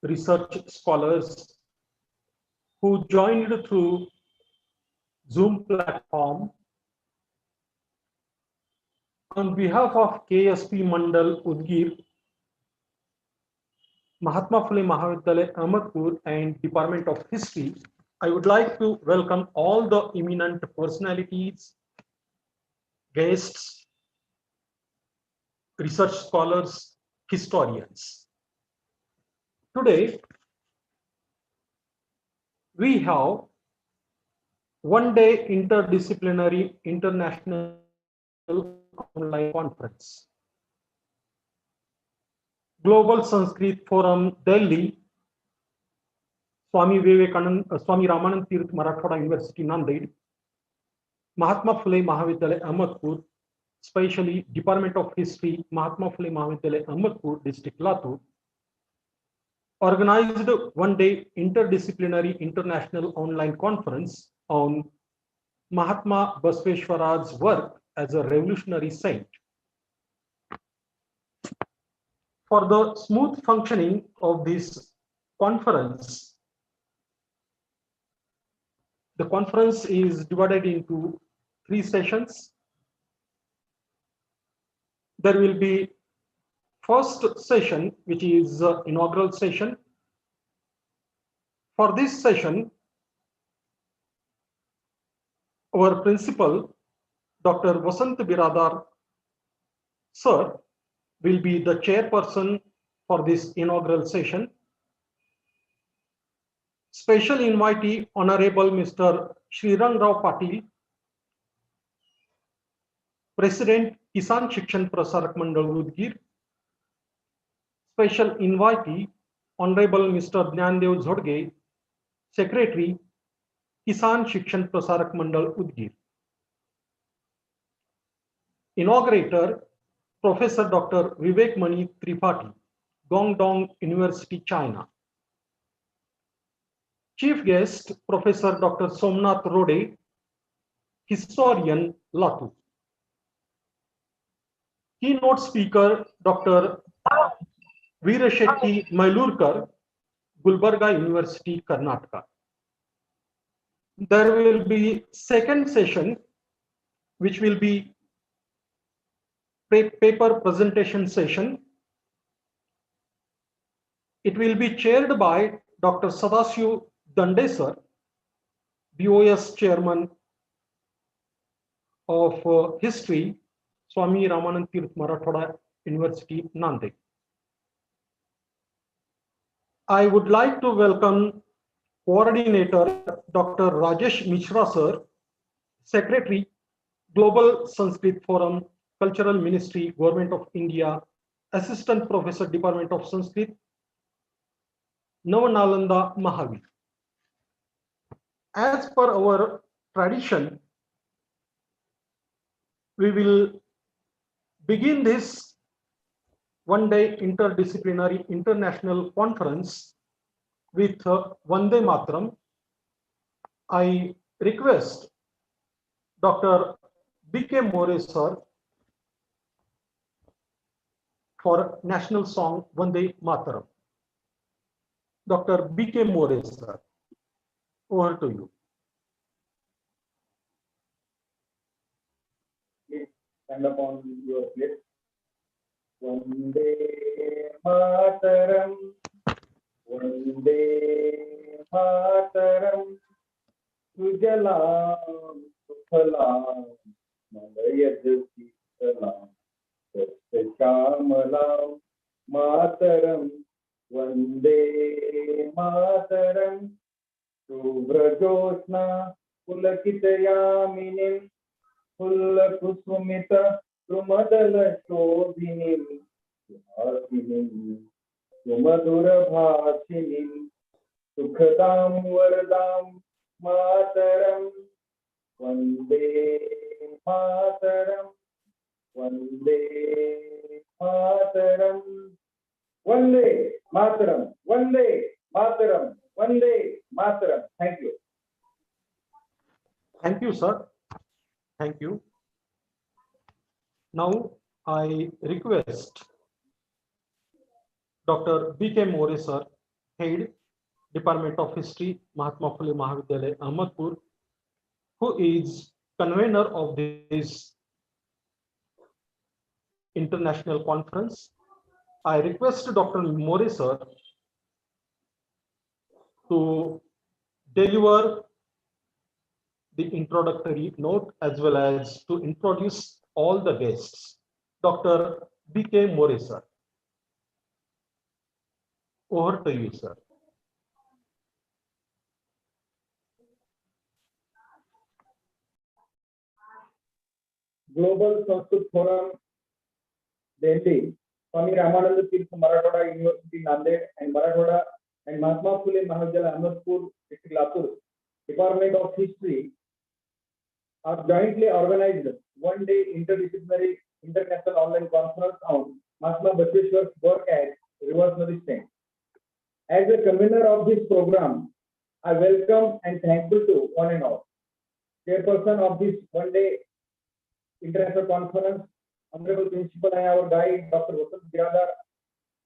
research scholars who joined through Zoom platform. On behalf of KSP Mandal Udgir, Mahatma Phule Mahavidyalaya Ahmedpur and Department of History, I would like to welcome all the eminent personalities, guests, research scholars, historians. Today, we have one-day interdisciplinary international online conference. Global Sanskrit Forum, Delhi, Swami Ramanand Tirth Marathwada University, Nanded, Mahatma Phule Mahavidyalaya Ahmedpur, especially Department of History, Mahatma Phule Mahavidyalaya Ahmedpur, District Latur, organized one-day interdisciplinary international online conference on Mahatma Basveshwara's work as a revolutionary saint. For the smooth functioning of this conference, the conference is divided into 3 sessions. There will be first session, which is inaugural session. For this session, our principal, Dr. Vasant Biradar, sir, will be the chairperson for this inaugural session. Special invitee, Honorable Mr. Srirang Rao Patil, President, Kisan Shikshan Prasarak Mandal Udgir. Special invitee, Honorable Mr. Jnandev Zhodge, Secretary, Kisan Shikshan Prasarak Mandal Udgir. Inaugurator, Professor Dr. Vivek Mani Tripathi, Guangdong University, China. Chief guest, Professor Dr. Somnath Rode, historian, Latur. Keynote speaker, Dr. Veerashetty Mailurkar, Gulbarga University, Karnataka. There will be second session, which will be paper presentation session. It will be chaired by Dr. Sadashiv Dandesar, BOS Chairman of History, Swami Ramanand Tirth Marathwada University, Nanded. I would like to welcome Coordinator Dr. Rajesh Mishra, sir, Secretary, Global Sanskrit Forum, Cultural Ministry, Government of India, Assistant Professor, Department of Sanskrit, Navanalanda Mahavir. As per our tradition, we will begin this one-day interdisciplinary international conference with Vande Mataram. I request Dr. B.K. More, sir, for national song Vande Mataram. Dr. B.K. More, sir, over to you. Please stand up on your place. Vande Mataram, Vande Mataram, Sujalam, Sufalam, Malayad Sitalam, Shamalam, Mataram, Vande Mataram, Subrajosna, Pulakitayaminim, Pullakusumita, Sumadala Shobhinim, Bhasinim, Sumadura Bhasinim, Sukhadam Varadam, Mataram, Vande Mataram, Vande Mataram, Vande Mataram, Vande Mataram, Vande Mataram. Thank you. Thank you, sir. Thank you. Now I request Dr. B.K. More, sir, Head, Department of History, Mahatma Phule Mahavidyalaya, Ahmedpur, who is convener of this international conference. I request Dr. More sir to deliver the introductory note as well as to introduce all the guests. Dr. B.K. More sir, over to you, sir. Global Sanskrit Forum, Delhi, Swami Ramananda Tirth Marathwada University, Nanded, and Marathwada and Mahatma Phule Mahavidyalaya, Ahmedpur, District Latur, Department of History, are jointly organized one-day interdisciplinary international online conference on Mahatma Basveshwara's work at Reverse Nadi Stand. As a convener of this program, I welcome and thankful to one and all. Chairperson of this one-day international conference, Honorable Principal and our guide, Dr. Vasant Biradar,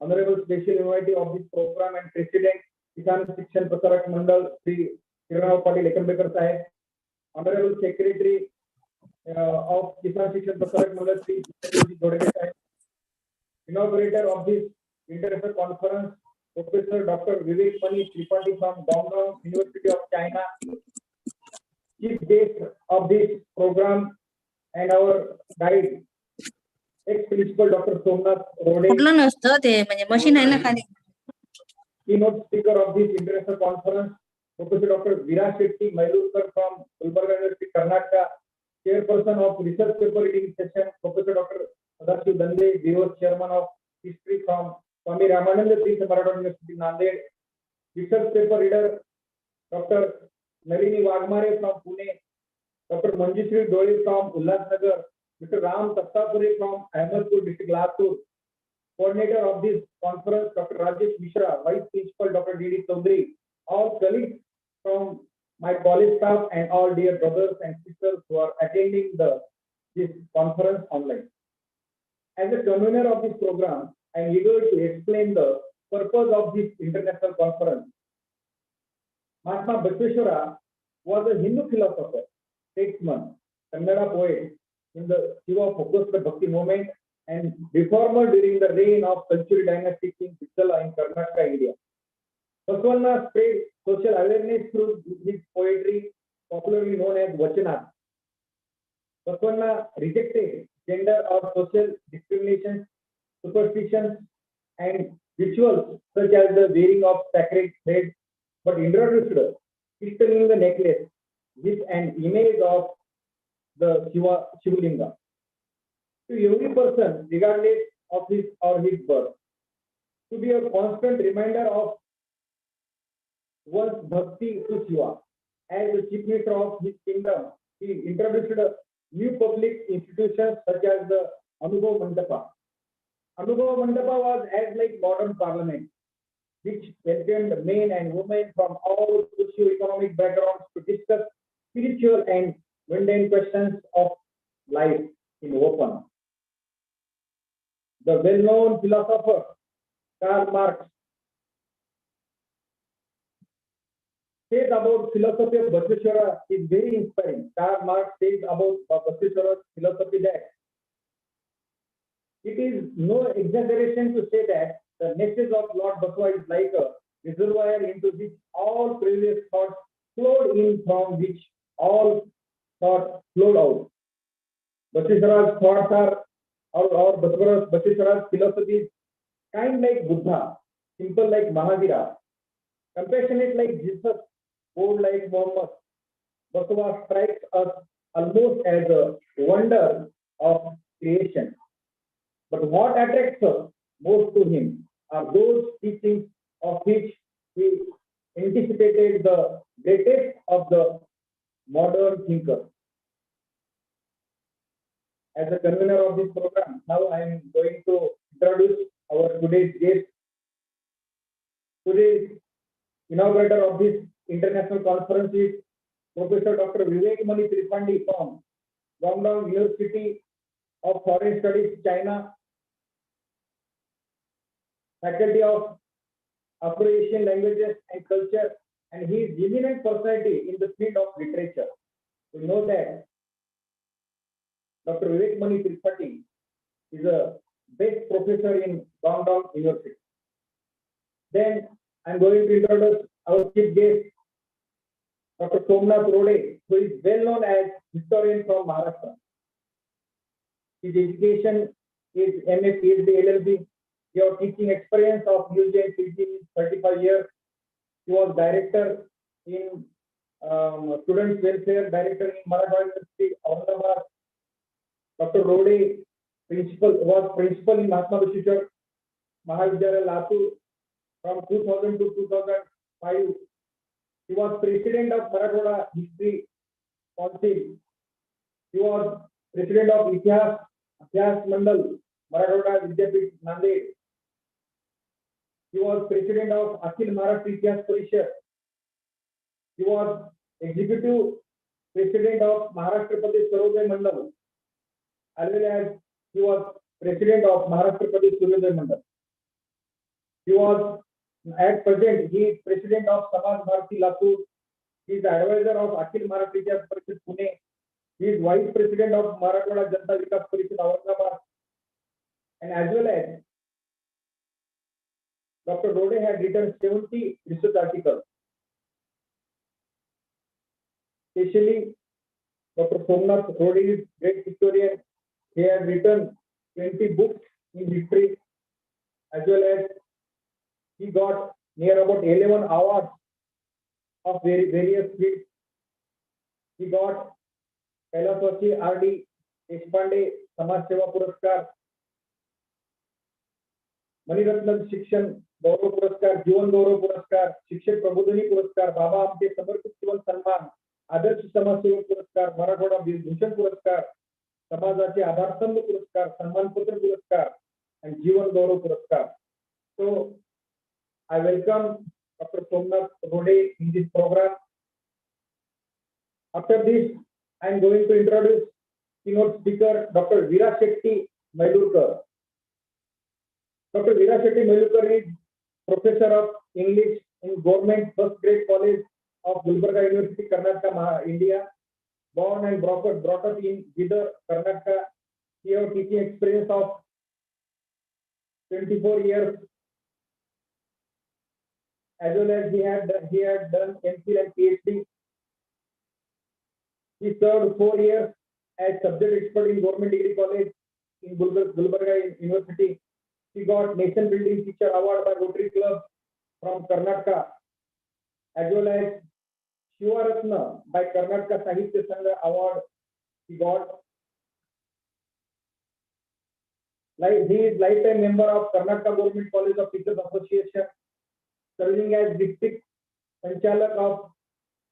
Honorable Special Invitee of this program and President, Kisan Shikshan Prasarak Mandal, Sri Kiranav Patil Ekambekar Sahib, Honorable Secretary of Kisan Shikshan Prasarak Mandal, Sri Jodege Sahib, inaugurator of this international conference, Professor Dr. Vivek Mani Tripathi from Guangdong University of China, chief guest of this program, and our guide, ex-principal Dr. Somnath Rode, keynote speaker of this international conference, Professor Dr. Veera Shetty Mailurkar from Gulbarga University, Karnataka, chairperson of research paper reading session, Professor Dr. Sadashiv Dande, Vice Chairman of History from Swami Ramananda Tirth Marathwada University, Nanded, research paper reader Dr. Nalini Wagmare from Pune, Dr. Manjushri Dole from Ulhasnagar, Mr. Ram Tattapure from Ahmedpur District, Latur, coordinator of this conference, Dr. Rajesh Mishra, Vice Principal, Dr. D.D. Chaudhary, all colleagues from my college staff, and all dear brothers and sisters who are attending this conference online. As a convener of this program, I am eager to explain the purpose of this international conference. Mahatma Basveshwara was a Hindu philosopher, statesman, Kannada poet in the Shiva-focused Bhakti movement, and reformer during the reign of Kalchuri dynasty King Pittala in Karnataka, India. Basveshwara spread social awareness through his poetry, popularly known as Vachana. Basveshwara rejected gender or social discrimination, superstitions, and rituals such as the wearing of sacred threads, but introduced Krishnalinga necklace with an image of the Shivalinga to every person, regardless of his or his birth, to be a constant reminder of one's bhakti to Shiva. As the chief minister of his kingdom, he introduced new public institutions such as the Anubhav Mandapa. Anubhav Mandapa was as like modern parliament, which welcomed men and women from all socio-economic backgrounds to discuss spiritual and mundane questions of life in open. The well-known philosopher Karl Marx says about philosophy of Basveshwara is very inspiring. Karl Marx says about Basveshwara's philosophy that it is no exaggeration to say that the message of Lord Basva is like a reservoir into which all previous thoughts flowed in, from which all thoughts flowed out. Basveshwara's thoughts are, or Basveshwara's philosophy is kind like Buddha, simple like Mahavira, compassionate like Jesus, bold like Muhammad. Basva strikes us almost as a wonder of creation. But what attracts us most to him are those teachings of which he anticipated the greatest of the modern thinkers. As a convener of this program, now I am going to introduce our today's guest. Today's inaugurator of this international conference is Professor Dr. Vivek Mani Tripathi from Guangdong University of Foreign Studies, China, Faculty of Afro-Asian languages and culture, and he is eminent personality in the field of literature. We know that Dr. Vivek Mani Tripathi is a best professor in Guangdong University. Then I'm going to introduce our chief guest, Dr. Somnath Rode, who is well known as historian from Maharashtra. His education is MA, PhD, LLB. He has teaching experience of UG and PG 35 years. He was director in Students Welfare, director in Marathwada University, Aurangabad. Dr. Rode was principal in Mahatma Basveshwara Mahavidyalaya, Latur from 2000 to 2005. He was president of Marathwada History Council. He was president of Ityas Mandal, Marathwada Vidyapith, Nanded. He was president of Akhil Maharashtra Ityas Parishad. He was executive president of Maharashtra Pradesh Sarvodaya Mandal, as well as he was president of Maharashtra Pradesh Suryoday Mandal. He was at present he is president of Samaj Bharati Latur. He is advisor of Akhil Maharashtra Ityas Parishad Pune. He is vice president of Marathwada Janata Vikas Parishad Aurangabad, and as well as Dr. Rode had written 70 research articles. Especially, Dr. Somnath Rode is great historian. He has written 20 books in history, as well as he got near about 11 awards of various fields. He got Kailaswachi R.D. Deshpande Samaj Seva Puraskar, Maniratnam Shikshan Gaurav Puraskar, Jivan Gaurav Puraskar, Shikshak Prabodhani Puraskar, Baba Amte Samarpit Jivan Sanman, Adarsh Samaj Seva Puraskar, Marathwada Bhushan Puraskar, Samajache Aadhar Stambh Puraskar, Samman Patra Puraskar, and Jivan Gaurav Puraskar. So I welcome Dr. Somnath Rode in this program. After this, I am going to introduce keynote speaker Dr. Veera Shetty Mailurkar. Dr. Veera Shetty Mailurkar is professor of English in Government First Grade College of Gulbarga University, Karnataka, India. Born and brought up in Bidar, Karnataka. He has teaching experience of 24 years. As well as he had done MPhil and PhD. He served 4 years as subject expert in Government Degree College in Gulbarga University. He got Nation Building Teacher Award by Rotary Club from Karnataka, as well as Shivaratna by Karnataka Sahitya Sangha Award. He got. He is lifetime member of Karnataka Government College of Teachers Association, serving as district Sanchalak of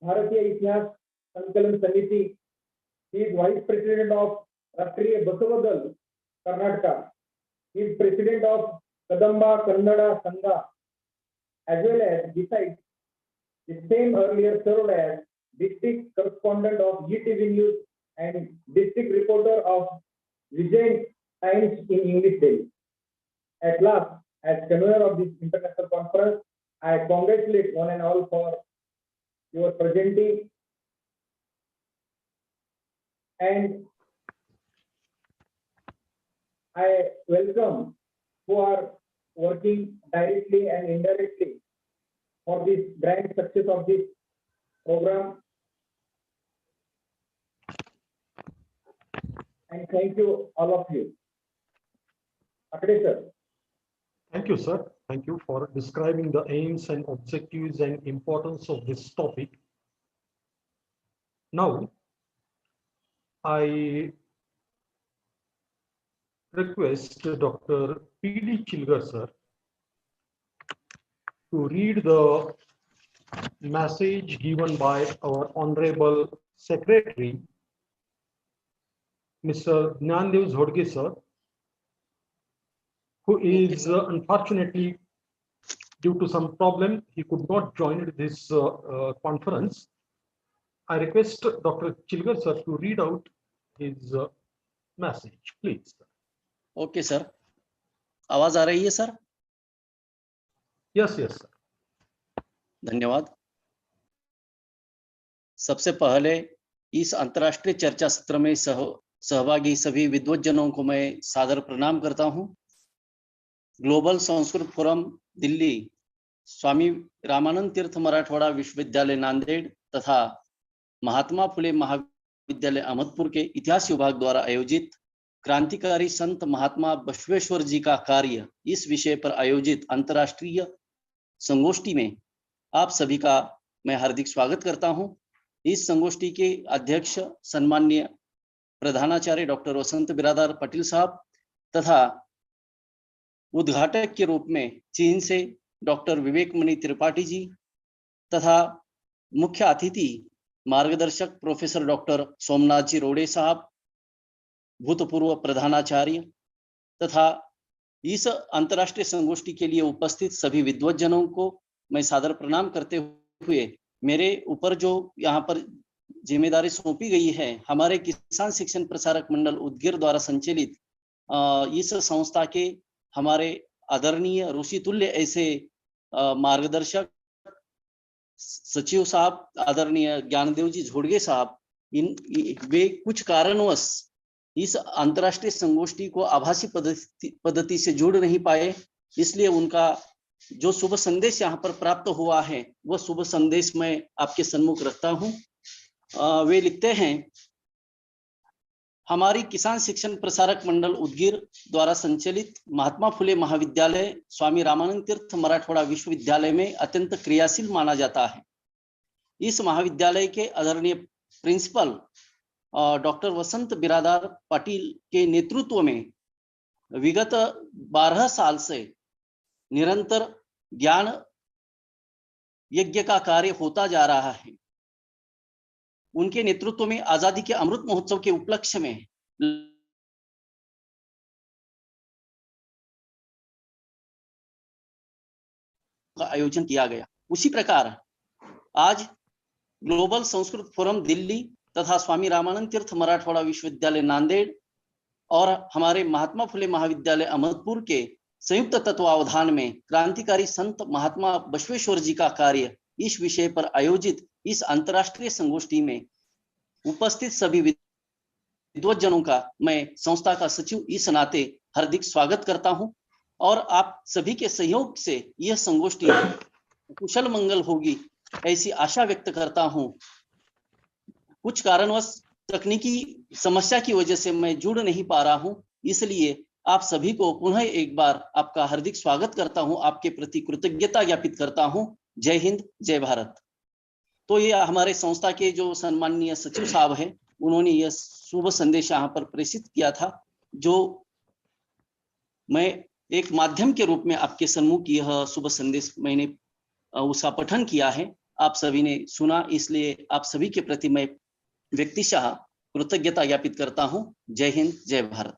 Bharatiya Ityas Sankalan Samiti. He is vice president of Rashtriya Basavadal, Karnataka. He is president of Kadamba Kannada Sangha, as well as, besides, the same earlier served as district correspondent of GTV News and district reporter of Vijay Times in English Daily. At last, as convener of this international conference, I congratulate one and all for your presenting, and I welcome who are working directly and indirectly for this grand success of this program. And thank you, all of you. Akade sir. Thank you, sir. Thank you for describing the aims and objectives and importance of this topic. Now, I request Dr. P.D. Chilgar, sir, to read the message given by our Honorable Secretary, Mr. Gnandev Zhodge, sir, who is unfortunately, due to some problem, he could not join this conference. I request Dr. Chilgar, sir, to read out his message, please. Okay, sir. आवाज आ रही है, sir? Yes, yes, sir. धन्यवाद। सबसे पहले इस अंतर्राष्ट्रीय चर्चा सत्र में सहभागी सभी विद्वज्जनों को मैं सादर प्रणाम करता हूं। ग्लोबल संस्कृत फोरम दिल्ली, स्वामी रामानंद तीर्थ मराठवाड़ा विश्वविद्यालय नांदेड़ तथा महात्मा फुले महाविद्यालय अहमदपुर के इतिहास विभाग द्वारा आयोजित क्रांतिकारी संत महात्मा बसवेश्वर जी का कार्य इस विषय पर आयोजित अंतर्राष्ट्रीय संगोष्ठी में आप सभी का मैं हार्दिक स्वागत करता हूं। इस संगोष्ठी के अध्यक्ष सम्माननीय प्रधानाचार्य डॉक्टर वसंत बिरादार पाटिल साहब तथा उद्घाटक के रूप में चीन से डॉक्टर विवेक मणि त्रिपाठी जी तथा मुख्य अतिथि मार्गदर्शक प्रोफेसर डॉक्टर सोमनाथ जी रोड़े साहब, भूतपूर्व प्रधानाचार्य तथा इस अंतर्राष्ट्रीय संगोष्ठी के लिए उपस्थित सभी विद्वज्जनों को मैं सादर प्रणाम करते हुए मेरे ऊपर जो यहाँ पर जिम्मेदारी सौंपी गई है, हमारे किसान शिक्षण प्रसारक मंडल उदगीर द्वारा संचालित इस संस्था के हमारे आदरणीय ऋषि तुल्य ऐसे मार्गदर्शक सचिव साहब आदरणीय ज्ञानदेव जी झोड़गे साहब, वे कुछ कारणवश इस अंतर्राष्ट्रीय संगोष्ठी को आभासी पद्धति से जोड़ नहीं पाए, इसलिए उनका जो शुभ संदेश यहाँ पर प्राप्त हुआ है वह शुभ संदेश मैं आपके सम्मुख रखता हूँ। वे लिखते हैं, हमारी किसान शिक्षण प्रसारक मंडल उदगीर द्वारा संचालित महात्मा फुले महाविद्यालय स्वामी रामानंद तीर्थ मराठवाड़ा विश्वविद्यालय में अत्यंत क्रियाशील माना जाता है। इस महाविद्यालय के आदरणीय प्रिंसिपल डॉक्टर वसंत बिरादार पाटिल के नेतृत्व में विगत 12 साल से निरंतर ज्ञान यज्ञ का कार्य होता जा रहा है। उनके नेतृत्व में आजादी के अमृत महोत्सव के उपलक्ष्य में का आयोजन किया गया। उसी प्रकार आज ग्लोबल संस्कृत फोरम दिल्ली तथा स्वामी रामानंद तीर्थ मराठवाड़ा विश्वविद्यालय नांदेड़ और हमारे महात्मा फुले महाविद्यालय अहमदपुर के संयुक्त तत्वावधान में क्रांतिकारी संत महात्मा बसवेश्वर जी का कार्य इस विषय पर आयोजित इस अंतर्राष्ट्रीय संगोष्ठी में उपस्थित सभी विद्वज्जनों का मैं संस्था का सचिव इस नाते हार्दिक स्वागत करता हूं और आप सभी के सहयोग से यह संगोष्ठी कुशल मंगल होगी ऐसी आशा व्यक्त करता हूं। कुछ कारणवश तकनीकी समस्या की वजह से मैं जुड़ नहीं पा रहा हूं, इसलिए आप सभी को पुनः एक बार आपका हार्दिक स्वागत करता हूं, आपके प्रति कृतज्ञता ज्ञापित करता हूं। जय हिंद, जय भारत। तो ये हमारे संस्था के जो सम्माननीय सचिव साहब हैं, उन्होंने यह शुभ संदेश यहाँ पर प्रेषित किया था, जो मैं एक माध्यम के रूप में आपके सम्मुख यह शुभ संदेश मैंने उसका पठन किया है, आप सभी ने सुना, इसलिए आप सभी के प्रति मैं व्यक्तिशः कृतज्ञता ज्ञापित करता हूं। जय हिंद, जय Bharat.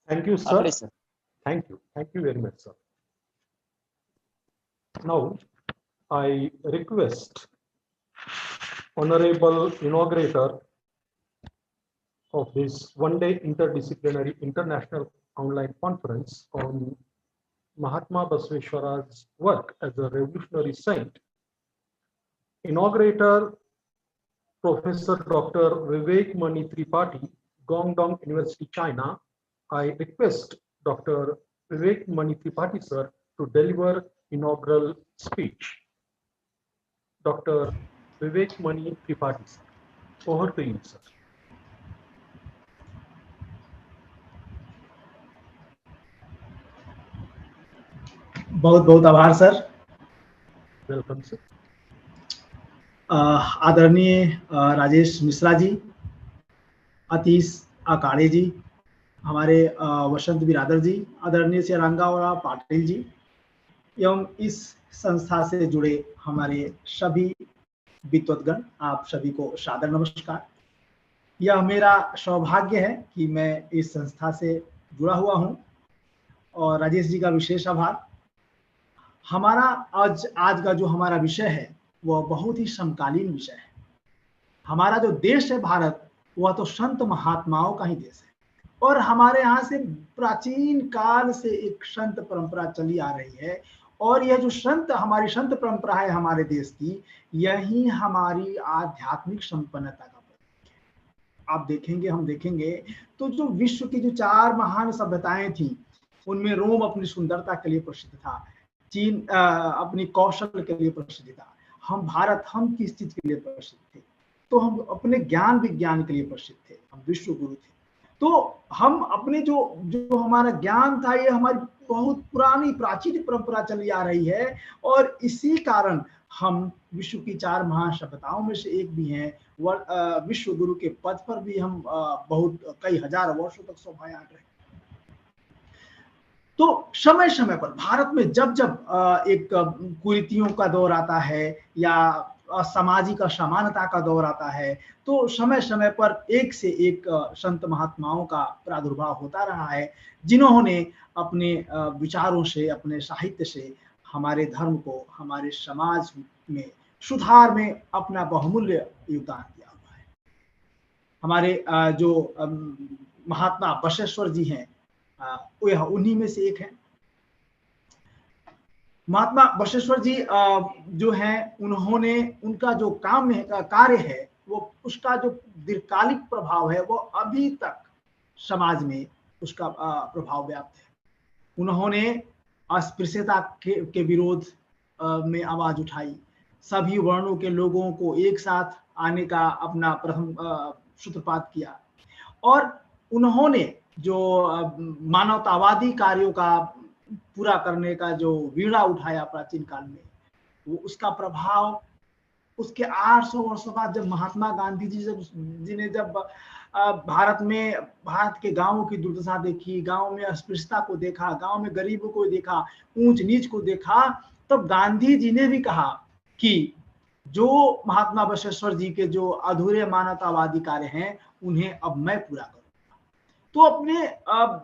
Thank you, sir. Thank you very much, sir. Now, I request Honorable Inaugurator of this one-day interdisciplinary international online conference on Mahatma Basveshwara's work as a revolutionary saint, Inaugurator Professor Dr. Vivek Mani Tripathi, Guangdong University, China. I request Dr. Vivek Mani Tripathi, sir, to deliver inaugural speech. Dr. Vivek Mani Tripathi, sir. Over to you, sir. बहुत बहुत आभार sir. Welcome sir. आदरणीय राजेश मिश्रा जी, अतीश आकाड़े जी, हमारे वसंत बिरादर जी, आदरणीय श्री रंगावरा पाटिल जी एवं इस संस्था से जुड़े हमारे सभी विद्वद्गण, आप सभी को सादर नमस्कार। यह मेरा सौभाग्य है कि मैं इस संस्था से जुड़ा हुआ हूं और राजेश जी का विशेष आभार। हमारा आज का जो हमारा विषय है वह बहुत ही समकालीन विषय है। हमारा जो देश है भारत, वह तो संत महात्माओं का ही देश है और हमारे यहाँ से प्राचीन काल से एक संत परंपरा चली आ रही है और यह जो संत हमारी संत परंपरा है हमारे देश की, यही हमारी आध्यात्मिक संपन्नता का प्रतीक है। आप देखेंगे, हम देखेंगे तो जो विश्व की जो 4 महान सभ्यताएं थी, उनमें रोम अपनी सुंदरता के लिए प्रसिद्ध था, चीन अपनी कौशल के लिए प्रसिद्ध था, हम भारत हम किस चीज के लिए प्रसिद्ध थे? तो हम अपने ज्ञान विज्ञान के लिए प्रसिद्ध थे, हम विश्व गुरु थे। तो हम अपने जो जो हमारा ज्ञान था, ये हमारी बहुत पुरानी प्राचीन परंपरा चली आ रही है, और इसी कारण हम विश्व की 4 महान सभ्यताओं में से एक भी हैं। विश्व गुरु के पद पर भी हम बहुत कई हजार वर्षों तक शोभायान रहे। तो समय समय पर भारत में जब जब एक कुरीतियों का दौर आता है या सामाजिक असमानता का दौर आता है, तो समय समय पर एक से एक संत महात्माओं का प्रादुर्भाव होता रहा है, जिन्होंने अपने विचारों से, अपने साहित्य से हमारे धर्म को, हमारे समाज में सुधार में अपना बहुमूल्य योगदान दिया हुआ है। हमारे जो महात्मा बसवेश्वर जी हैं, वो उन्हीं में से एक है। महात्मा बसवेश्वर जी जो हैं, उन्होंने उनका जो काम है, कार्य है, वो उसका जो दीर्घकालिक प्रभाव है, वो अभी तक समाज में उसका प्रभाव व्याप्त है। उन्होंने अस्पृश्यता के विरोध में आवाज उठाई, सभी वर्णों के लोगों को एक साथ आने का अपना प्रथम सूत्रपात किया, और उन्होंने जो मानवतावादी कार्यों का पूरा करने का जो वीणा उठाया प्राचीन काल में, वो उसका प्रभाव उसके 800 वर्षों बाद जब महात्मा गांधी जी ने जब भारत के गांवों की दुर्दशा देखी, गांव में अस्पृश्यता को देखा, गांव में गरीबों को देखा, ऊंच नीच को देखा, तब गांधी जी ने भी कहा कि जो महात्मा बसवेश्वर जी के जो अधूरे मानवतावादी कार्य हैं, उन्हें अब मैं पूरा करूंगा। तो अपने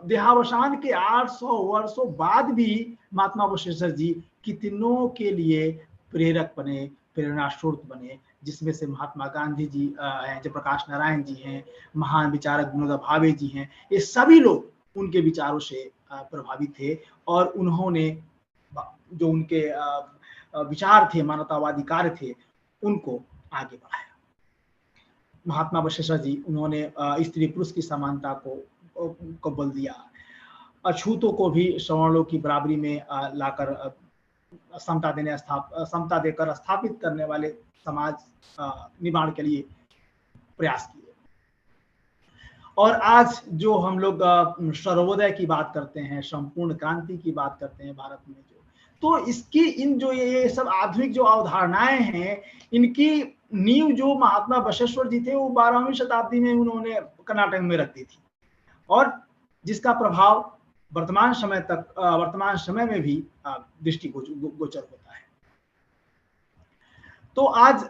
देहावसान के 800 वर्षों बाद भी महात्मा बसवेश्वर जी कितनों के लिए प्रेरक बने, प्रेरणा स्रोत बने, जिसमें से महात्मा गांधी जी हैं, जयप्रकाश नारायण जी हैं, महान विचारक विनोबा भावे जी हैं, ये सभी लोग उनके विचारों से प्रभावित थे, और उन्होंने जो उनके विचार थे, मानवतावादी कार्य थे, उनको आगे बढ़ाया। महात्मा बसवेश्वर जी, उन्होंने स्त्री पुरुष की समानता को बल दिया, अछूतों को भी सवर्णों की बराबरी में लाकर समता देकर स्थापित करने वाले समाज निर्माण के लिए प्रयास किए। और आज जो हम लोग सर्वोदय की बात करते हैं, संपूर्ण क्रांति की बात करते हैं भारत में, तो इसकी इन जो ये सब आधुनिक जो अवधारणाएं हैं, इनकी नींव जो महात्मा बसवेश्वर जी थे, वो 12वीं शताब्दी में उन्होंने कर्नाटक में रख दी थी, और जिसका प्रभाव वर्तमान समय में भी दृष्टिगोचर होता है। तो आज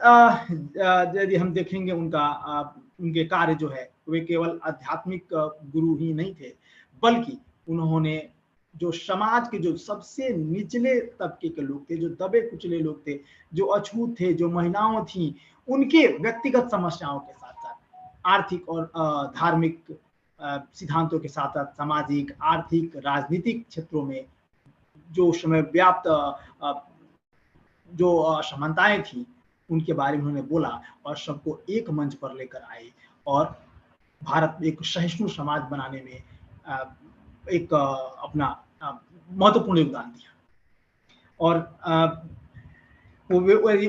यदि हम देखेंगे उनके कार्य जो है, वे केवल आध्यात्मिक गुरु ही नहीं थे, बल्कि उन्होंने जो समाज के जो सबसे निचले तबके के लोग थे, जो दबे कुचले लोग थे, जो अछूत थे, जो महिलाओं थी, उनके व्यक्तिगत समस्याओं के साथ साथ आर्थिक और धार्मिक सिद्धांतों के साथ साथ सामाजिक, आर्थिक, राजनीतिक क्षेत्रों में जो समय व्याप्त जो असमानताएं थी, उनके बारे में उन्होंने बोला और सबको एक मंच पर लेकर आए, और भारत में एक सहिष्णु समाज बनाने में एक अपना महत्वपूर्ण योगदान दिया। और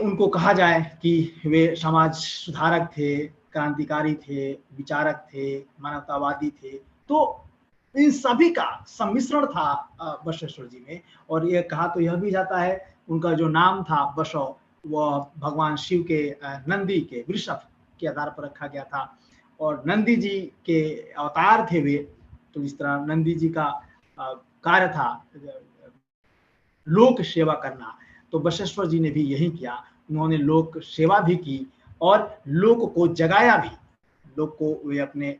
उनको कहा जाए कि वे समाज सुधारक थे, क्रांतिकारी थे, विचारक थे, मानवतावादी थे, तो इन सभी का सम्मिश्रण था बसवेश्वर जी में। और यह कहा तो यह भी जाता है, उनका जो नाम था बसव, वह भगवान शिव के नंदी के वृषभ के आधार पर रखा गया था, और नंदी जी के अवतार थे वे। तो इस तरह नंदी जी का कार्य था लोक सेवा करना, तो बसवेश्वर जी ने भी यही किया। उन्होंने लोक सेवा भी की और लोक को जगाया भी। लोक को वे अपने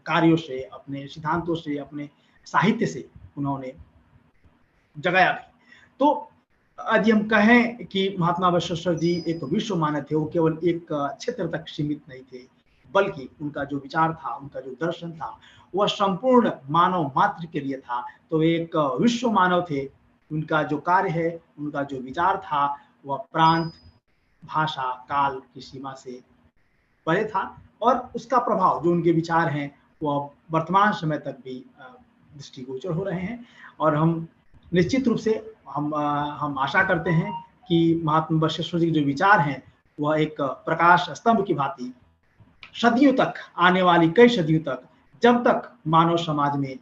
कार्यों से, अपने सिद्धांतों से, अपने साहित्य से उन्होंने जगाया भी। तो यदि हम कहें कि महात्मा बसवेश्वर जी एक विश्व मानव थे, वो केवल एक क्षेत्र तक सीमित नहीं थे, बल्कि उनका जो विचार था, उनका जो दर्शन था, वह संपूर्ण मानव मात्र के लिए था। तो एक विश्व मानव थे, उनका जो कार्य है, उनका जो विचार था, वह प्रांत, भाषा, काल की सीमा से परे था और उसका प्रभाव, जो उनके विचार हैं, वह वर्तमान समय तक भी दृष्टिगोचर हो रहे हैं। और हम निश्चित रूप से हम आशा करते हैं कि महात्मा बसवेश्वर जी के जो विचार हैं, वह एक प्रकाश स्तंभ की भांति सदियों तक, आने वाली कई सदियों तक, जब तक मानव समाज में,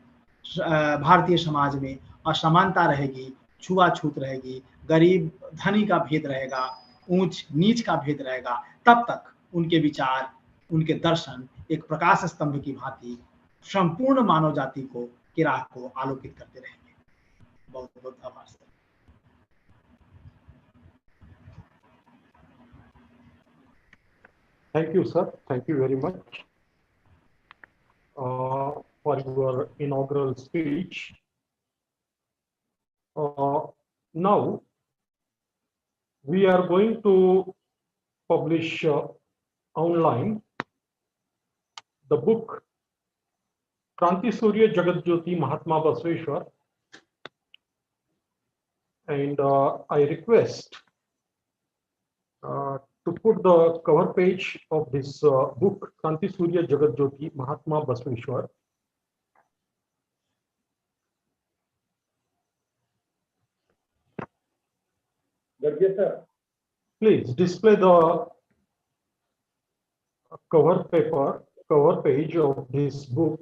भारतीय समाज में असमानता रहेगी, छुआछूत रहेगी, गरीब धनी का भेद रहेगा, ऊंच नीच का भेद रहेगा, तब तक उनके विचार, उनके दर्शन एक प्रकाश स्तंभ की भांति संपूर्ण मानव जाति को की राह को आलोकित करते रहेंगे। बहुत बहुत आभार sir. Thank you, sir. Thank you very much for your inaugural speech. Now, we are going to publish online the book Kranti Surya Jagat Jyoti Mahatma Basveshwara, and I request to put the cover page of this book Kranti Surya Jagat Jyoti Mahatma Basveshwara. Please display the cover page of this book.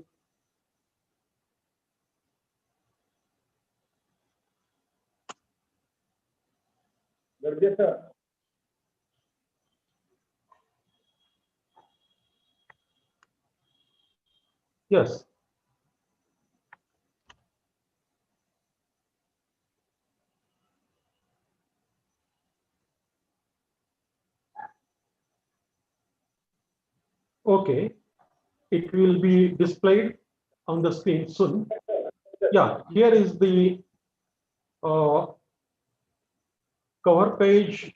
Yes. Okay, it will be displayed on the screen soon. Yeah, here is the cover page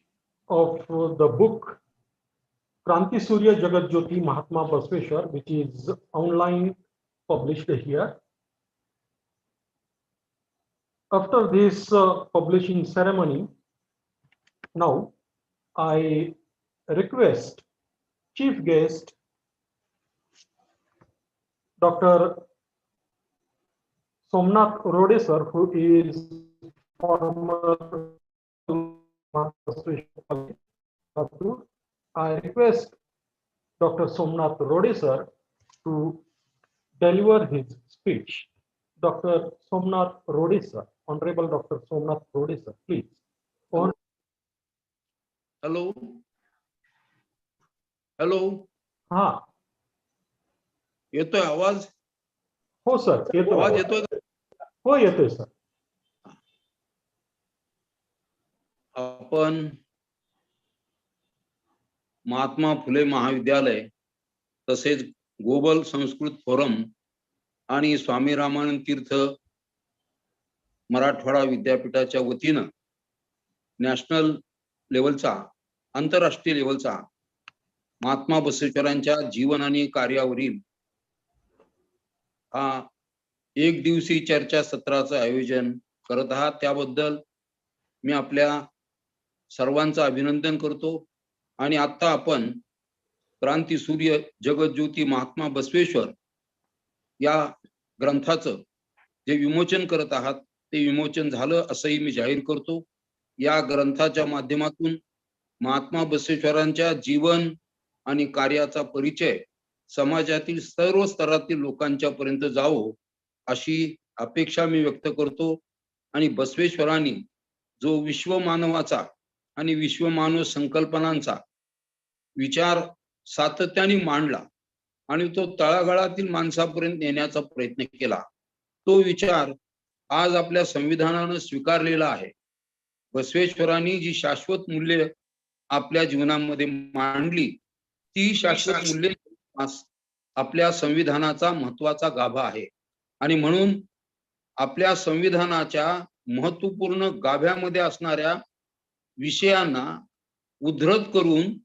of the book Kranti Surya Jagat Jyoti Mahatma Basveshwara, which is online published here. After this publishing ceremony, now I request Chief Guest Dr. Somnath Rode sir, who is former I request Dr. Somnath Rode sir to deliver his speech. Dr. Somnath Rode sir, Honorable Dr. Somnath Rode sir, please. Hello. Hello. हाँ. येतोय आवाज? हो sir, येतोय आवाज येतोय? हो, येतोय sir. आपण महात्मा फुले महाविद्यालय तसेच ग्लोबल संस्कृत फोरम आणि स्वामी रामानंद तीर्थ मराठवाडा विद्यापीठाच्या वतीनं नॅशनल लेवलचा, आंतरराष्ट्रीय लेवलचा महात्मा बसवेश्वरांच्या जीवन आणि कार्यावरील हा एक दिवसीय चर्चा सत्राचं आयोजन करत आहात, त्याबद्दल मी आपल्या सर्वांचं अभिनंदन करतो। आणि आता आपण क्रांती सूर्य जगत ज्योती महात्मा बसवेश्वर या ग्रंथाचं जे विमोचन करत आहात ते विमोचन झालं असंही मी जाहीर करतो। या ग्रंथाच्या माध्यमातून महात्मा बसवेश्वरांच्या जीवन आणि कार्याचा परिचय समाजातील सर्व स्तरातील लोकांच्या पर्यंत जावो अशी अपेक्षा मी व्यक्त करतो। आणि बसवेश्वरांनी जो विश्व मानवाचा आणि विश्व मानव संकल्पनांचा विचार सातत्याने मांडला आणि तो तळागाळातील माणसापर्यंत नेण्याचा प्रयत्न केला, तो विचार आज आपल्या संविधानाने स्वीकारलेला आहे। बसवेश्वरांनी जी शाश्वत मूल्ये आपल्या जीवनामध्ये मांडली ती शाश्वत मूल्ये आपल्या संविधानाचा महत्त्वाचा गाभा आहे। आणि म्हणून आपल्या संविधानाच्या महत्त्वपूर्ण गाभ्यामध्ये असणाऱ्या विषयांना उद्धृत करून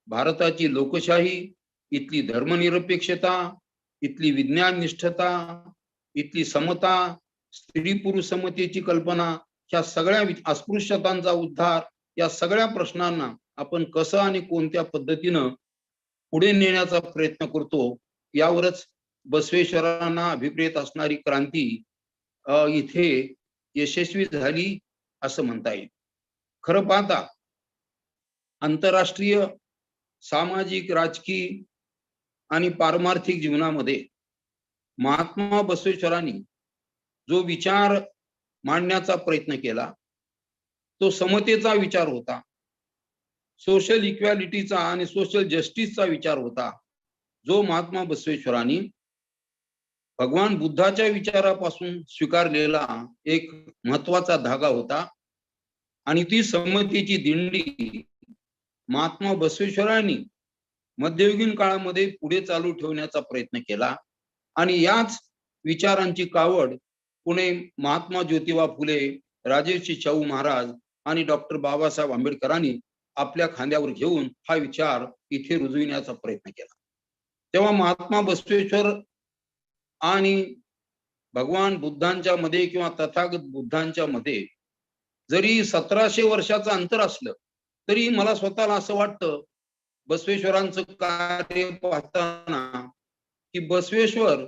भारताची लोकशाही, इथली धर्मनिरपेक्षता, इथली विज्ञान निष्ठता, इथली समता, स्त्री पुरुष समतेची कल्पना, ह्या सगळ्या अस्पृश्यतांचा उद्धार, या सगळ्या प्रश्नांना आपण कसं आणि कोणत्या पद्धतीनं पुढे नेण्याचा प्रयत्न करतो, यावरच बसवेश्वरांना अभिप्रेत असणारी क्रांती इथे यशस्वी झाली असं म्हणता येईल. खरं पाहता आंतरराष्ट्रीय सामाजिक, राजकीय आणि पारमार्थिक जीवनामध्ये महात्मा बसवेश्वरांनी जो विचार मांडण्याचा प्रयत्न केला तो समतेचा विचार होता, सोशल इक्वॅलिटीचा आणि सोशल जस्टिसचा विचार होता, जो महात्मा बसवेश्वरांनी भगवान बुद्धाच्या विचारापासून स्वीकारलेला एक महत्वाचा धागा होता. आणि ती समतेची दिंडी महात्मा बसवेश्वरांनी मध्ययुगीन काळामध्ये पुढे चालू ठेवण्याचा प्रयत्न केला. आणि याच विचारांची कावड पुणे महात्मा ज्योतिबा फुले, राजर्षी शाहू महाराज आणि डॉक्टर बाबासाहेब आंबेडकरांनी आपल्या खांद्यावर घेऊन हा विचार इथे रुजविण्याचा प्रयत्न केला. तेव्हा महात्मा बसवेश्वर आणि भगवान बुद्धांच्या मध्ये किंवा तथागत बुद्धांच्या मध्ये जरी 1700 वर्षाचं अंतर असलं तरी मला स्वतःला असं वाटतं बसवेश्वरांचं कार्य पाहताना की बसवेश्वर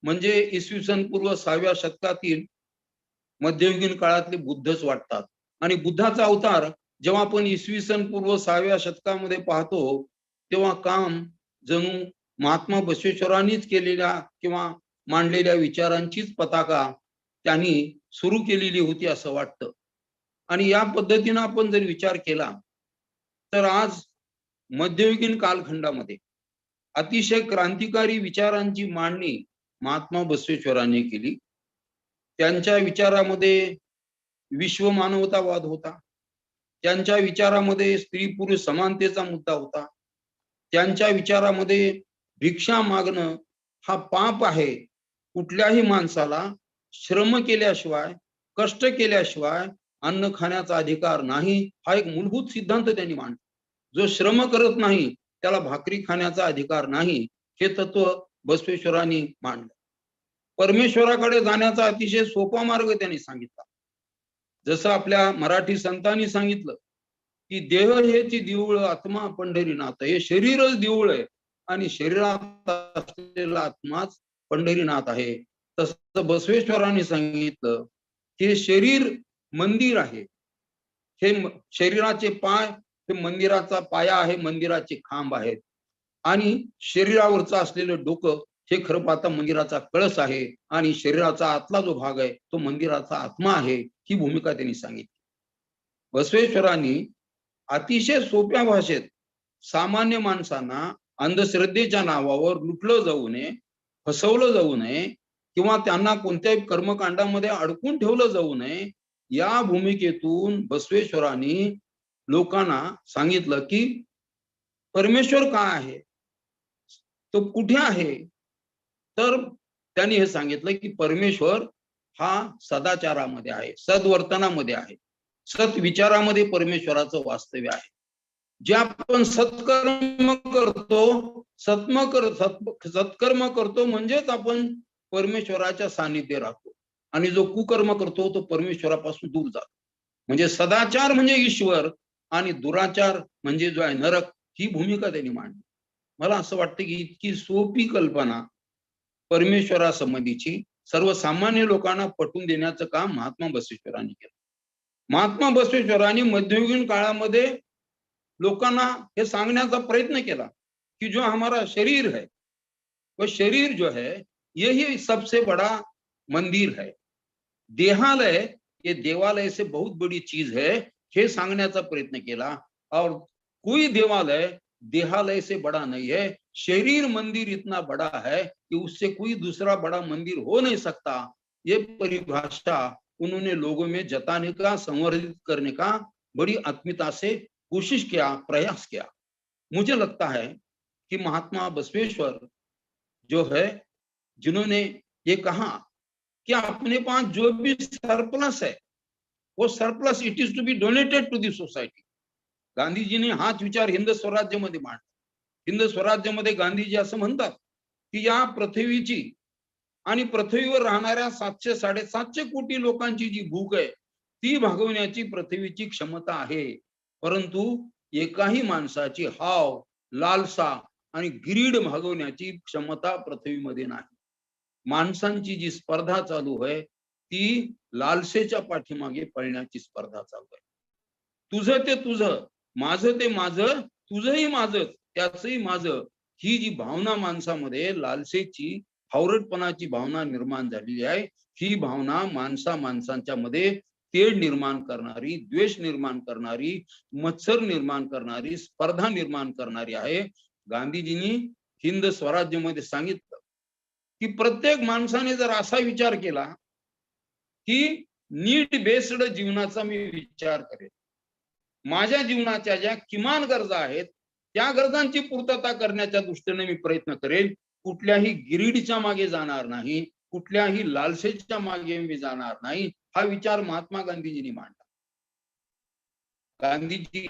म्हणजे इसवी सन पूर्व 6व्या शतकातील मध्ययुगीन काळातले बुद्धच वाटतात. आणि बुद्धाचा अवतार जेव्हा आपण इसवी सन पूर्व 6व्या शतकामध्ये पाहतो तेव्हा काम जणू महात्मा बसवेश्वरांनीच केलेल्या किंवा मांडलेल्या विचारांचीच पताका त्यांनी सुरू केलेली होती असं वाटतं. आणि या पद्धतीनं आपण जर विचार केला तर आज मध्ययुगीन कालखंडामध्ये अतिशय क्रांतिकारी विचारांची मांडणी महात्मा बसवेश्वरांनी केली. त्यांच्या विचारामध्ये विश्व मानवतावाद होता, त्यांच्या विचारामध्ये स्त्री पुरुष समानतेचा मुद्दा होता, त्यांच्या विचारामध्ये भिक्षा मागणं हा पाप आहे, कुठल्याही माणसाला श्रम केल्याशिवाय कष्ट केल्याशिवाय अन्न खाण्याचा अधिकार नाही, हा एक मूलभूत सिद्धांत त्यांनी मांडला. जो श्रम करत नाही त्याला भाकरी खाण्याचा अधिकार नाही, हे तत्व बसवेश्वरांनी मांडलं. परमेश्वराकडे जाण्याचा अतिशय सोपा मार्ग त्यांनी सांगितला. जसं आपल्या मराठी संतांनी सांगितलं की देह हेची देऊळ, आत्मा पंढरीनाथ. हे शरीरच देऊळ आहे आणि शरीरात असलेला आत्माच पंढरीनाथ आहे. तसं बसवेश्वरांनी सांगितलं हे शरीर मंदिर आहे, हे शरीराचे पाय हे मंदिराचा पाया आहे, मंदिराचे खांब आहेत. आणि शरीरावरचं असलेलं डोकं हे खरं पाहता मंदिराचा कळस आहे आणि शरीराचा आतला जो भाग आहे तो मंदिराचा आत्मा आहे. ही भूमिका त्यांनी सांगितली. बसवेश्वरांनी अतिशय सोप्या भाषेत सामान्य माणसांना अंधश्रद्धेच्या नावावर लुटलं जाऊ नये, फसवलं जाऊ नये किंवा त्यांना कोणत्याही कर्मकांडामध्ये अडकून ठेवलं जाऊ नये, या भूमिकेतून बसवेश्वरांनी लोकांना सांगितलं की परमेश्वर काय आहे, तो कुठे आहे. तर त्यांनी हे सांगितलं की परमेश्वर हा सदाचारामध्ये आहे, सद्वर्तनामध्ये आहे, सत्विचारामध्ये परमेश्वराचं वास्तव्य आहे. जे आपण सत्कर्म करतो, सत्कर्म करतो म्हणजेच आपण परमेश्वराच्या सानिध्य राहतो. आणि जो कुकर्म करतो तो परमेश्वरापासून दूर जातो. म्हणजे सदाचार म्हणजे ईश्वर आणि दुराचार म्हणजे जो आहे नरक, ही भूमिका त्यांनी मांडली. मला असं वाटतं की इतकी सोपी कल्पना परमेश्वरासंबंधीची सर्वसामान्य लोकांना पटवून देण्याचं काम महात्मा बसवेश्वरांनी केलं. महात्मा बसवेश्वरांनी मध्ययुगीन काळामध्ये लोकांना हे सांगण्याचा प्रयत्न केला कि जो हमारा शरीर है वो शरीर जो है यही सबसे बड़ा मंदिर है, देहालय ये देवालय से बहुत बड़ी चीज है, हे सांगण्याचा प्रयत्न केला. और कोई देवालय देहालय से बड़ा नहीं है, शरीर मंदिर इतना बड़ा है कि उससे कोई दूसरा बड़ा मंदिर हो नहीं सकता. ये परिभाषा उन्होंने लोगों में जताने का, संवर्धित करने का बड़ी आत्मीयता से कोशिश किया, प्रयास किया. मुझे लगता है कि महात्मा बसवेश्वर जो है जिन्होंने ये कहा कि अपने पास जो भी सरप्लस है वो surplus it is to be donated to the society. गांधीजीने हाच विचार हिंद स्वराज्यामध्ये मांडला. हिंद स्वराज्यामध्ये गांधीजी असं म्हणतात की या पृथ्वीची आणि पृथ्वीवर राहणाऱ्या 700-750 कोटी लोकांची जी भूक आहे ती भागवण्याची पृथ्वीची क्षमता आहे. परंतु एकाही माणसाची हाव, लालसा आणि ग्रीड भागवण्याची क्षमता पृथ्वीमध्ये नाही. माणसांची जी स्पर्धा चालू आहे ती लालसेच्या पाठीमागे पळण्याची स्पर्धा चालू आहे. तुझं ते तुझं, माझं ते माझं, तुझंही माझं, त्याचंही माझं, ही जी भावना माणसामध्ये लालसेची, हावरटपणाची भावना निर्माण झालेली आहे, ही भावना माणसांच्या मध्ये तेढ निर्माण करणारी, द्वेष निर्माण करणारी, मत्सर निर्माण करणारी, स्पर्धा निर्माण करणारी आहे. गांधीजींनी हिंद स्वराज्यमध्ये सांगितलं की प्रत्येक माणसाने जर असा विचार केला की नीड बेस्ड जीवनाचा मी विचार करेन, माझ्या जीवनाच्या ज्या किमान गरजा आहेत त्या गरजांची पूर्तता करण्याच्या दृष्टीने मी प्रयत्न करेल, कुठल्याही गिरीडच्या मागे जाणार नाही, कुठल्याही लालसेच्या मागे मी जाणार नाही, हा विचार महात्मा गांधीजींनी मांडला. गांधीजी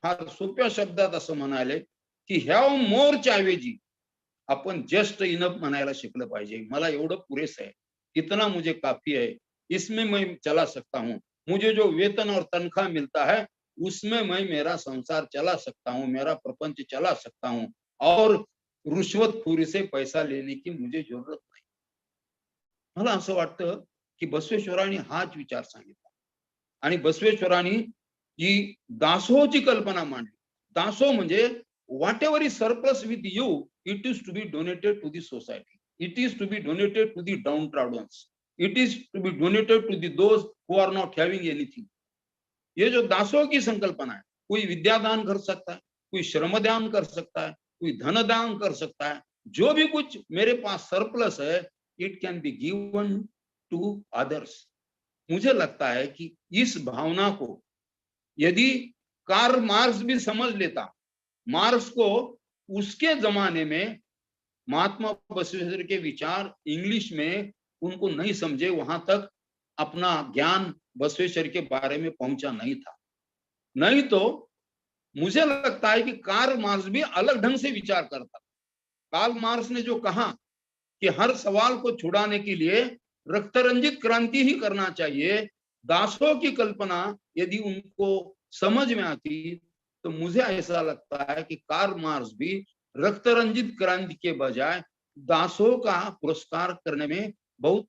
फार सोप्या शब्दात असं म्हणाले की हॅव मोरच्या ऐवजी आपण जस्ट इनफ म्हणायला शिकलं पाहिजे. मला एवढं पुरेसं आहे, इतना मुझे काफी है, इसमें मैं चला सकता हूँ, मुझे जो वेतन और तनख्वाह मिलता है उसमें मैं मेरा संसार चला सकता हूँ, मेरा प्रपंच चला सकता हूँ, और रुश्वतखोरी से पैसा लेने की मुझे जरूरत नाही. मला असं वाटतं की बसवेश्वरांनी हाच विचार सांगितला आणि बसवेश्वरांनी ही दासोची कल्पना मांडली. दासो म्हणजे whatever is surplus with you, it is to be donated to the society, it is to be donated to the downtrodden, it is to be donated to the those who are not having anything. ये जो दासों की संकल्पना है, कोई विद्यादान कर सकता है, कोई श्रमदान कर सकता है, कोई धनदान कर सकता है, जो भी कुछ मेरे पास सरप्लस है it can be given to others. मुझे लगता है कि इस भावना को यदि कार्ल मार्क्स भी समझ लेता, मार्क्स को उसके जमाने में महात्मा बसवेश्वर के विचार इंग्लिश में उनको नहीं समझे, वहां तक अपना ज्ञान बसवेश्वर के बारे में पहुंचा नहीं था. नहीं तो मुझे लगता है कि कार्ल मार्क्स भी अलग ढंग से विचार करता. कार्ल मार्क्स ने जो कहा कि हर सवाल को छुड़ाने के लिए रक्तरंजित क्रांति ही करना चाहिए, दासों की कल्पना यदि उनको समझ में आती तो मुझे ऐसा लगता है कि कार्ल मार्क्स भी रक्तरंजित क्रांति के बजाय दासों का पुरस्कार करने में बहुत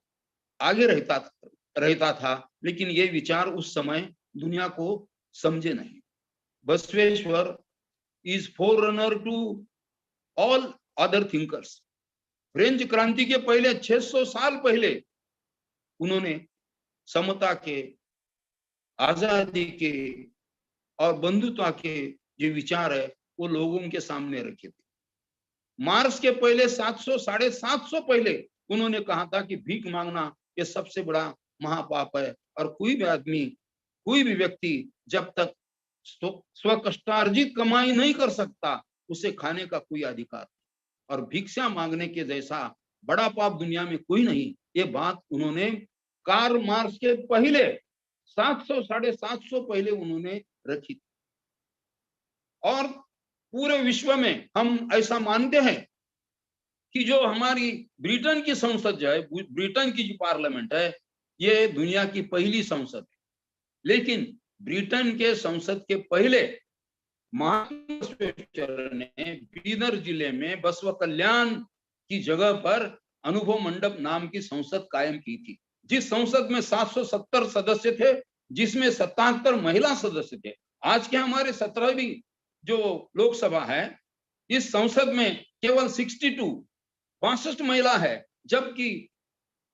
आगे रहता था. लेकिन ये विचार उस समय दुनिया को समझे नहीं. Basaveshwar is forerunner to all other thinkers. French क्रांति के पहले 600 साल पहले उन्होंने समता के, आजादी के और बंधुत्व के जो विचार है वो लोगों के सामने रखे थे. मार्क्स के पहले 700-750 पहले उन्होंने कहा था कि भीख मांगना ये सबसे बड़ा महापाप है और कोई भी आदमी, कोई भी व्यक्ति जब तक स्वकष्टार्जित कमाई नहीं कर सकता उसे खाने का कोई अधिकार नहीं, और भिक्षा मांगने के जैसा बड़ा पाप दुनिया में कोई नहीं. ये बात उन्होंने कार्ल मार्क्स के पहले 700-750 पहले उन्होंने रखी थी. और पूरे विश्व में हम ऐसा मानते हैं कि जो हमारी ब्रिटेन की संसद जो है, ब्रिटेन की जो पार्लियामेंट है, ये दुनिया की पहली संसद है. लेकिन ब्रिटेन के संसद के पहले महात्मा बसवेश्वर ने बीदर जिले में बसव कल्याण की जगह पर अनुभव मंडप नाम की संसद कायम की थी, जिस संसद में 770 सदस्य थे, जिसमें 77 महिला सदस्य थे. आज के हमारे 17वीं जो लोकसभा है, इस संसद में केवल 62 महिला है, जबकि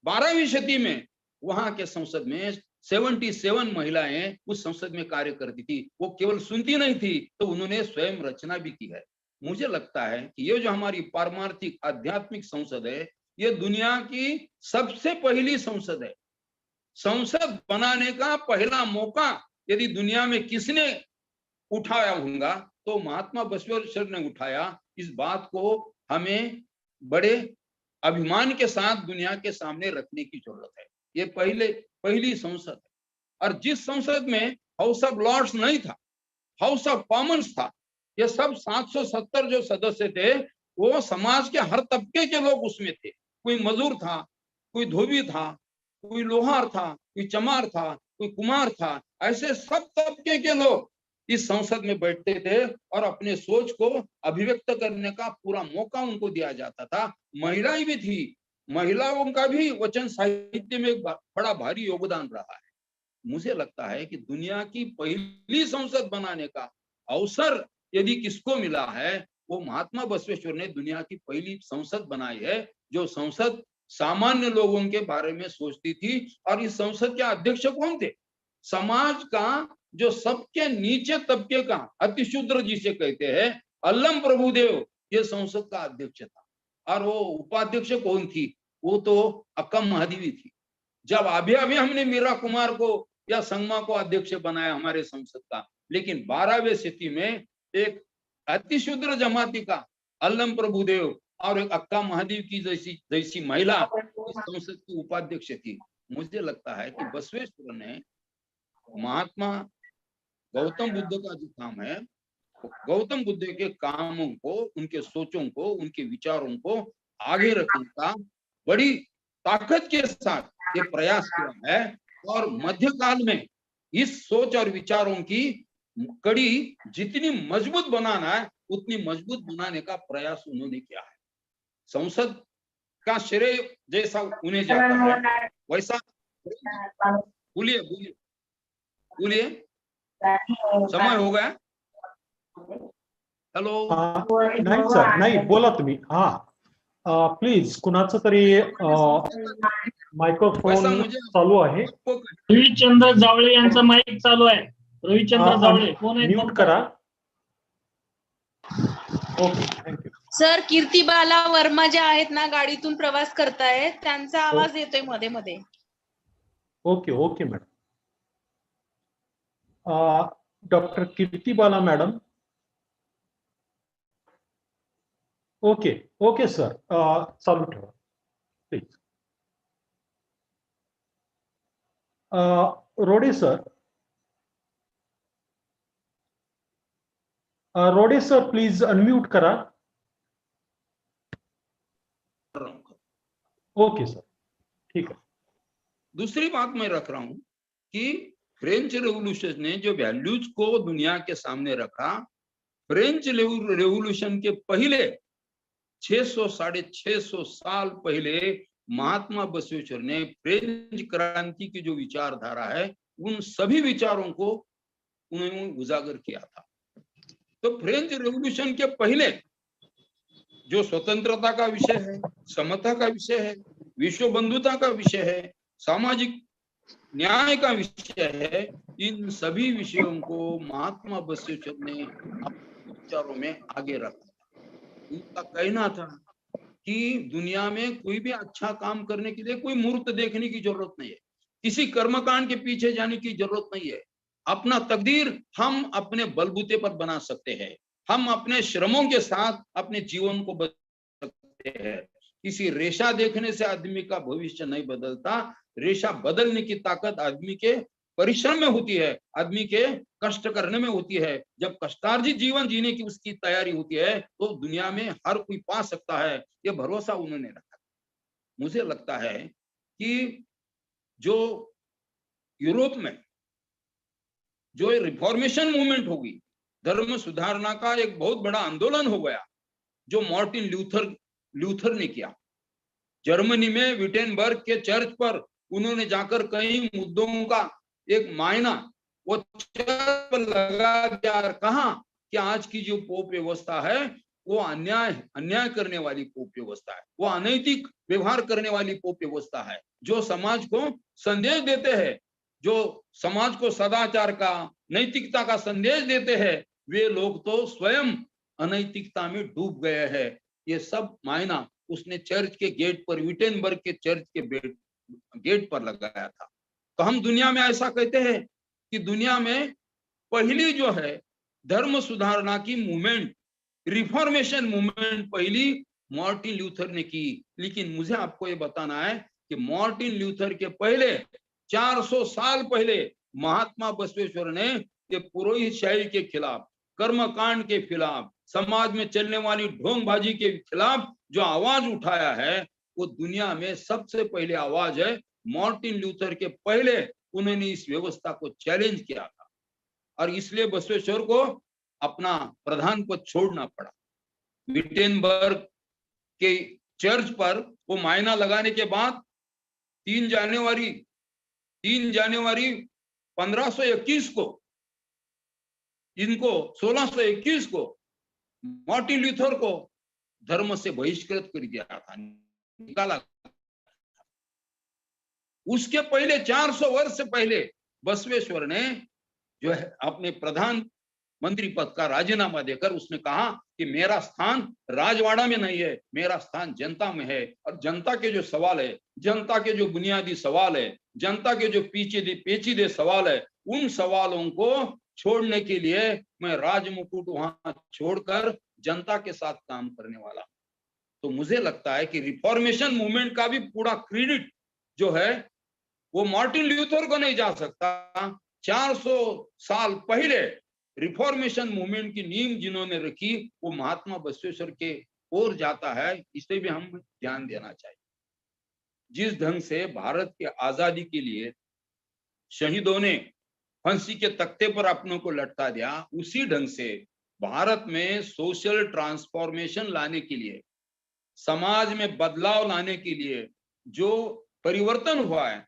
12वीं सदी में वहां के संसद में 77 महिलाएं उस संसद में कार्य करती थी. वो केवल सुनती नहीं थी, तो उन्होंने स्वयं रचना भी की है. मुझे लगता है कि ये जो हमारी पारमार्थिक आध्यात्मिक संसद है, ये दुनिया की सबसे पहली संसद है. संसद बनाने का पहला मौका यदि दुनिया में किसने उठाया होगा तो महात्मा बसवेश्वर ने उठाया. इस बात को हमें बड़े अभिमान के साथ दुनिया के सामने रखने की जरूरत है. ये पहली संसद है, और जिस संसद में हाउस ऑफ लॉर्ड्स नहीं था, हाउस ऑफ कॉमन्स था, ये सब 770 जो सदस्य थे वो समाज के हर तबके के लोग उसमें थे. कोई मजदूर था, कोई धोबी था, कोई लोहार था, कोई चमार था, कोई कुमार था, ऐसे सब तबके के लोग इस संसद में बैठते थे और अपने सोच को अभिव्यक्त करने का पूरा मौका उनको दिया जाता था। महिलाएं भी थी, महिलाओं का भी वचन साहित्य में बड़ा भारी योगदान रहा है। मुझे लगता है कि दुनिया की पहली संसद बनाने का अवसर यदि किसको मिला है, वो महात्मा बसवेश्वर ने दुनिया की पहली संसद बनाई है, जो संसद सामान्य लोगों के बारे में सोचती थी। और इस संसद के अध्यक्ष कौन थे? समाज का जो सबके नीचे तबके का अतिशूद्र जिसे कहते हैं, अल्लम प्रभुदेव, ये संसद का अध्यक्ष था। और वो उपाध्यक्ष कौन थी? वो तो अक्का महादेवी थी। जब अभी हमने मीरा कुमार को या संगमा को अध्यक्ष बनाया हमारे संसद का, लेकिन 12वें सदी में एक अतिशूद्र जमाती का अल्लम प्रभुदेव और एक अक्का महादेव की जैसी महिला इस संसद की उपाध्यक्ष थी। मुझे लगता है कि बसवेश्वर ने महात्मा गौतम बुद्ध का जो काम है, गौतम बुद्ध के कामों को, उनके सोचों को, उनके विचारों को आगे रखने का बड़ी ताकत के साथ ये प्रयास किया है। और मध्यकाल में इस सोच और विचारों की कड़ी जितनी मजबूत बनाना है, उतनी मजबूत बनाने का प्रयास उन्होंने किया है। संसद का श्रेय जैसा उन्हें जाता है, वैसा बोलिए बोलिए बोलिए, समय हो गया। हॅलो, नाही सर, नाही बोला तुम्ही. प्लीज कुणाचं तरी मायक्रोफोन चालू आहे. रविचंद्र जावळे यांचा माईक चालू आहे. रविचंद्र जावळे कोण आहे? म्यूट करा. Okay, thank you. सर, कीर्तिबाला वर्मा जे आहेत ना, गाडीतून प्रवास करतायत, त्यांचा आवाज येतोय मध्ये मध्ये. Okay okay madam. Doctor Kirtibala madam. Okay okay sir, चालू ठेवा please. Rode sir, Rode sir please unmute करा. ओके सर, ठीक है. दूसरी बात मैं रख रहा हूं कि फ्रेंच रेवोल्यूशन ने जो वैल्यूज को दुनिया के सामने रखा, फ्रेंच रेवोल्यूशन के पहले 600-650 साल पहले महात्मा बसवेश्वर ने फ्रेंच क्रांति की जो विचारधारा है, उन सभी विचारों को उन्होंने उजागर किया था। तो फ्रेंच रेवोल्यूशन के पहले जो स्वतंत्रता का विषय है, समता का विषय है, विश्व बंधुता का विषय है, सामाजिक न्याय का विषय है, इन सभी विषयों को महात्मा बसवेश्वर ने अपने विचारों में आगे रखा। उनका कहना था कि दुनिया में कोई भी अच्छा काम करने के लिए कोई मूर्त देखने की जरूरत नहीं है, किसी कर्मकांड के पीछे जाने की जरूरत नहीं है। अपना तकदीर हम अपने बलबूते पर बना सकते हैं, हम अपने श्रमों के साथ अपने जीवन को बदल सकते हैं। किसी रेशा देखने से आदमी का भविष्य नहीं बदलता, रेशा बदलने की ताकत आदमी के परिश्रम में होती है, आदमी के कष्ट करने में होती है। जब कष्टार्जित जीवन जीने की उसकी तैयारी होती है, तो दुनिया में हर कोई पा सकता है, ये भरोसा उन्होंने रखा। मुझे लगता है कि जो यूरोप में जो रिफॉर्मेशन मूवमेंट होगी, धर्म सुधारना का एक बहुत बड़ा आंदोलन हो गया, जो मार्टिन ल्यूथर ने किया। जर्मनी में विटेनबर्ग के चर्च पर उन्होंने जाकर कई मुद्दों का एक मायना वो चर्च पर लगा दिया, कहा कि आज की जो पोप व्यवस्था है वो अन्याय करने वाली पोप व्यवस्था है, वो अनैतिक व्यवहार करने वाली पोप व्यवस्था है, जो समाज को संदेश देते हैं, जो समाज को सदाचार का, नैतिकता का संदेश देते हैं, वे लोग तो स्वयं अनैतिकता में डूब गए हैं। ये सब मायना उसने चर्च के गेट पर, विटेनबर्ग के चर्च के गेट पर लगाया था। तो हम दुनिया में ऐसा कहते हैं कि दुनिया में पहली जो है धर्म सुधारना की मूवमेंट, रिफॉर्मेशन मूवमेंट पहली मार्टिन ल्यूथर ने की। लेकिन मुझे आपको ये बताना है कि मार्टिन ल्यूथर के पहले 400 साल पहले महात्मा बसवेश्वर ने ये पुरोहित शाही के खिलाफ, कर्मकांड के खिलाफ, समाज में चलने वाली ढोंगबाजी के खिलाफ जो आवाज उठाया है, वो दुनिया में सबसे पहले आवाज है। मार्टिन लूथर के पहले उन्होंने इस व्यवस्था को चैलेंज किया था और इसलिए बसवेश्वर को अपना प्रधान पद छोड़ना पड़ा। विटेनबर्ग के चर्च पर वो मायना लगाने के बाद 3 जनवरी 1521 को इनको 1621 को मार्टिन लूथर को धर्म से बहिष्कृत कर दिया था, निकाला। उसके पहले 400 वर्ष से पहले बसवेश्वर ने जो है अपने प्रधान मंत्री पद का राजीनामा देकर उसने कहा कि मेरा स्थान राजवाड़ा में नहीं है, मेरा स्थान जनता में है। और जनता के जो सवाल है, जनता के जो बुनियादी सवाल है, जनता के जो पेचीदे सवाल है, उन सवालों को छोड़ने के लिए मैं राजमुकुट वहां छोड़कर जनता के साथ काम करने वाला। तो मुझे लगता है कि रिफॉर्मेशन मूवमेंट का भी पूरा क्रेडिट जो है वो मार्टिन लूथर को नहीं जा सकता। 400 साल पहले रिफॉर्मेशन मूवमेंट की नींव जिन्होंने रखी वो महात्मा बसवेश्वर के ओर जाता है, इसे भी हम ध्यान देना चाहिए। जिस ढंग से भारत के आजादी के लिए शहीदों ने फांसी के तख्ते पर अपनों को लटका दिया, उसी ढंग से भारत में सोशल ट्रांसफॉर्मेशन लाने के लिए, समाज में बदलाव लाने के लिए जो परिवर्तन हुआ है,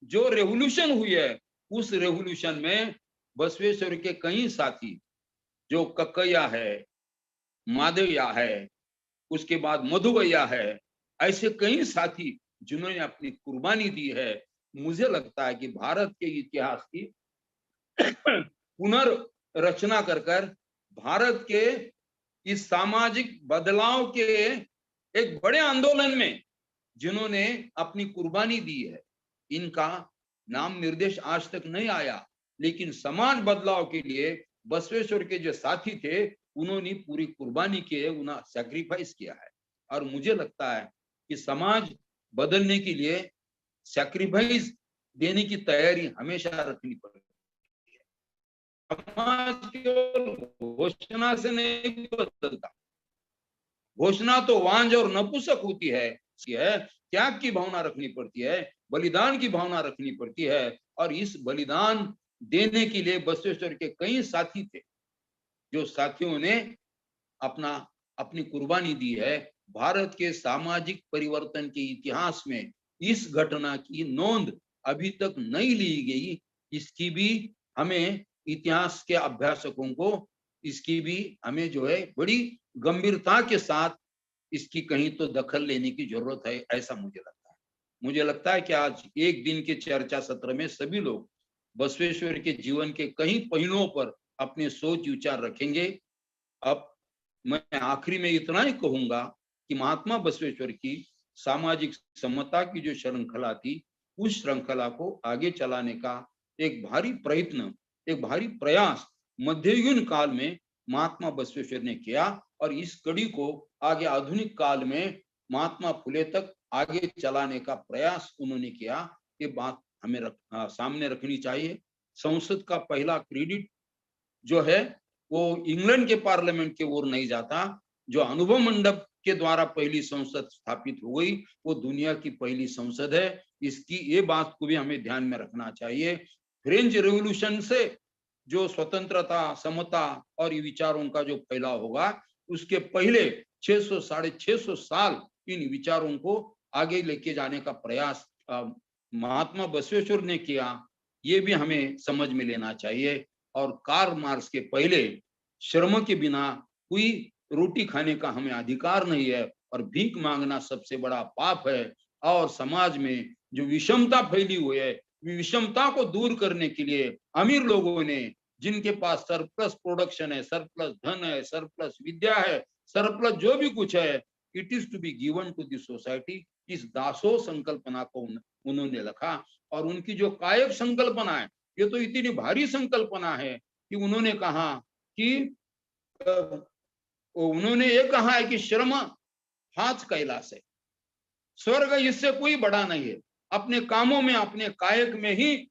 जो रेवोल्यूशन हुई है, उस रेवोल्यूशन में बसवेश्वर के कई साथी, जो कक्कैया है, माधवैया है, उसके बाद मधुबैया है, ऐसे कई साथी जिन्होंने अपनी कुर्बानी दी है। मुझे लगता है कि भारत के इतिहास की पुनर्रचना कर भारत के इस सामाजिक बदलाव के एक बड़े आंदोलन में जिन्होंने अपनी कुर्बानी दी है, इनका नाम निर्देश आज तक नहीं आया, लेकिन समाज बदलाव के लिए बसवेश्वर के जो साथी थे उन्होंने पूरी कुर्बानी की है, उन्हें सैक्रिफाइस किया है। और मुझे लगता है कि समाज बदलने के लिए सैक्रिफाइस देने की तैयारी हमेशा रखनी पड़ती है। समाज केवल घोषणा से नहीं बदलता, घोषणा तो वांझ और नपुंसक होती है, त्याग की भावना रखनी पड़ती है, बलिदान की भावना रखनी पड़ती है। और इस बलिदान देने के लिए बसवेश्वर के कई साथी थे, जो साथियों ने अपनी कुर्बानी दी है। भारत के सामाजिक परिवर्तन के इतिहास में इस घटना की नोंद अभी तक नहीं ली गई। इसकी भी हमें इतिहास के अभ्यासकों को इसकी भी हमें जो है बड़ी गंभीरता के साथ इसकी कहीं तो दखल लेने की जरूरत है, ऐसा मुझे लगता है। मुझे लगता है कि आज एक दिन के चर्चा सत्र में सभी लोग बसवेश्वर के जीवन के कई पहलुओं पर अपने सोच विचार रखेंगे। अब मैं आखिरी में इतना ही कहूंगा कि महात्मा बसवेश्वर की सामाजिक समता की जो श्रृंखला थी, उस श्रृंखला को आगे चलाने का एक भारी प्रयत्न, एक भारी प्रयास मध्ययुगीन काल में महात्मा बसवेश्वर ने किया और इस कड़ी को आगे आधुनिक काल में महात्मा फुले तक आगे चलाने का प्रयास उन्होंने किया। ये बात हमें सामने रखनी चाहिए। संसद का पहला क्रेडिट जो है वो इंग्लैंड के पार्लियामेंट की ओर नहीं जाता। जो अनुभव मंडप के द्वारा पहली संसद स्थापित हो गई वो दुनिया की पहली संसद है। इसकी ये बात को भी हमें ध्यान में रखना चाहिए। फ्रेंच रेवोल्यूशन से जो स्वतंत्रता, समता और विचारों का जो फैलाव होगा, उसके पहले 600 साढ़े 600 साल इन विचारों को आगे लेके जाने का प्रयास महात्मा बसवेश्वर ने किया, ये भी हमें समझ में लेना चाहिए। और कार्ल मार्क्स के पहले श्रम के बिना कोई रोटी खाने का हमें अधिकार नहीं है और भीख मांगना सबसे बड़ा पाप है। और समाज में जो विषमता फैली हुई है, विषमता को दूर करने के लिए अमीर लोगों ने, जिनके पास सरप्लस प्रोडक्शन है, सरप्लस धन है, सरप्लस विद्या है, सरप्लस जो भी कुछ है, it is to be given to the society. इस दासो संकल्पना को उन्होंने रखा। और उनकी जो कायक संकल्पना है, ये तो इतनी भारी संकल्पना है कि उन्होंने कहा कि उन्होंने ये कहा है कि श्रम हाथ कैलाश है, स्वर्ग इससे कोई बड़ा नहीं है। अपने कामों में, अपने कायक में ही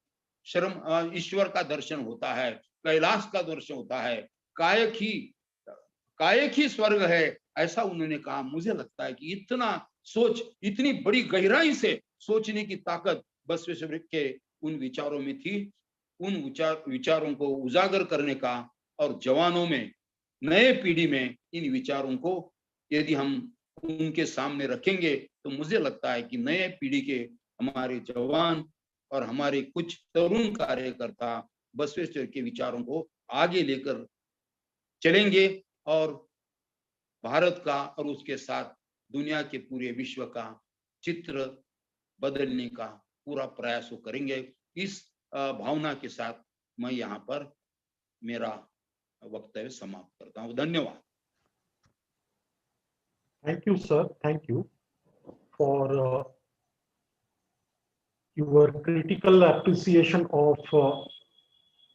श्रम ईश्वर का दर्शन होता है, कैलाश का दर्शन होता है। कायक ही स्वर्ग है, ऐसा उन्होंने कहा। मुझे लगता है कि इतना सोच, इतनी बड़ी गहराई से सोचने की ताकत बसवेश्वर के उन विचारों में थी। उन विचारों को उजागर करने का और जवानों में, नए पीढ़ी में इन विचारों को यदि हम उनके सामने रखेंगे तो मुझे लगता है कि नए पीढ़ी के हमारे जवान और हमारे कुछ तरुण कार्यकर्ता बसवेश्वर के विचारों को आगे लेकर चलेंगे और भारत का और उसके साथ दुनिया के पूरे विश्व का चित्र बदलने का पूरा प्रयास वो करेंगे। इस भावना के साथ मैं यहाँ पर मेरा वक्तव्य समाप्त करता हूँ। धन्यवाद। Thank you, sir. Thank you for your critical appreciation of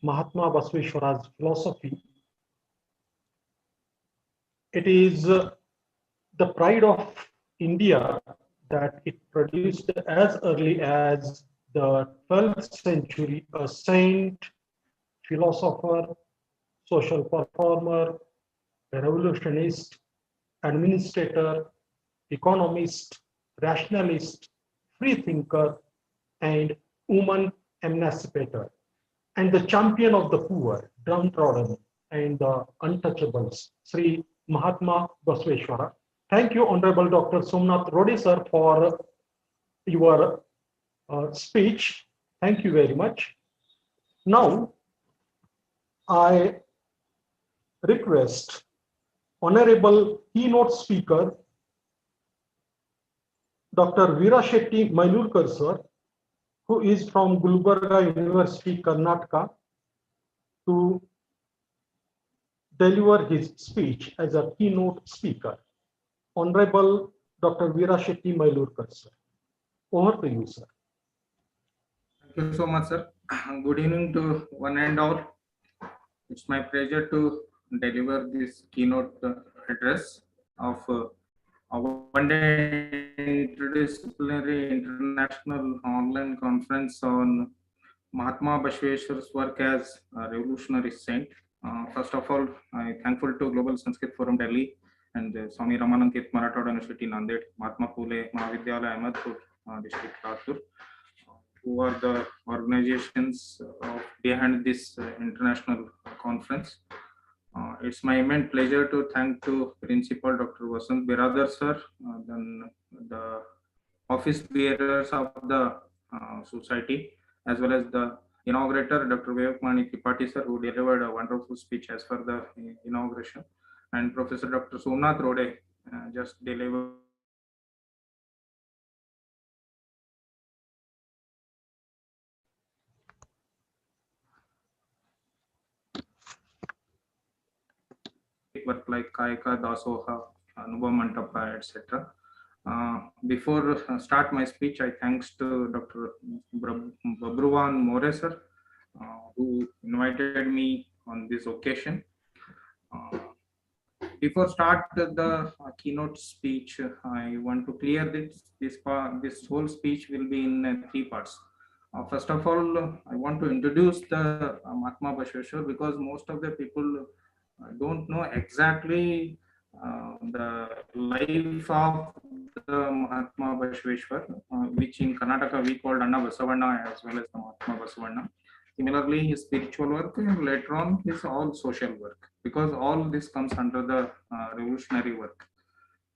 Mahatma Basveshwara's philosophy. It is the pride of India that it produced as early as the 12th century a saint, philosopher, social performer, a revolutionist, administrator, economist, rationalist, free thinker, and woman emancipator, and the champion of the poor, downtrodden, and the untouchables, Sri Mahatma Basveshwara. Thank you, Honorable Dr. Somnath Rode, sir, for your speech. Thank you very much. Now, I request Honorable keynote speaker, Dr. Veera Shetty Mailurkar, sir, who is from Gulbarga University, Karnataka, to deliver his speech as a keynote speaker. Honorable Dr. Veera Shetty Mailurkar, sir. Over to you, sir. Thank you so much, sir. Good evening to one and all. It's my pleasure to deliver this keynote address of a one-day interdisciplinary international online conference on Mahatma Basveshwara's work as a revolutionary saint. First of all, I'm thankful to Global Sanskrit Forum Delhi and Swami Ramanand Tirth Marathoda University Nanded, Mahatma Phule Mahavidyalaya Ahmedpur district Latur, who are the organizations behind this international conference. It's my immense pleasure to thank to Principal Dr. Vasant Biradar sir, then the office bearers of the society, as well as the inaugurator Dr. Vivekmani Tripathi sir, who delivered a wonderful speech as for the inauguration, and Professor Dr. Somnath Rode just delivered work like Kayaka, Dasoha, Anubha Mantapa, etc. Before start my speech, I thanks to Dr. Babruvan More sir, who invited me on this occasion. Before start the keynote speech, I want to clear this whole speech will be in 3 parts. First of all, I want to introduce the Mahatma Basveshwara, because most of the people don't know exactly the life of the Mahatma Basveshwara, which in Karnataka we called Anna Basavanna as well as the Mahatma Basavanna. Similarly, his spiritual work and later on his all social work, because all this comes under the revolutionary work.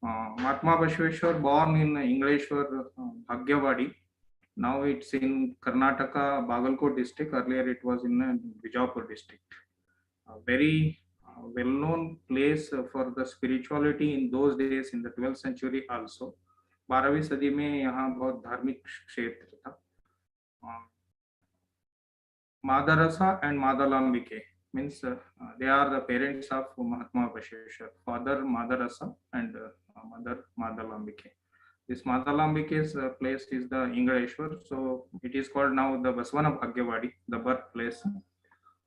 Mahatma Basveshwara born in Englishwar, Bhagyawadi. Now it's in Karnataka, Bagalkot district. Earlier it was in Bijapur district. A very well-known place for the spirituality in those days in the 12th century also. 12वीं सदी में यहाँ बहुत धार्मिक क्षेत्र था. Madarasa and Madalambike means they are the parents of Mahatma Basveshwara. Father Madarasa and mother Madalambike. This Madalambike's place is the Ingleshwar, so it is called now the Basvana Bhagyawadi, the birthplace.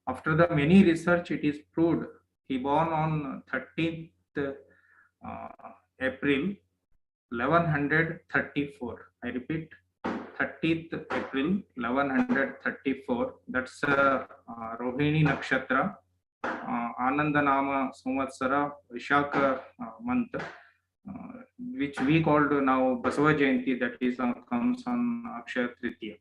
After the many research, it is proved he born on 13th April 1134. I repeat, 30th April 1134. That's Rohini Nakshatra Anandanama Samvatsara Vishaka month, which we called now Basava Jayanti, that is comes on Akshaya Tritiya.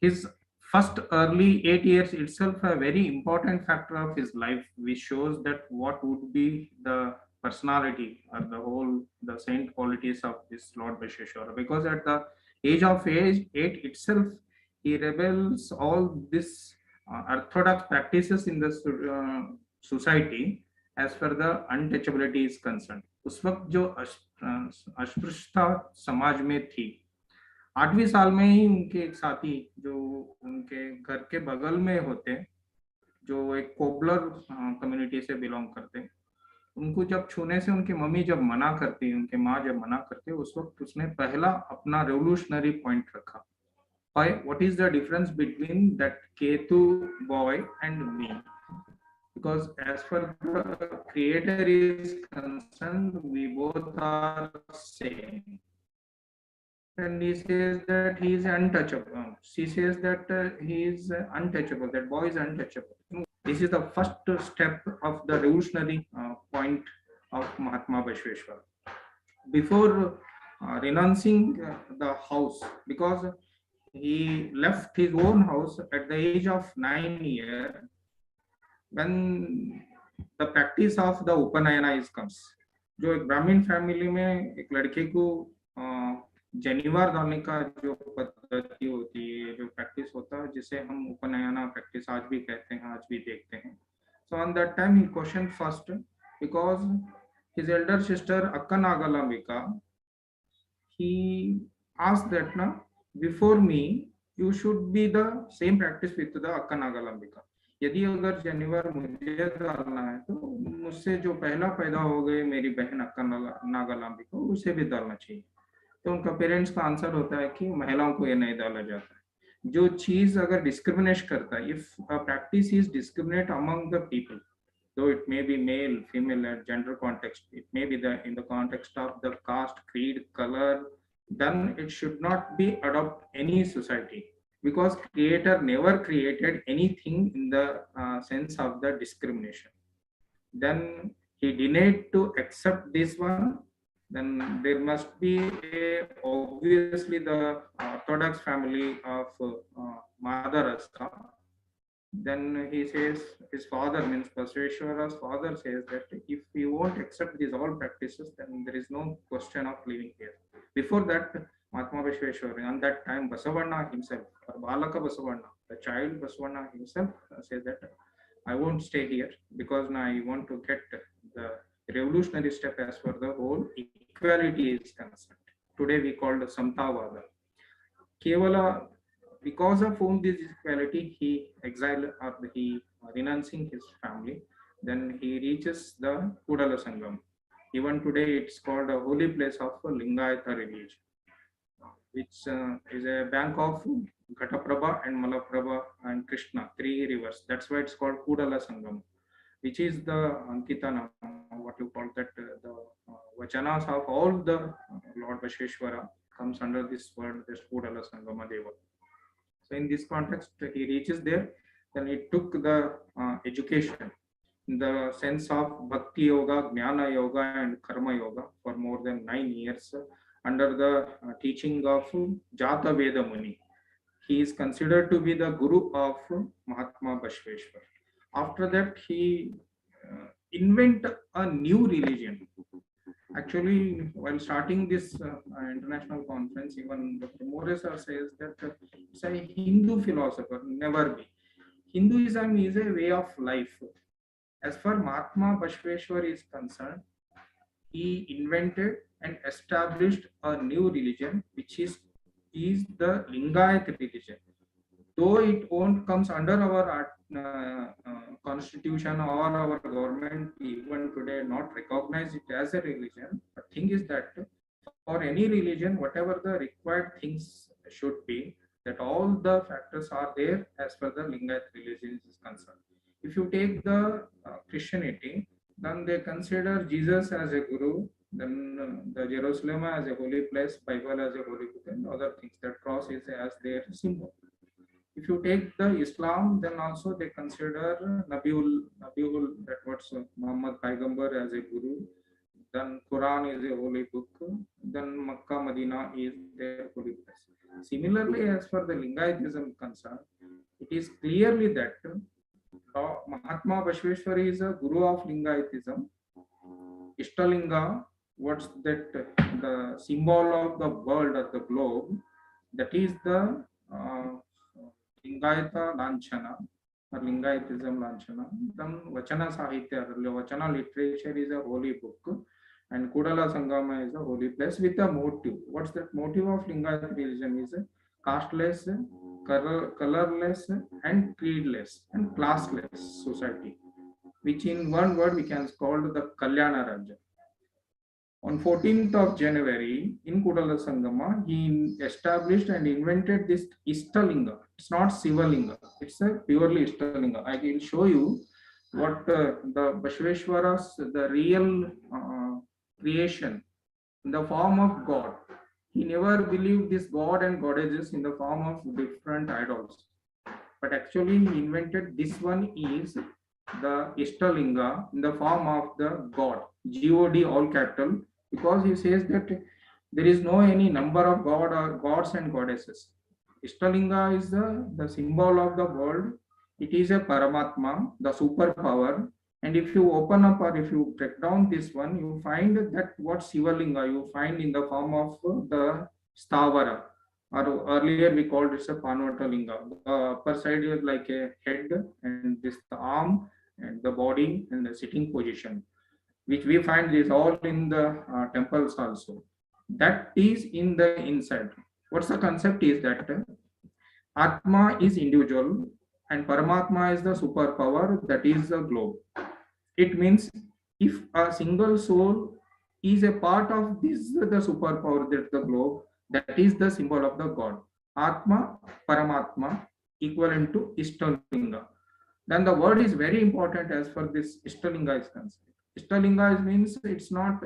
His first early 8 years itself a very important factor of his life, which shows that what would be the personality or the saint qualities of this Lord Basveshwara. Because at the age 8 itself, he rebels all this orthodox practices in the society as far the untouchability is concerned. उस वक्त जो अस्पृश्यता समाज में थी, 8वीं साल में ही उनके एक साथी जो उनके घर के बगल में होते, जो एक कोबलर कम्युनिटी से बिलोंग करते, उनको जब छूने से उनकी मम्मी जब मना करती, उनके माँ जब मना करते, उस वक्त उसने पहला अपना रेवोल्यूशनरी पॉइंट रखा. What is the difference between that Ketu boy and me? Because as far the creator is concerned, we both are same. And he says that he is untouchable. She says that he is untouchable, that boy is untouchable. This is the first step of the revolutionary point of Mahatma Basveshwara. Before renouncing the house, because he left his own house at the age of 9 years, when the practice of the Upanayana is comes. जो एक ग्रामीण family में एक लड़के को जनिवार डालने का जो पद्धति होती है, जो प्रैक्टिस होता है, जिसे हम उपनयना प्रैक्टिस आज भी कहते हैं, आज भी देखते हैं. So on that time he questioned first, because his elder sister Akka Nagalambika, he asked that now before me you should be the same practice with the Akka Nagalambika. यदि अगर जनिवार मुझे डालना है तो मुझसे जो पहला पैदा हो गए मेरी बहन अक्का नागालाम्बिका, उसे भी डालना चाहिए. तो उनका पेरेंट्स का आंसर होता है कि महिलाओं को ये नहीं डाला जाता है. जो चीज अगर डिस्क्रिमिनेट करता है, if a practice is discriminate among the people, though it may be male, female, and gender context, it may be in the context of the caste, creed, color, then it should not be adopt any society, because creator never created anything in the sense of the discrimination. Then he denied to accept this one. Then there must be obviously the Orthodox family of Madharashtra. Then he says, his father, means Basveshwara's father, says that if you won't accept these all practices, then there is no question of living here. Before that, Mahatma Basveshwara, on that time, Basavanna himself, or Balaka Basavanna, the child Basavanna himself, says that I won't stay here because now I want to get the revolutionary step as far the whole equality is concerned. Today we call the Samtavada. Kevala, because of whom this equality, he exiled or he renouncing his family. Then he reaches the Kudala Sangam. Even today it's called a holy place of Lingayatha religion, which is a bank of Ghataprabha and Malaprabha and Krishna, 3 rivers. That's why it's called Kudala Sangam, which is the Ankitana, what you call that, the vachanas of all the Lord Basveshwara comes under this word, this Kudala Sangama Deva. So in this context, he reaches there. Then he took the education in the sense of Bhakti Yoga, Jnana Yoga, and Karma Yoga for more than 9 years under the teaching of Jata Veda Muni. He is considered to be the guru of Mahatma Basveshwara. After that, he invented a new religion. Actually, while starting this international conference, even Dr. Moresa says that it's a Hindu philosopher, never be. Hinduism is a way of life. As far Mahatma Basveshwara is concerned, he invented and established a new religion, which is the Lingayat religion. Though it won't comes under our constitution or our government, even today not recognize it as a religion. The thing is that for any religion, whatever the required things should be, that all the factors are there as per the Lingayat religion is concerned. If you take the Christianity, then they consider Jesus as a guru, then the Jerusalem as a holy place, Bible as a holy book, and other things. That cross is as their symbol. If you take the Islam, then also they consider Nabi that what's Muhammad Paigambar as a guru, then Quran is a holy book, then Makkah, Medina is their holy place. Similarly, as for the Lingaitism concerned, it is clearly that Mahatma Basveshwara is a guru of Lingaitism. Ishtalinga, what's that? The symbol of the world or the globe, that is the Lingayata Lanchana or Lingaitism Lanchana. Then Vachana Sahitya, Vachana literature is a holy book, and Kudala Sangama is a holy place with a motive. What's that motive of Lingayat religion? Is a casteless, colorless, and creedless and classless society, which in one word we can call the Kalyana Rajya. On 14th of January in Kudala Sangama, he established and invented this Ishtalinga. It's not Sivalinga, it's a purely Ishtalinga. I will show you what the Basveshwara's, the real creation in the form of God. He never believed this God and goddesses in the form of different idols. But actually he invented this one is the Ishtalinga in the form of the God, God all capital, because he says that there is no any number of God or gods and goddesses. Ishtalinga is the symbol of the world. It is a Paramatma, the superpower. And if you open up or if you break down this one, you find that what Sivalinga you find in the form of the Stavara, or earlier we called it a Panvatalinga. The upper side is like a head, and this the arm and the body and the sitting position, which we find is all in the temples also. That is in the inside. What's the concept is that Atma is individual and Paramatma is the superpower, that is the globe. It means if a single soul is a part of this, the superpower, that the globe, that is the symbol of the God. Atma, Paramatma, equivalent to Ishtalinga. Then the word is very important as for this Ishtalinga is concerned. Ishtalinga means it's not,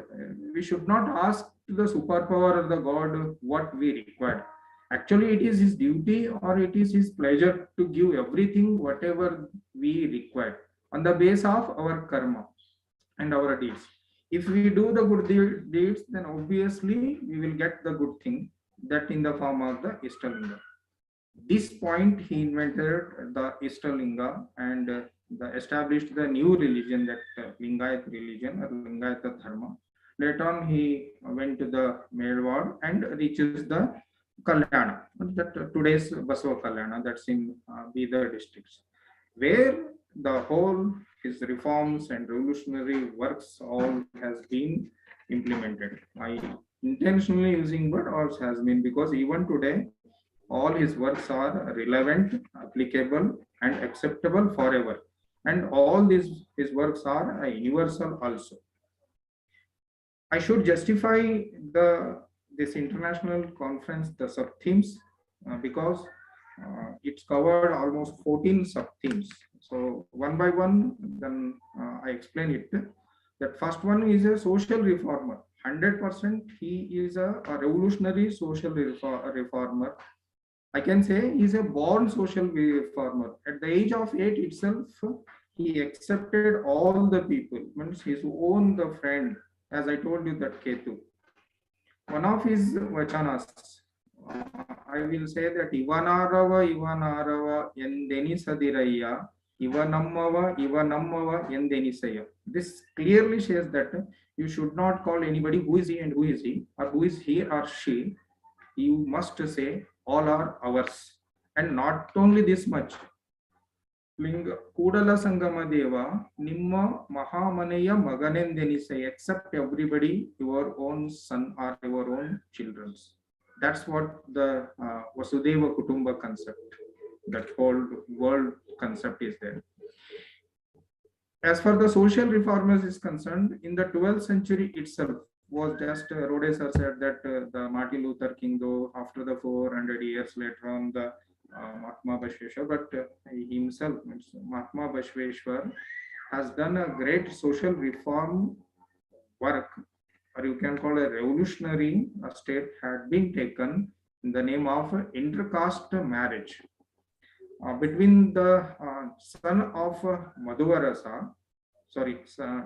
we should not ask the superpower or the God what we require. Actually, it is his duty or it is his pleasure to give everything whatever we require on the base of our karma and our deeds. If we do the good deeds, then obviously we will get the good thing, that in the form of the Ishtalinga. This point he invented the Ishtalinga and established the new religion, that Lingayat religion or Lingayata Dharma. Later on he went to the Medwad and reaches the Kalyana, that today's Basva Kalyana, that's in Bidar districts, where the whole his reforms and revolutionary works all has been implemented. I intentionally using word also has been, because even today all his works are relevant, applicable, and acceptable forever. And all these his works are universal also. I should justify this international conference, the sub-themes, because it's covered almost 14 sub-themes. So one by one, then I explain it. That first one is a social reformer. 100% he is a revolutionary social reformer. I can say he's a born social reformer. At the age of 8 itself, he accepted all the people, means his own the friend, as I told you that Ketu. One of his vachanas, I will say that Ivanarava Yendeni Sadiraya, Ivanamava Yendeni Saya. This clearly says that you should not call anybody who is he and who is he, or who is he or she. You must say all are ours. And not only this much. Kudala Sangama Deva, Nimma Mahamaneya Maganendeni say, accept everybody your own son or your own children. That's what the Vasudeva Kutumba concept, that whole world concept is there. As far the social reformers is concerned, in the 12th century itself, was just Rhodes said that the Martin Luther King, though after the 400 years later on, the Mahatma Basveshwara, but himself, Mahatma Basveshwara, has done a great social reform work, or you can call a revolutionary step had been taken in the name of intercaste marriage. between the son of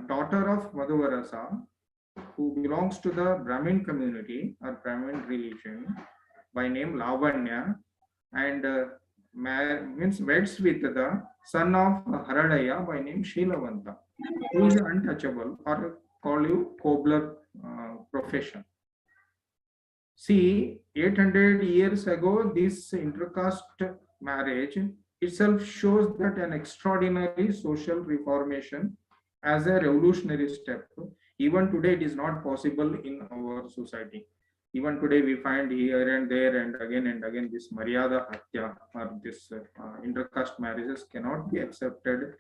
daughter of Madhuvarasa, who belongs to the Brahmin community or Brahmin religion by name Lavanya, and means weds with the son of Haradaya by name Shilavanta, who is untouchable or call you cobbler profession. See, 800 years ago, this intercaste marriage itself shows that an extraordinary social reformation as a revolutionary step. Even today, it is not possible in our society. Even today, we find here and there and again this Maryada Hatya or this intercaste marriages cannot be accepted,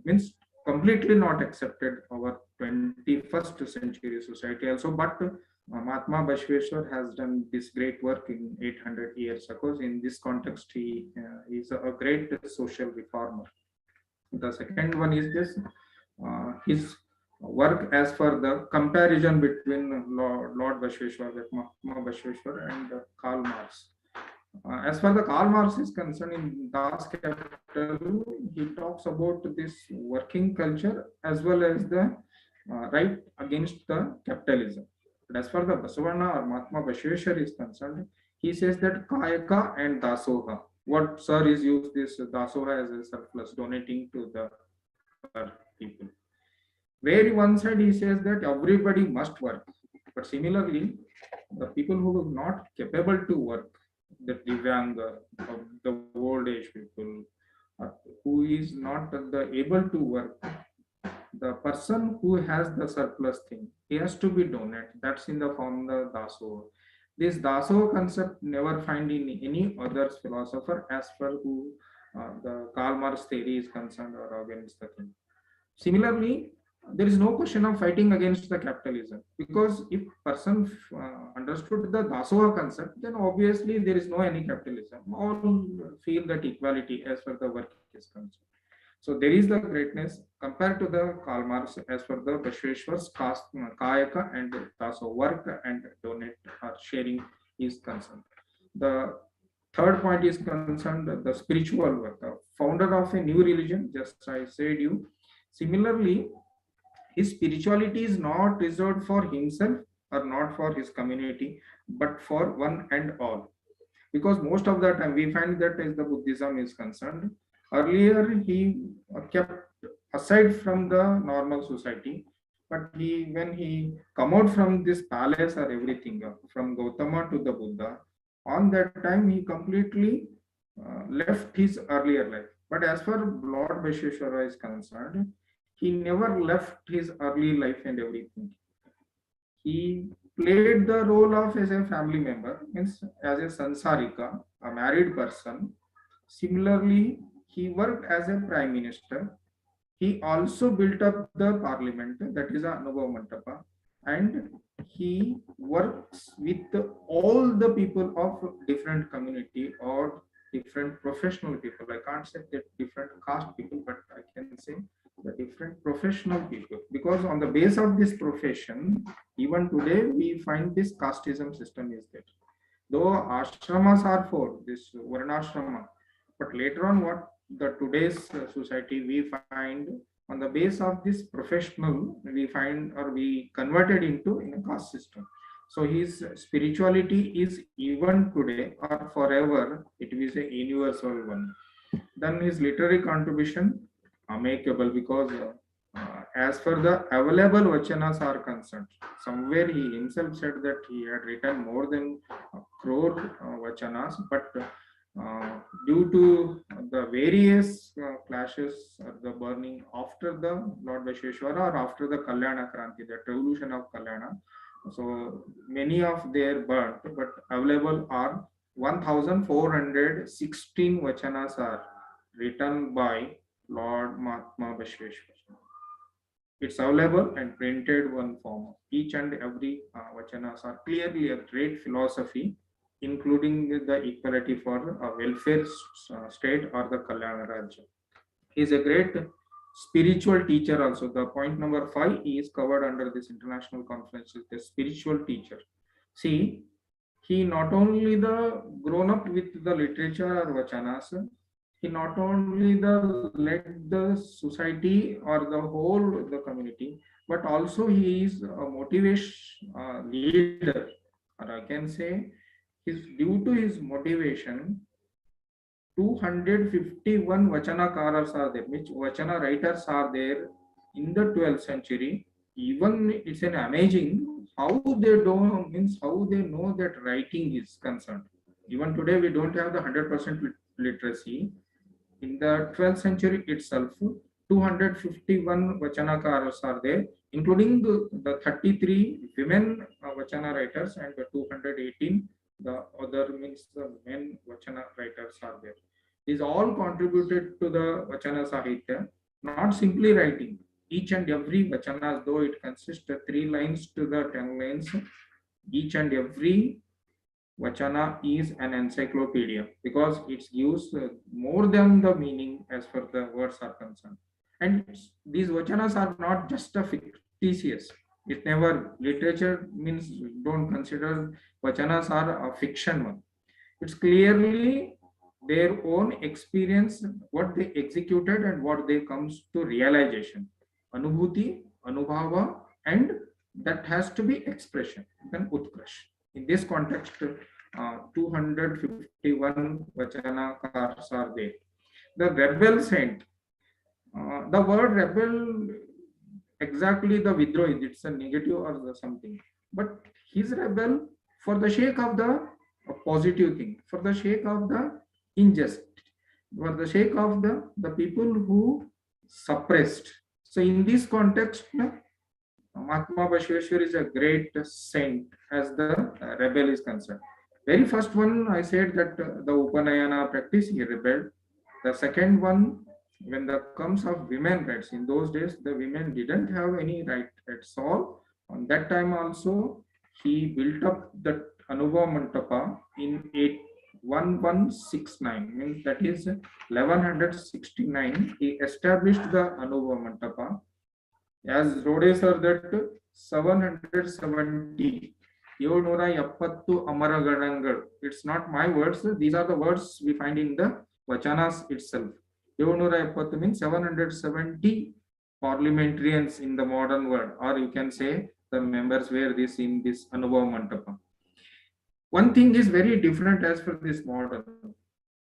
means completely not accepted our 21st century society also. But Mahatma Basveshwara has done this great work in 800 years ago. In this context, he is a great social reformer. The second one is this, his work as for the comparison between Lord Basveshwara, that Mahatma Basveshwara, and Karl Marx. As far as Karl Marx is concerned, in Das Kapital, he talks about this working culture as well as the right against the capitalism. But as far as the Basavana or Mahatma Basveshwara is concerned, he says that Kayaka and Dasoha. What sir is used this Dasoha as a surplus, donating to the people. Where one side he says that everybody must work, but similarly, the people who are not capable to work, the Divyanga, the old age people, who is not able to work, the person who has the surplus thing, he has to be donated. That's in the form of the Daso. This Daso concept never find in any other philosopher as per who the Karl Marx theory is concerned or against the thing. Similarly, there is no question of fighting against the capitalism, because if person understood the Dasoha concept, then obviously there is no any capitalism. All feel that equality as far the work is concerned. So there is the greatness compared to the Karl Marx as for the Basveshwara's Kayaka and Daso, work and donate or sharing is concerned. The third point is concerned the spiritual work. The founder of a new religion, just I said you. Similarly, his spirituality is not reserved for himself or not for his community, but for one and all. Because most of the time we find that as the Buddhism is concerned, earlier he kept aside from the normal society, but when he come out from this palace or everything, from Gautama to the Buddha, on that time he completely left his earlier life. But as far as Lord Basveshwara is concerned, he never left his early life and everything. He played the role of as a family member, means as a sansarika, a married person. Similarly, he worked as a prime minister. He also built up the parliament, that is Anubhav Mantapa, and he works with all the people of different community or different professional people. I can't say that different caste people, but I can say the different professional people, because on the base of this profession, even today we find this casteism system is there. Though ashramas are for this varnashrama, but later on what the today's society we find on the base of this professional, we find or we converted into in a caste system. So his spirituality is even today or forever, it is a universal one. Then his literary contribution amicable, because as for the available vachanas are concerned, somewhere he himself said that he had written more than a crore vachanas, but due to the various clashes or the burning after the Lord Basveshwara or after the Kalyana Kranti, the revolution of Kalyana, so many of their burnt, but available are 1416 vachanas are written by Lord Mahatma Basveshwara. It's available and printed one form. Each and every vachanas are clearly a great philosophy, including the equality for a welfare state or the Kalyana Rajya. He is a great spiritual teacher also. The point number 5 is covered under this international conference, is the spiritual teacher. See, he not only the grown up with the literature or vachanas, he not only led the society or the whole the community, but also he is a motivation leader, or I can say, due to his motivation, 251 Vachanakaras are there, which Vachana writers are there in the 12th century. Even it's an amazing how they don't, means how they know that writing is concerned. Even today we don't have the 100% literacy. In the 12th century itself, 251 Vachanakaras are there, including the 33 women Vachana writers and the 218 the other means the men Vachana writers are there. These all contributed to the Vachana Sahitya, not simply writing. Each and every Vachanas, though it consists of 3 lines to the 10 lines, each and every Vachana is an encyclopedia because it gives more than the meaning as far the words are concerned. And these Vachanas are not just a fictitious. It never, literature means don't consider Vachanas are a fiction one. It's clearly their own experience, what they executed and what they comes to realization. Anubhuti, Anubhava, and that has to be expression, then Utkrash. In this context, 251 Vachanakars are there. The rebel saint, the word rebel, exactly the Vidrohi, it's a negative or something. But he's rebel for the sake of the positive thing, for the sake of the unjust, for the sake of the people who suppressed. So in this context, Mahatma Basveshwara is a great saint as the rebel is concerned. Very first one, I said that the Upanayana practice, he rebelled. The second one, when the comes of women rights, in those days, the women didn't have any right at all. On that time also, he built up the Anubhava Mantapa in 1169, means that is 1169. He established the Anubhava Mantapa. As Rode sir that 770. It's not my words, these are the words we find in the Vachanas itself. 770 means 770 parliamentarians in the modern world, or you can say the members were this in this Anubhava Mantapa. One thing is very different as for this model.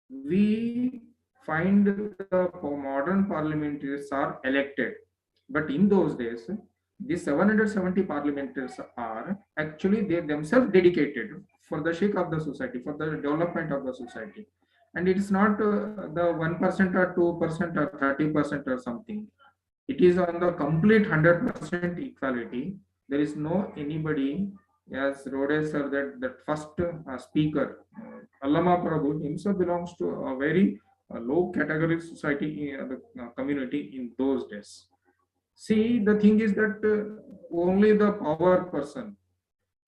We find the modern parliamentarians are elected, but in those days, these 770 parliamentarians are actually they themselves dedicated for the sake of the society, for the development of the society. And it is not the 1% or 2% or 30% or something. It is on the complete 100% equality. There is no anybody, as Rode sir, that first speaker, Allama Prabhu himself belongs to a very low category society, the community in those days. See, the thing is that only the power person,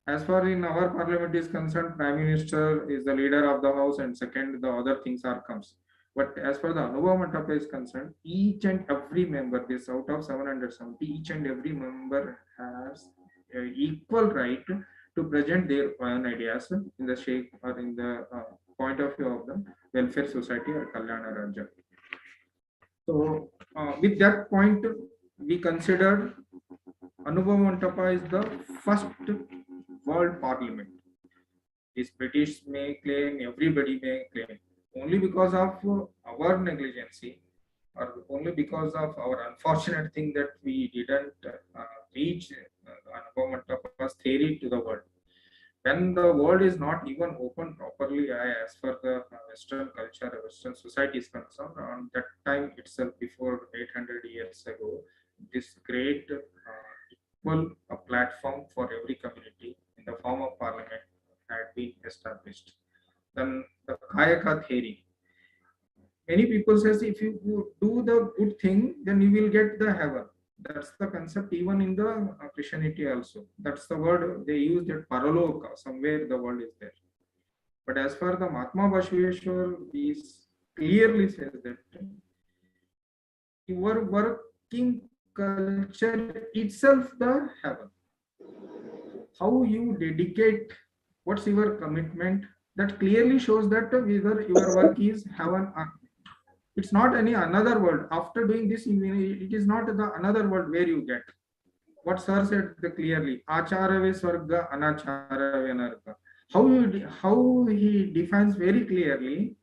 as far in our parliament is concerned, Prime Minister is the leader of the house, and second, the other things are comes. But as far the Anubhava Mantapa is concerned, each and every member, this out of 770, each and every member has equal right to present their own ideas in the shape or in the point of view of the welfare society or Kalyana Rajya. So, with that point, we consider Anubhava Mantapa is the first world parliament. This British may claim, everybody may claim, only because of our negligence, or only because of our unfortunate thing that we didn't reach Anubhava Mantapa's theory to the world. When the world is not even open properly as per the Western culture, Western society is concerned, on that time itself, before 800 years ago, this great equal platform for every community in the form of parliament had been established. Then the Kayaka theory. Many people says if you do the good thing, then you will get the heaven. That's the concept even in the Christianity also. That's the word they use, that paraloka, somewhere the world is there. But as far the Mahatma Basveshwara is clearly says that your working culture itself the heaven. How you dedicate, what's your commitment, that clearly shows that whether your work is heaven or not. It's not any another word. After doing this, it is not the another word where you get. What sir said clearly, acharave swarga anacharave narka. How he defines very clearly,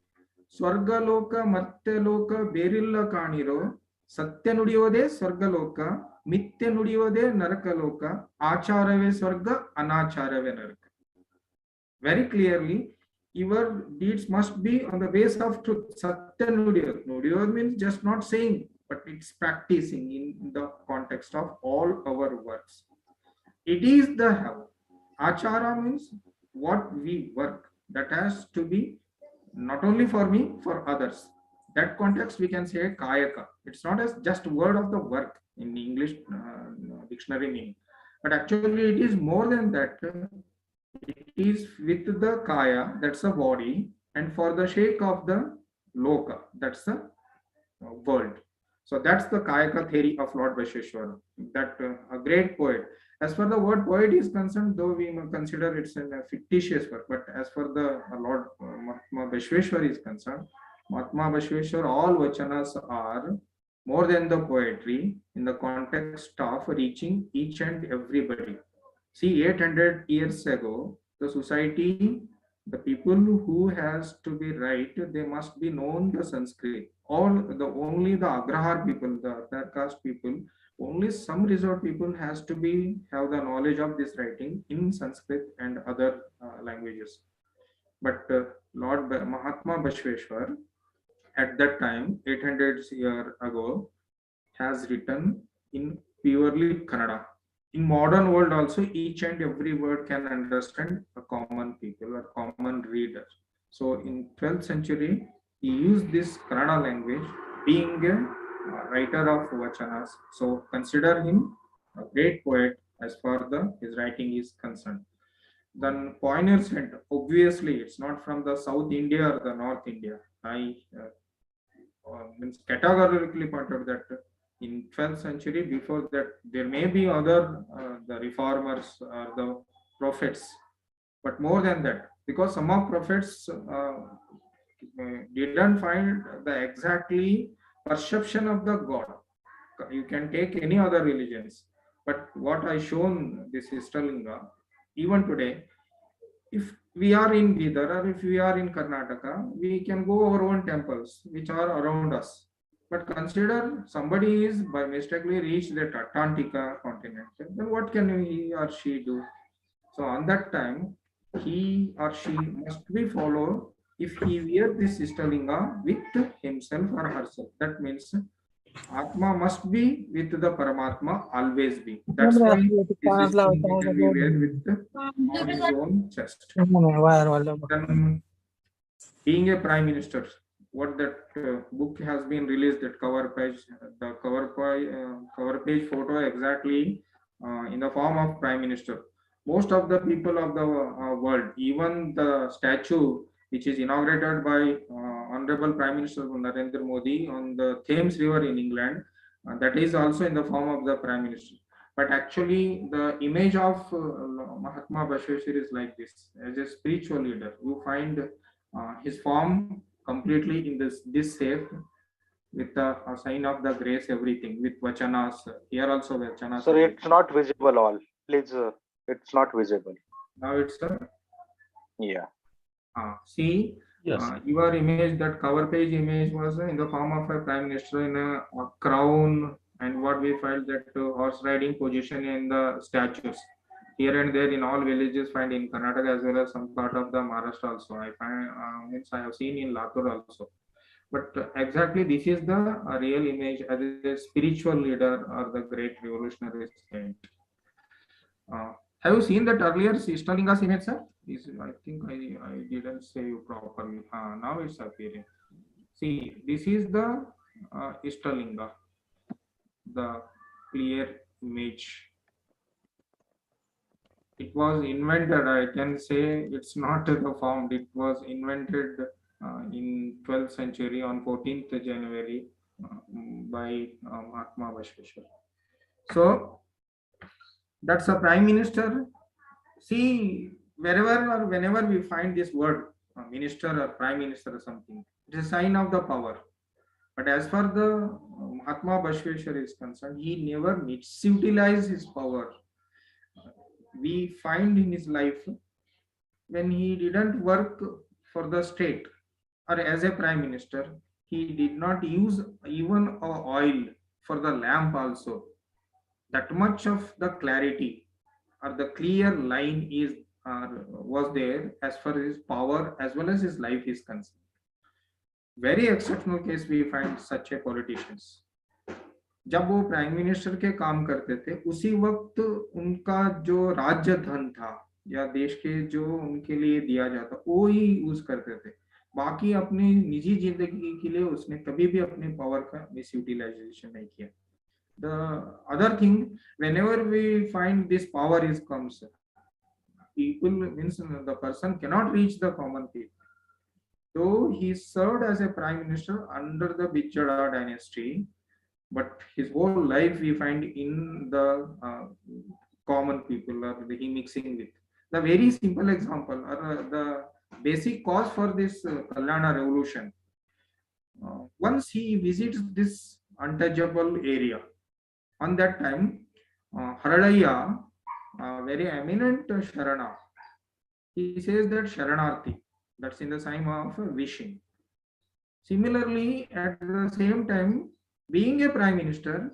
swargaloka matyaloka berilla kaniro, satya nudiyode swargaloka, mitya nudiyode narakaloka, acharave swarga anacharave narka. Very clearly, your deeds must be on the base of truth. Satya nudiyode. Nudiyode means just not saying, but it's practicing in the context of all our works. It is the how. Achara means what we work. That has to be not only for me, for others. That context we can say kayaka. It's not as just word of the work in English dictionary meaning, but actually it is more than that. It is with the kaya, that's a body, and for the sake of the loka, that's the world. So that's the Kayaka theory of Lord Basveshwara, that a great poet. As far the word poet is concerned, though we consider it's a fictitious work, but as for the Lord Mahatma Basveshwara is concerned, Mahatma Basveshwara, all vachanas are more than the poetry in the context of reaching each and everybody. See, 800 years ago, the society, the people who has to be right, they must be known the Sanskrit. Only the Agrahar people, the other caste people, only some resort people has to be have the knowledge of this writing in Sanskrit and other languages. But Lord Mahatma Basveshwar at that time, 800 years ago, has written in purely Kannada. In modern world also, each and every word can understand a common people or common reader. So in 12th century, he used this Kannada language, being a writer of vachanas. So consider him a great poet as far his writing is concerned. Then Poiner said, obviously it's not from the South India or the North India. I means categorically pointed that in 12th century, before that, there may be other the reformers or the prophets, but more than that, because some of prophets didn't find the exactly perception of the God. You can take any other religions, but what I shown this Ishtalinga, even today, if we are in Bidar or if we are in Karnataka, we can go our own temples which are around us. But consider somebody is by mistakenly reached that Atlantica continent, then what can he or she do? So on that time, he or she must be followed if he wear this Ishtalinga with himself or herself. That means Atma must be with the Paramatma, always be. That's why this thing can be wear with on his own chest. Then, being a prime minister, what that book has been released, that cover page, the cover page photo exactly in the form of prime minister. Most of the people of the world, even the statue which is inaugurated by Honorable Prime Minister Narendra Modi on the Thames River in England, that is also in the form of the Prime Minister. But actually, the image of Mahatma Basveshwara is like this. As a spiritual leader, you find his form completely in this shape, with a sign of the grace, everything, with vachanas. Here also vachanas. Sir, it's not visible all. Please, it's not visible. Now it's yeah. See, Yes. your image, that cover page image was in the form of a prime minister in a crown, and what we felt that horse riding position in the statues. Here and there in all villages, find in Karnataka as well as some part of the Maharashtra also. I find means I have seen in Latur also. But exactly this is the real image as a spiritual leader or the great revolutionary saint. Have you seen that earlier Ishtalinga's image, sir? I think I didn't say you properly. Now it's appearing. See, this is the Ishtalinga, the clear image. It was invented, I can say it's not formed. It was invented in 12th century on 14th January by Mahatma Basveshwara. So that's a prime minister. See, wherever or whenever we find this word, minister or prime minister or something, it is a sign of the power. But as far the Mahatma Basveshwara is concerned, he never misutilized his power. We find in his life when he didn't work for the state or as a prime minister, he did not use even oil for the lamp also. That much of the clarity or the clear line is was there as far as his power as well as his life is concerned. Very exceptional case we find such a politicians. जब वो prime minister के काम करते थे उसी वक्त उनका जो राज्य धन था या देश के जो उनके लिए दिया जाता वो ही यूज करते थे, बाकी अपनी निजी जिंदगी के लिए उसने कभी भी अपने पावर का मिस यूटिलाइजेशन नहीं किया. The other thing, whenever we find this power is comes, people means the person cannot reach the common people. Though he served as a prime minister under the Bijjada dynasty, but his whole life we find in the common people or he mixing with. The very simple example or the basic cause for this Kalyana revolution. Once he visits this untouchable area, on that time, Haradaya, very eminent Sharana, he says that Sharanarthi, that's in the sign of wishing. Similarly, at the same time, being a prime minister,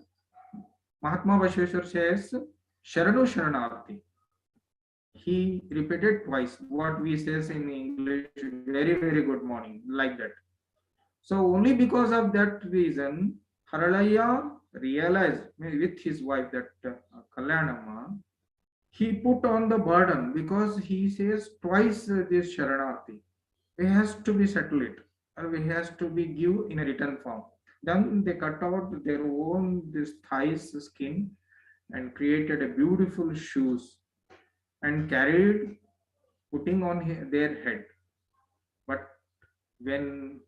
Mahatma Basveshwara says Sharanu Sharanarthi. He repeated twice what we says in English, very, very good morning, like that. So only because of that reason, Haradaya realized with his wife that Kalyanamma, he put on the burden because he says twice this Sharanarthi. It has to be settled or it has to be given in a written form. Then they cut out their own this thighs skin and created a beautiful shoes and carried putting on their head. But when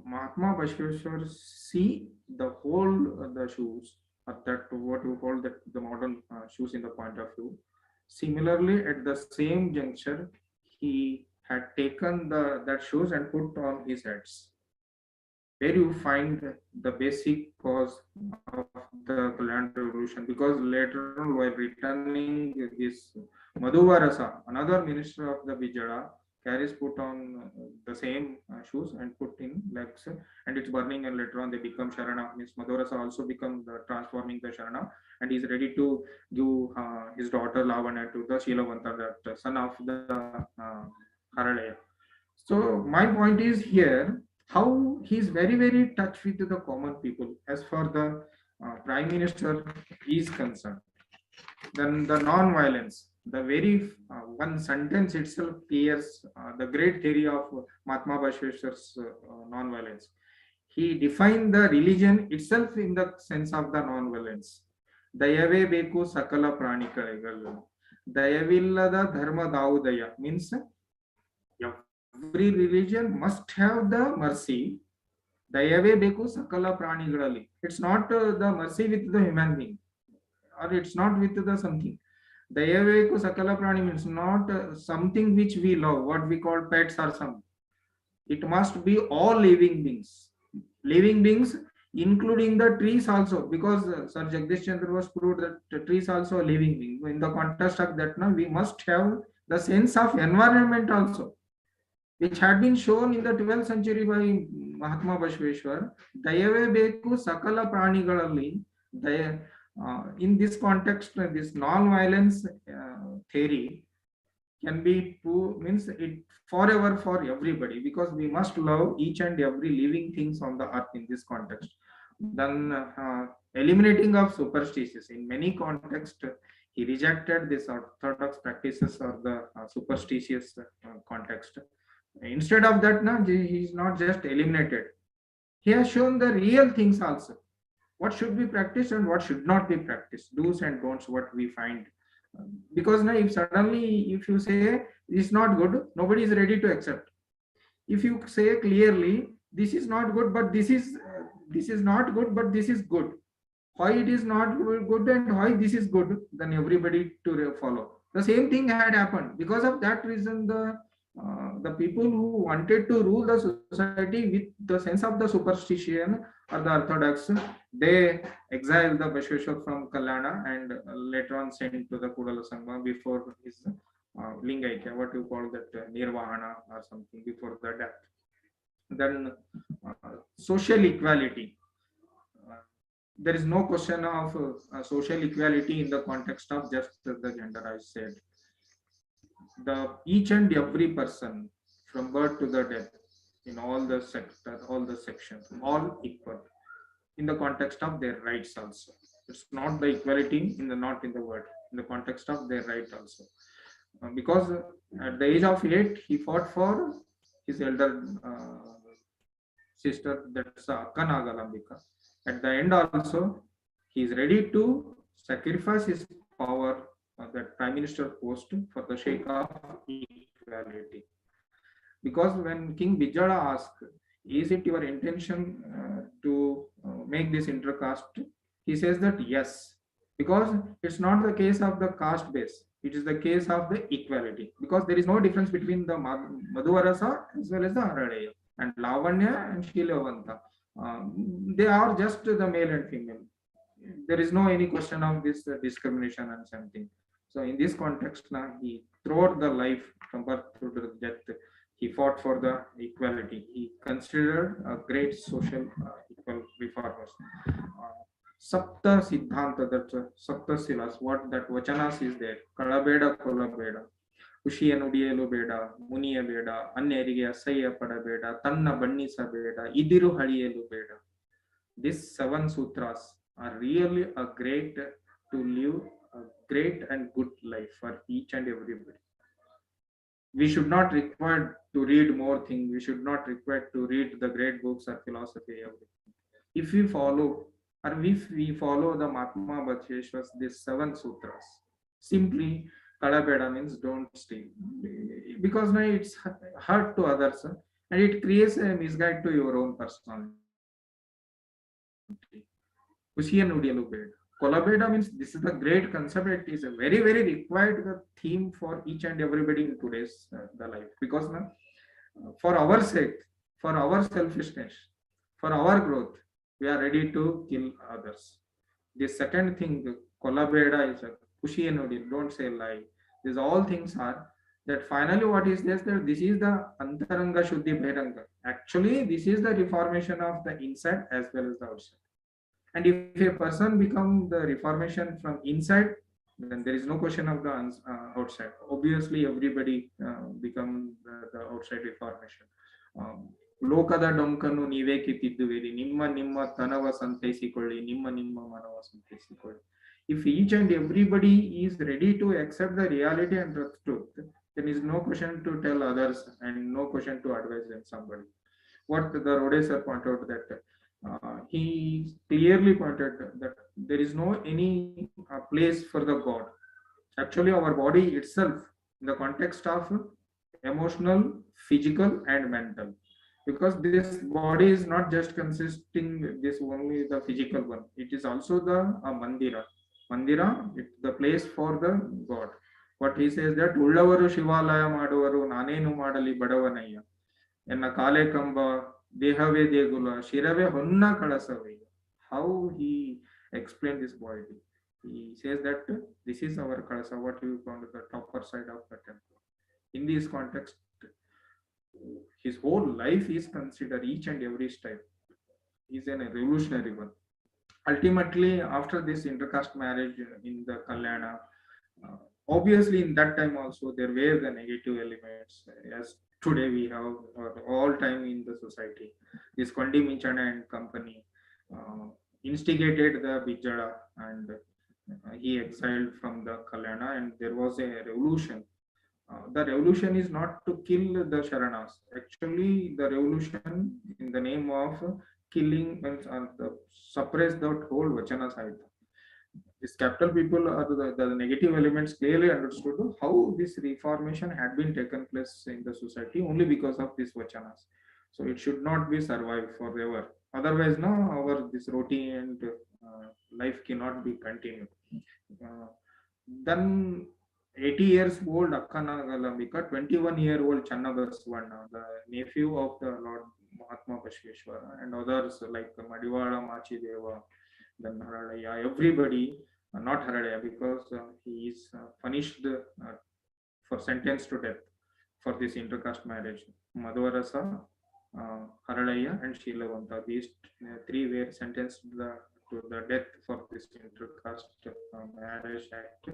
Mahatma Basveshwara see the whole the shoes, or that what you call that the modern shoes in the point of view. Similarly, at the same juncture, he had taken that shoes and put on his heads. Where you find the basic cause of the Kalyana revolution, because later on while returning this Madhuvarasa, another minister of the Bijjada, carries put on the same shoes and put in legs and it's burning, and later on they become Sharana. Means Madhurasa also become the transforming the Sharana, and he's ready to give his daughter Lavanya to the Shilavanta, that son of the Haradaya. So my point is here how he is very, very touch with the common people as far the prime minister is concerned. Then the non-violence, the very one sentence itself clears the great theory of Mahatma Basveshwara's non-violence. He defined the religion itself in the sense of the non-violence. Dayave beku sakala pranikalaigallu. Dayavillada dharma daudaya means every religion must have the mercy. Dayave beku sakala pranigalali. It's not the mercy with the human being, or it's not with the something. Dayaveku sakala prani means not something which we love, what we call pets or something. It must be all living beings. Living beings, including the trees also, because Sir Jagdish Chandra was proved that the trees also are living beings. In the context of that, now we must have the sense of environment also, which had been shown in the 12th century by Mahatma Basveshwara. Dayave beku sakala pranigalalli. In this context, this non-violence theory can be means it forever for everybody, because we must love each and every living things on the earth in this context. Then eliminating of superstitions. In many contexts, he rejected this orthodox practices or the superstitious context. Instead of that, he is not just eliminated. He has shown the real things also. What should be practiced and what should not be practiced, do's and don'ts, what we find. Because now if suddenly if you say it's not good, nobody is ready to accept. If you say clearly this is not good but this is not good but this is good, why it is not good and why this is good, then everybody to follow. The same thing had happened. Because of that reason, the the people who wanted to rule the society with the sense of the superstition or the orthodox, they exiled the Basveshwara from Kalyana and later on sent to the Kudala Sangha before his Lingaikya, what you call that Nirvana or something, before the death. Then social equality. There is no question of social equality in the context of just the gender, I said. Each and every person from birth to the death in all the sector, all the sections, all equal in the context of their rights also. It's not the equality in the not in the word, in the context of their right also. Because at the age of 8, he fought for his elder sister, that's Akka Nagalambika. At the end also, he is ready to sacrifice his power, that prime minister post, for the sake of equality. Because when King Bijala asked, is it your intention to make this intercaste? He says that yes, because it's not the case of the caste base, it is the case of the equality. Because there is no difference between the Madhuvarasa as well as the Aradeya and Lavanya and Shilavanta. They are just the male and female. There is no any question of this discrimination and something. So in this context, now he throughout the life from birth to the death, he fought for the equality. He considered a great social equal reformers. Sapta Siddhanta, that Sapta Silas, what that Vachanas is there. Kalabeda Kolabeda, ಖುಷಿಯ ನುಡಿಯಲು ಬೇಡ, ಮುನಿಯ ಬೇಡ, ಅನ್ಯರಿಗೆ ಅಸಹ್ಯ ಪಡಬೇಡ, ತನ್ನ ಬಣ್ಣಿಸಬೇಡ, ಇದಿರು ಹಳಿಯಲು ಬೇಡ. These 7 sutras are really a great to live a great and good life for each and everybody. We should not require to read more things. We should not require to read the great books or philosophy, everything. If we follow the Mahatma Basveshwara's these 7 sutras, simply Kalabeda means don't steal, because now it's hurt to others and it creates a misguide to your own personality. Kolabeda means this is the great concept. It is a very, very required theme for each and everybody in today's the life, because now, for our sake, for our selfishness, for our growth, we are ready to kill others. The second thing, Kolabeda is a don't say lie. These all things are that finally what is this? That this is the Antaranga Shuddhi Bhairanga. Actually, this is the reformation of the inside as well as the outside. And if a person becomes the reformation from inside, then there is no question of the outside. Obviously, everybody become the outside reformation. ಲೋಕದ ಡೊಂಕನ್ನು ನೀವೇ ಕಿತ್ತಿದ್ದುವಿರಿ, ನಿಮ್ಮ ತನವ ಸಂತೈಸಿಕೊಳ್ಳಿ, ನಿಮ್ಮ ಮನವ ಸಂತೈಸಿಕೊಳ್ಳಿ. If each and everybody is ready to accept the reality and the truth, then is no question to tell others and no question to advise them somebody. What the Rode sir pointed out, that he clearly pointed that there is no any place for the God. Actually, our body itself, in the context of emotional, physical, and mental, because this body is not just consisting this only the physical one. It is also the mandira. Mandira, it's the place for the God. What he says that ಉಳ್ಳವರು ಶಿವಾಲಯ ಮಾಡುವರು, ನಾನೇನು ಮಾಡಲಿ ಬಡವನಯ್ಯ, ಎನ್ನ ಕಾಲೆ ಕಂಬ ದೇಹವೇ ದೇಗುಲ, ಶಿರವೇ ಹೊನ್ನ ಕಳಸವಯ್ಯ. How he explained this body. He says that this is our kalasa, what we call the upper side of the temple. In this context, his whole life is considered, each and every step is a revolutionary one. Ultimately, after this intercaste marriage in the Kalyana, obviously in that time also there were the negative elements, as today we have all time in the society. This Kondi Minchana and company instigated the Bijala, and he exiled from the Kalyana, and there was a revolution. The revolution is not to kill the Sharanas. Actually, the revolution in the name of killing means suppress the whole Vachana side. These capital people are the negative elements clearly understood how this reformation had been taken place in the society only because of these Vachanas. So it should not be survived forever. Otherwise, no, our this routine and life cannot be continued. Then 80 years old Akkanagalamika, 21-year-old Channabaswana, the nephew of the Lord Mahatma Basveshwara, and others like Madiwala Machideva, then Haradaya, everybody, not Haradaya, because he is punished for sentence to death for this intercaste marriage. Madhuvarasa, Haradaya, and Shilavanta, these three were sentenced to the death for this intercaste marriage act.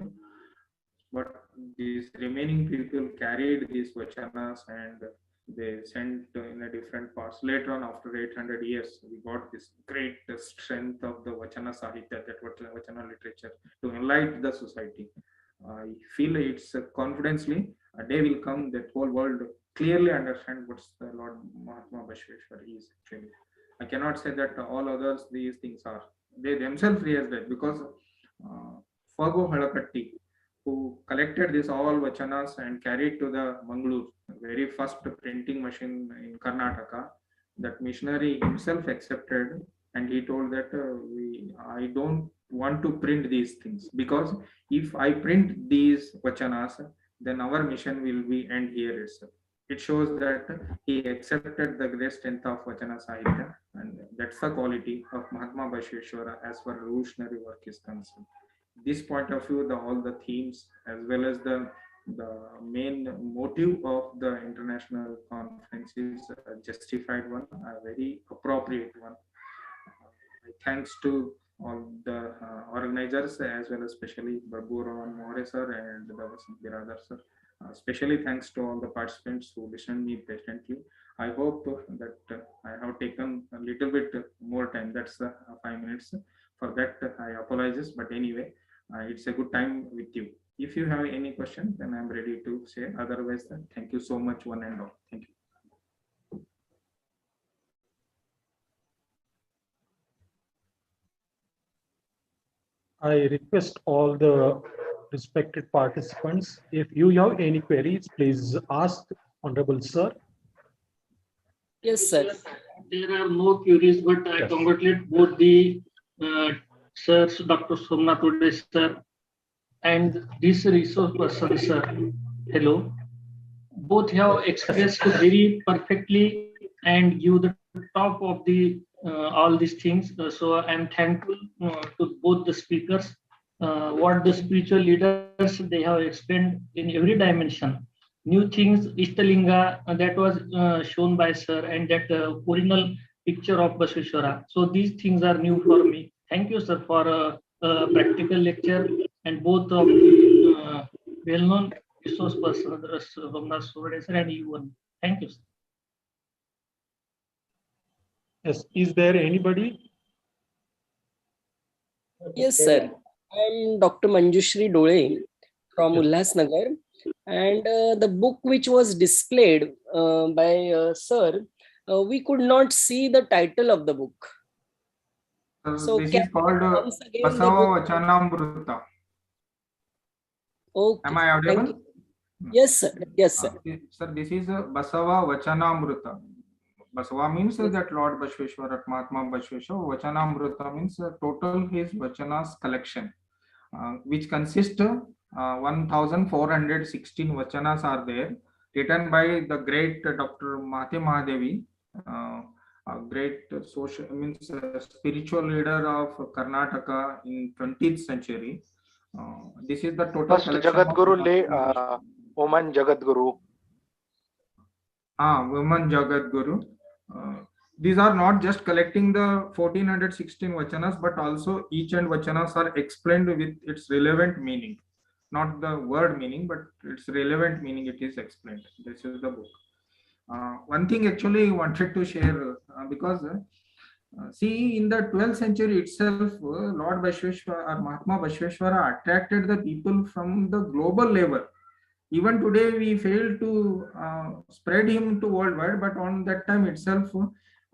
But these remaining people carried these vachanas and they sent in a different parts. Later on, after 800 years, we got this great strength of the Vachana Sahitya, that Vachana literature, to enlighten the society. I feel it's confidently a day will come that whole world clearly understand what the Lord Mahatma Basveshwara is actually. I cannot say that all others these things are. They themselves realized that, because Fago Halakatti, who collected this all vachanas and carried to the Mangalore, very first printing machine in Karnataka, that missionary himself accepted, and he told that I don't want to print these things, because if I print these vachanas, then our mission will be end here itself. It shows that he accepted the great strength of Vachana Sahitya, and that's the quality of Mahatma Basveshwara as far as revolutionary work is concerned. This point of view, all the themes as well as the main motive of the international conference is a justified one, a very appropriate one. Thanks to all the organizers as well as especially Barbura and More sir and the Biradar sir. Especially thanks to all the participants who listened me patiently. I hope that I have taken a little bit more time. That's 5 minutes. For that, I apologize. But anyway, it's a good time with you. If you have any question, then I'm ready to say. Otherwise, thank you so much, one and all. Thank you. I request all the respected participants, if you have any queries, please ask Honorable Sir. Yes, sir. There are no queries, but I congratulate both the sirs, Dr. Somnath Ude sir, and this resource person, sir. Hello. Both have expressed very perfectly and give the top of the all these things. So I'm thankful to both the speakers. What the spiritual leaders they have explained in every dimension. New things, Ishtalinga, that was shown by sir, and that original picture of Basveshwara. So these things are new for me. Thank you, sir, for a practical lecture, and both of the well-known resource person, Ramdas sir, and you. Thank you, sir. Yes, is there anybody? Yes, sir. I'm Dr. Manjushri Dole from Ulhasnagar, and the book which was displayed by sir, we could not see the title of the book. So this is called Basava Vachanamruta. Okay. Am I audible? Yes, sir. Yes, sir. Sir, this is Basava Vachanamruta. Basava means that Lord Basveshwara, Mahatma Basveshwara. Vachanamruta means total his Vachanas collection, which consists 1416 Vachanas are there, written by the great Dr. Mahatma Devi, a great social means spiritual leader of Karnataka in 20th century. This is the total First collection. Jagadguru le Woman Jagadguru. Woman Jagadguru. These are not just collecting the 1416 vachanas, but also each and vachanas are explained with its relevant meaning, not the word meaning, but its relevant meaning. It is explained. This is the book. One thing actually I wanted to share because see, in the 12th century itself, Lord Basveshwara or Mahatma Basveshwara attracted the people from the global level. Even today, we fail to spread him to worldwide, but on that time itself, a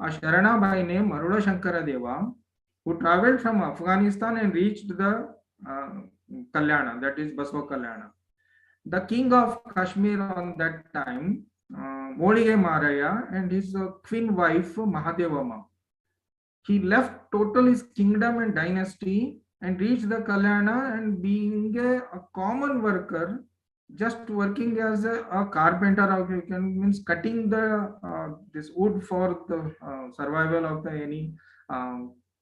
Sharana by name Marula Shankara Deva, who traveled from Afghanistan and reached the Kalyana, that is Basva Kalyana. The king of Kashmir on that time, Molige Maraya, and his queen wife Mahadevama. He left total his kingdom and dynasty and reached the Kalyana, and being a common worker, just working as a carpenter, or you can means cutting the this wood for the survival of the any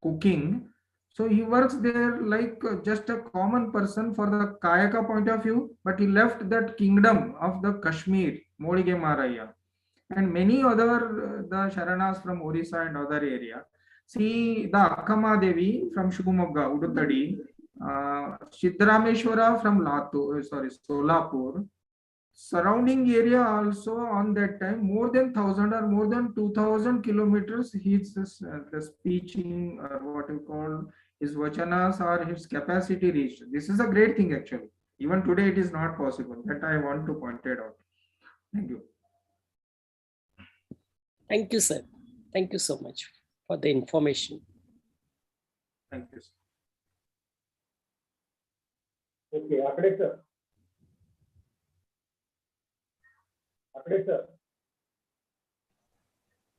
cooking. So he works there like just a common person for the Kayaka point of view, but he left that kingdom of the Kashmir, Molige Maraya, and many other the Sharanas from Orissa and other area. See the Akkama Devi from Shivamogga, Udutadi, Siddharameshwara from Solapur. Surrounding area also on that time more than 1,000 or more than 2,000 kilometers his the speeching or what you call his vachanas or his capacity reached. This is a great thing actually. Even today it is not possible. That I want to point it out. Thank you. Thank you, sir. Thank you so much for the information. Thank you, sir. Okay, Akade sir. Akade sir.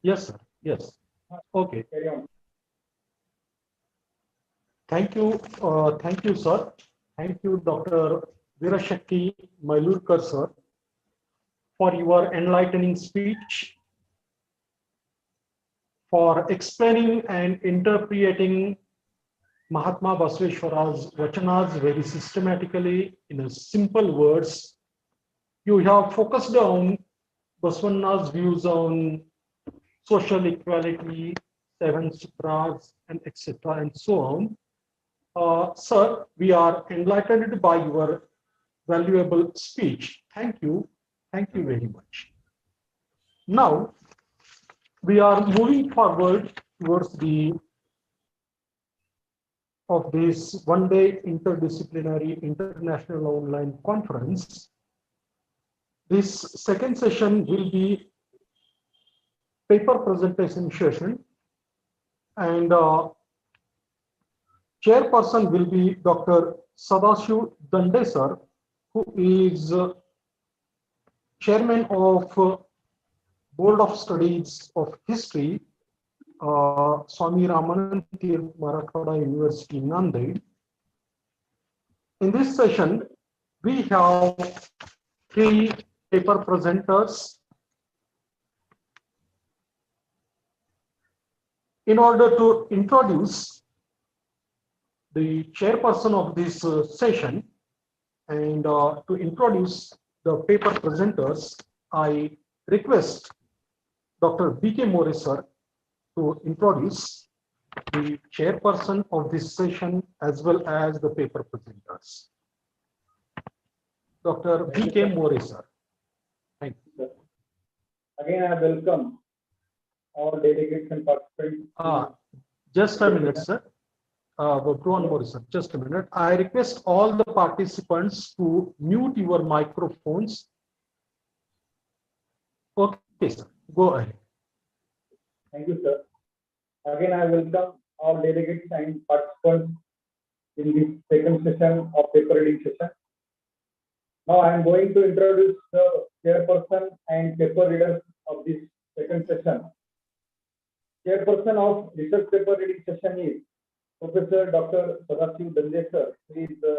Yes, sir. Yes. Okay. Carry on. Thank you, sir. Thank you, Dr. Virashakti Mailurkar, sir, for your enlightening speech, for explaining and interpreting Mahatma Basveshwara's vachanas very systematically in a simple words. You have focused on Basvana's views on social equality, 7 sutras, and etc. and so on. Sir, we are enlightened by your valuable speech. Thank you. Thank you very much. Now, we are moving forward towards the of this one-day interdisciplinary international online conference. This second session will be paper presentation session, and chairperson will be Dr. Sadashiv Dande sir, who is chairman of Board of Studies of History, Swami Ramanand Tirth Marathwada University, Nanded. In this session, we have 3 paper presenters. In order to introduce the chairperson of this session and to introduce the paper presenters, I request Dr. B.K. More sir to introduce the chairperson of this session as well as the paper presenters. Dr. B.K. More sir. Thank you. Again, I welcome all delegates and participants. Just a minute, sir. One more, sir. Just a minute. I request all the participants to mute your microphones. Okay, sir. Go ahead. Thank you, sir. Again, I welcome all delegates and participants in this second session of paper reading session. Now, I am going to introduce the chairperson and paper readers of this second session. Chairperson of research paper reading session is Professor Dr. Sadashiv Dande sir. He is the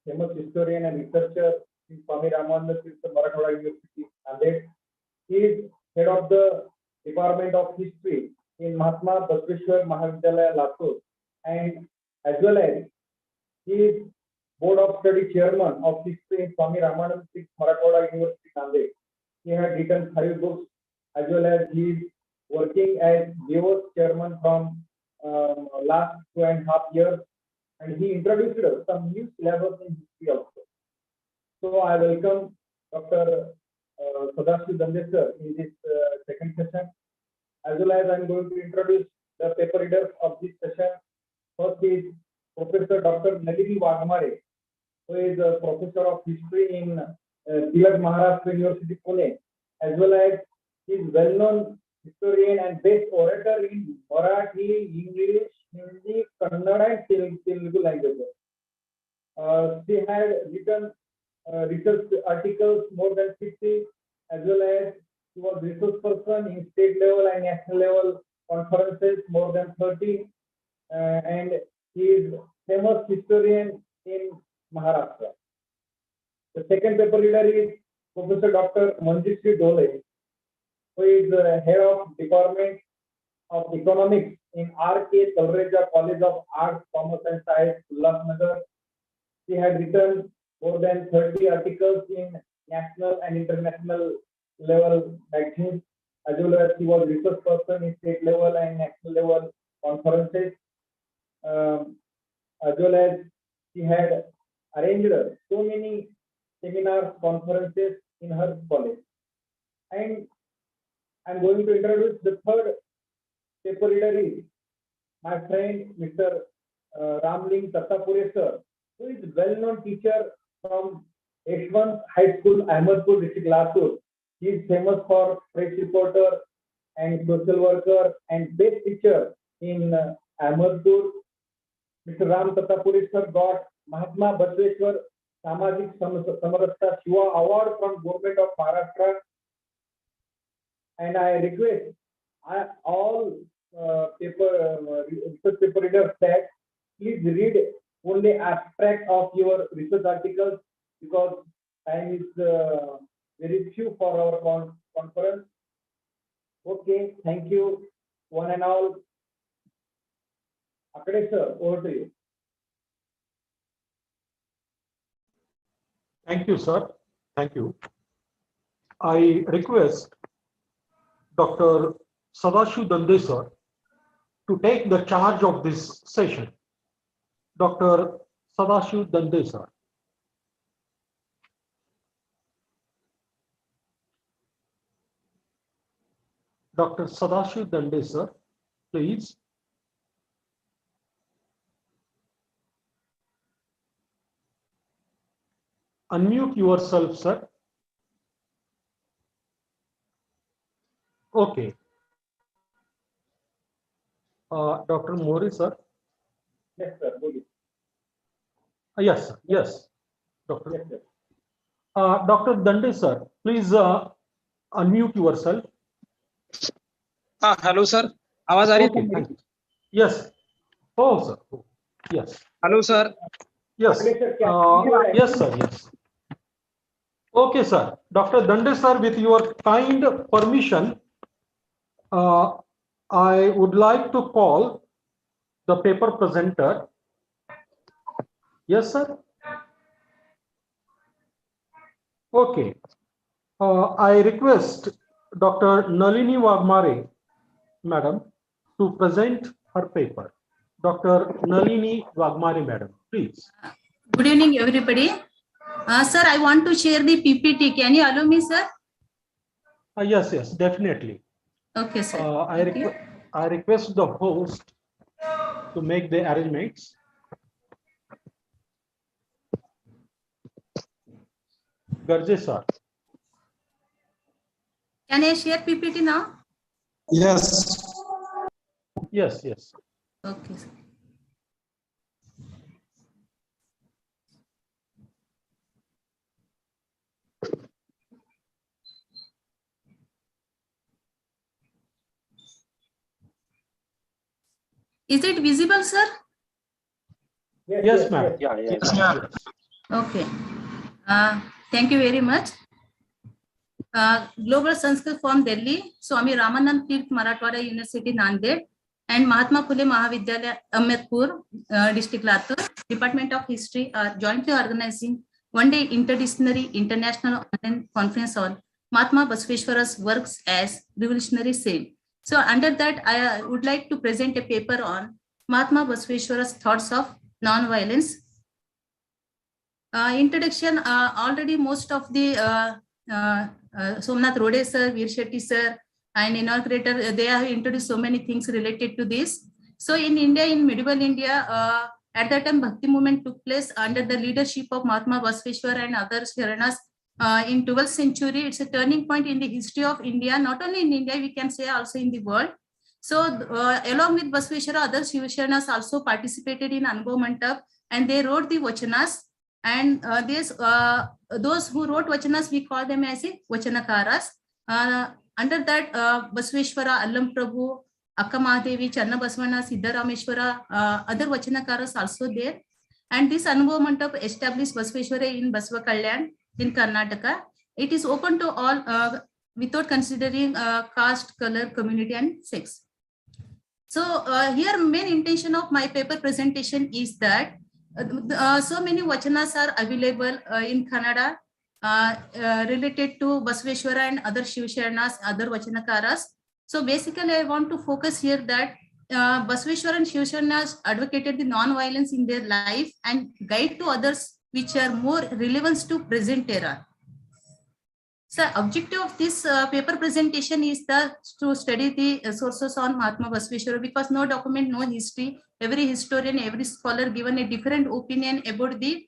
famous historian and researcher in Swami Ramanand Tirth Marathwada University, Nanded. He is head of the Department of History in Mahatma Basveshwara Mahavidyalaya, Latur, and as well as he is Board of Study Chairman of History in Swami Ramanand Tirth Marathwada University, Nanded. He had written 5 books, as well as he is working as GSF chairman from last 2.5 years, and he introduced some new syllabus in history also. So I welcome Dr. Sadashiv Dande sir in this second session. As well as I am going to introduce the paper readers of this session. First is Professor Dr. Nalini Wagmare, who is a professor of history in Tilak Maharashtra University, Pune, as well as he is well-known historian and best orator in Marathi, English, Hindi, Kannada, and Telugu languages. She had written research articles more than 50, as well as she was resource person in state level and national level conferences more than 30, and he is famous historian in Maharashtra. The second paper reader is Professor Dr. Manjushri Dole, who is head of Department of Economics in R.K. Talreja College of Arts, Commerce and Science, Ulhasnagar. She had written more than 30 articles in national and international level magazines, as well as she was research person in state level and national level conferences, as well as she had arranged so many seminars, conferences in her college. And I'm going to introduce the third paper reader is my friend Mr. Ramling Tattapure sir, who is well-known teacher from H1 High School, Ahmedpur district, Latur. He is famous for press reporter and social worker and best teacher in Ahmedpur. Mr. Ram Tattapure sir got Mahatma Basveshwara Samajik Samarastha Shiva Award from Government of Maharashtra. And I request all research paper readers that please read only abstract of your research articles, because time is very few for our conference. Okay, thank you, one and all. Akade sir, over to you. Thank you, sir. Thank you. I request Dr. Sadashiv Dande sir to take the charge of this session. Dr. Sadashiv Dande sir. Dr. Sadashiv Dande sir, please. Unmute yourself, sir. Okay. Dr. Mori sir. Yes, sir. Yes, sir. Yes, Doctor. Yes, sir. Dr. Dande sir, please unmute yourself. Hello sir, आवाज आ रही Okay, है? thank you. Yes. Oh, sir. Oh, yes. Hello sir. Yes. Yes, sir. Yes. Okay, sir. Dr. Dande sir, with your kind permission, I would like to call the paper presenter. Yes, sir. Okay. I request Dr. Nalini Wagmare, madam, to present her paper. Dr. Nalini Wagmare, madam, please. Good evening, everybody. Sir, I want to share the PPT. Can you allow me, sir? Yes, yes, definitely. Okay, sir. I request the host to make the arrangements. Garje sir. Can I share PPT now? Yes. Yes, yes. Okay, sir. Is it visible, sir? Yes, ma'am. Yes. Okay. Thank you very much. Global Sanskrit Forum Delhi, Swami Ramanand Tirth Marathwada University Nanded, and Mahatma Phule Mahavidyalaya Ahmedpur district Latur, Department of History are jointly organizing one-day interdisciplinary international online conference on Mahatma Basveshwara's works as revolutionary same. So under that, I would like to present a paper on Mahatma Basveshwara's thoughts of non-violence. Introduction, already most of the Somnath Rode sir, Veer Shetty sir, and inaugurator, they have introduced so many things related to this. So in India, in medieval India, at that time, Bhakti movement took place under the leadership of Mahatma Basveshwara and other Sharanas in 12th century. It's a turning point in the history of India, not only in India, we can say also in the world. So along with Basveshwara, other Shivasharanas also participated in Anubhav Mantap, and they wrote the Vachanas. And those who wrote Vachanas, we call them as Vachanakaras. Under that, Basveshwara, Allam Prabhu, Akka Mahadevi, Channa Basvana, Siddharameshwara, other Vachanakaras also there. And this Anubhav Mantap established Basveshwara in Basva Kalyan. in Karnataka. It is open to all without considering caste, color, community, and sex. So here main intention of my paper presentation is that so many vachanas are available in Kannada related to Basveshwara and other Shivshanas, other Vachanakaras. So basically I want to focus here that Basveshwara and Shivshanas advocated the non-violence in their life and guide to others which are more relevant to present era. So objective of this paper presentation is to study the sources on Mahatma Basveshwara, because no document, no history. Every historian, every scholar given a different opinion about the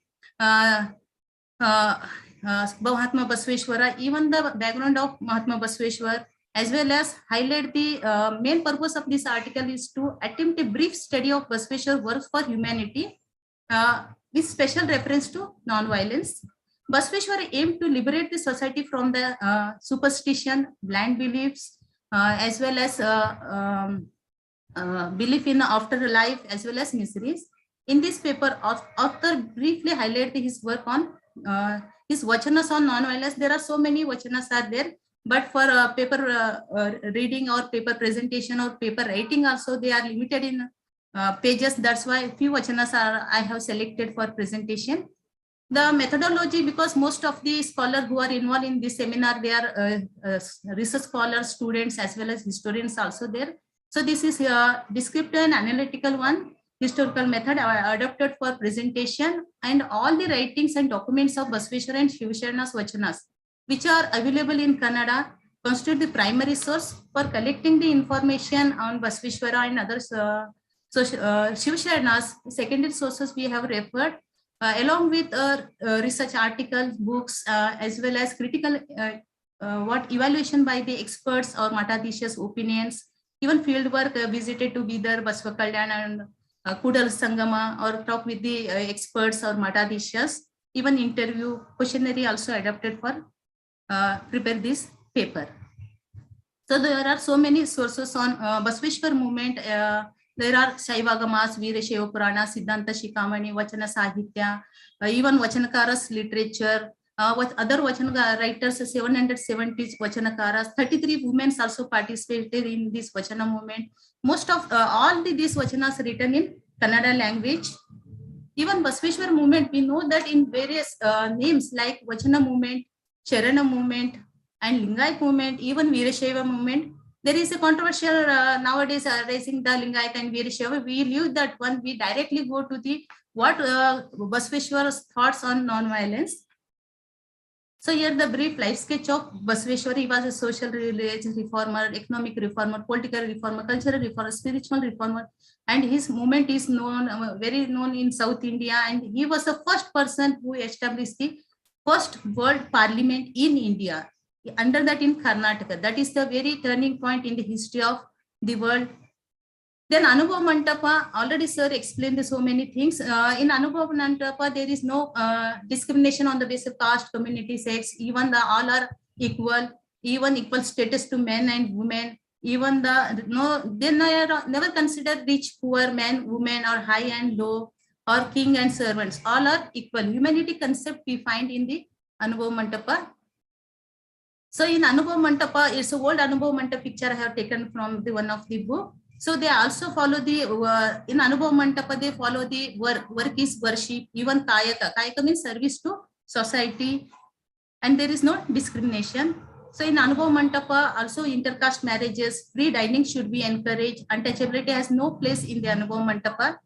Mahatma Basveshwara, even the background of Mahatma Basveshwara, as well as highlight the main purpose of this article is to attempt a brief study of Basveshwara works for humanity with special reference to non-violence. Basveshwara aimed to liberate the society from the superstition, blind beliefs, as well as belief in afterlife, as well as miseries. In this paper, author briefly highlighted his work on his vachanas on non-violence. There are so many vachanas are there, but for paper reading or paper presentation or paper writing also, they are limited in pages. That's why few vachanas I have selected for presentation. The methodology, because most of the scholars who are involved in this seminar, they are research scholars, students, as well as historians also there. So this is a descriptive and analytical one, historical method adopted for presentation, and all the writings and documents of Basveshwara and Shivsharna's vachanas, which are available in Kannada, constitute the primary source for collecting the information on Basveshwara and others. Shivsharna's secondary sources we have referred, along with research articles, books, as well as critical evaluation by the experts or Matadishya's opinions, even field work visited to Bidar, Basvakalyan and Kudal Sangama, or talk with the experts or Matadishyas, even interview, questionnaire also adapted for prepare this paper. So there are so many sources on Basveshwar movement. There are Shaivagamas, Veera Shaiva Purana, Siddhanta Shikamani, Vachana Sahitya, even Vachanakaras literature, what other Vachana writers, 770 Vachanakaras, 33 women also participated in this Vachana movement. Most of all these Vachanas written in Kannada language. Even Basveshwar movement, we know that in various names like Vachana movement, Charana movement, and Lingayat movement, even Veerashaiva movement, there is a controversial nowadays raising the Lingayat and Veerashaiva. We leave that one. We directly go to the what Basveshwara's thoughts on non-violence. So here the brief life sketch of Basveshwara. He was a social religious reformer, economic reformer, political reformer, cultural reformer, spiritual reformer, and his movement is known, very known in South India. And he was the first person who established the first world parliament in India. Under that in Karnataka. That is the very turning point in the history of the world. Then Anubhav Mantapa, already sir explained so many things. In Anubhav Mantapa, there is no discrimination on the basis of caste, community, sex. Even all are equal, even equal status to men and women. Even they never consider rich, poor, men, women, or high and low, or king and servants. All are equal. Humanity concept we find in the Anubhav Mantapa. So in Anubhav Mantapa, it's an old Anubhav Mantapa picture I have taken from the one of the book. So they also follow the, in Anubhav Mantapa, they follow the work is worship, even Kayaka. Kayaka means service to society, and there is no discrimination. So in Anubhav Mantapa, also intercaste marriages, free dining should be encouraged. Untouchability has no place in the Anubhav Mantapa.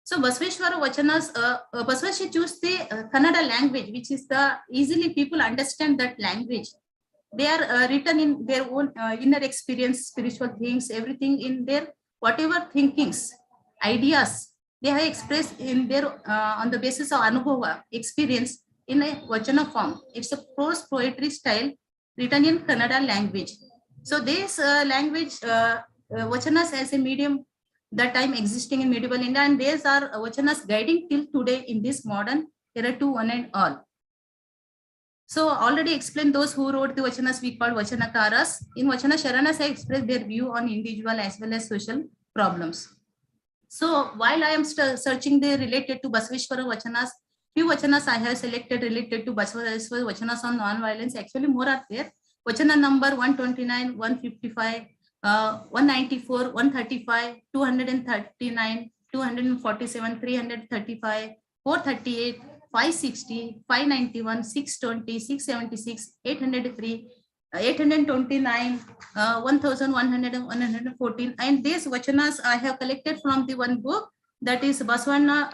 So Basveshwara Vachanas, Basveshwara choose the Kannada language, which is the easily people understand that language. They are written in their own inner experience, spiritual things, everything in their whatever thinkings, ideas they have expressed in their on the basis of Anubhava experience in a Vachana form. It's a prose poetry style written in Kannada language. So this language, Vachanas as a medium that time existing in medieval India, and these are Vachanas guiding till today in this modern era to one and all. So already explained those who wrote the Vachanas we call Vachanakaras. In Vachana Sharanas, I expressed their view on individual as well as social problems. So while I am searching the related to Basveshwara Vachanas, few vachanas I have selected related to Basveshwara vachanas on non-violence. Actually, more are there. Vachana number 129, 155, 194, 135, 239, 247, 335, 438, 560, 591, 620, 676, 803, 829, 1100, 114. And these vachanas I have collected from the one book, that is Basveshwara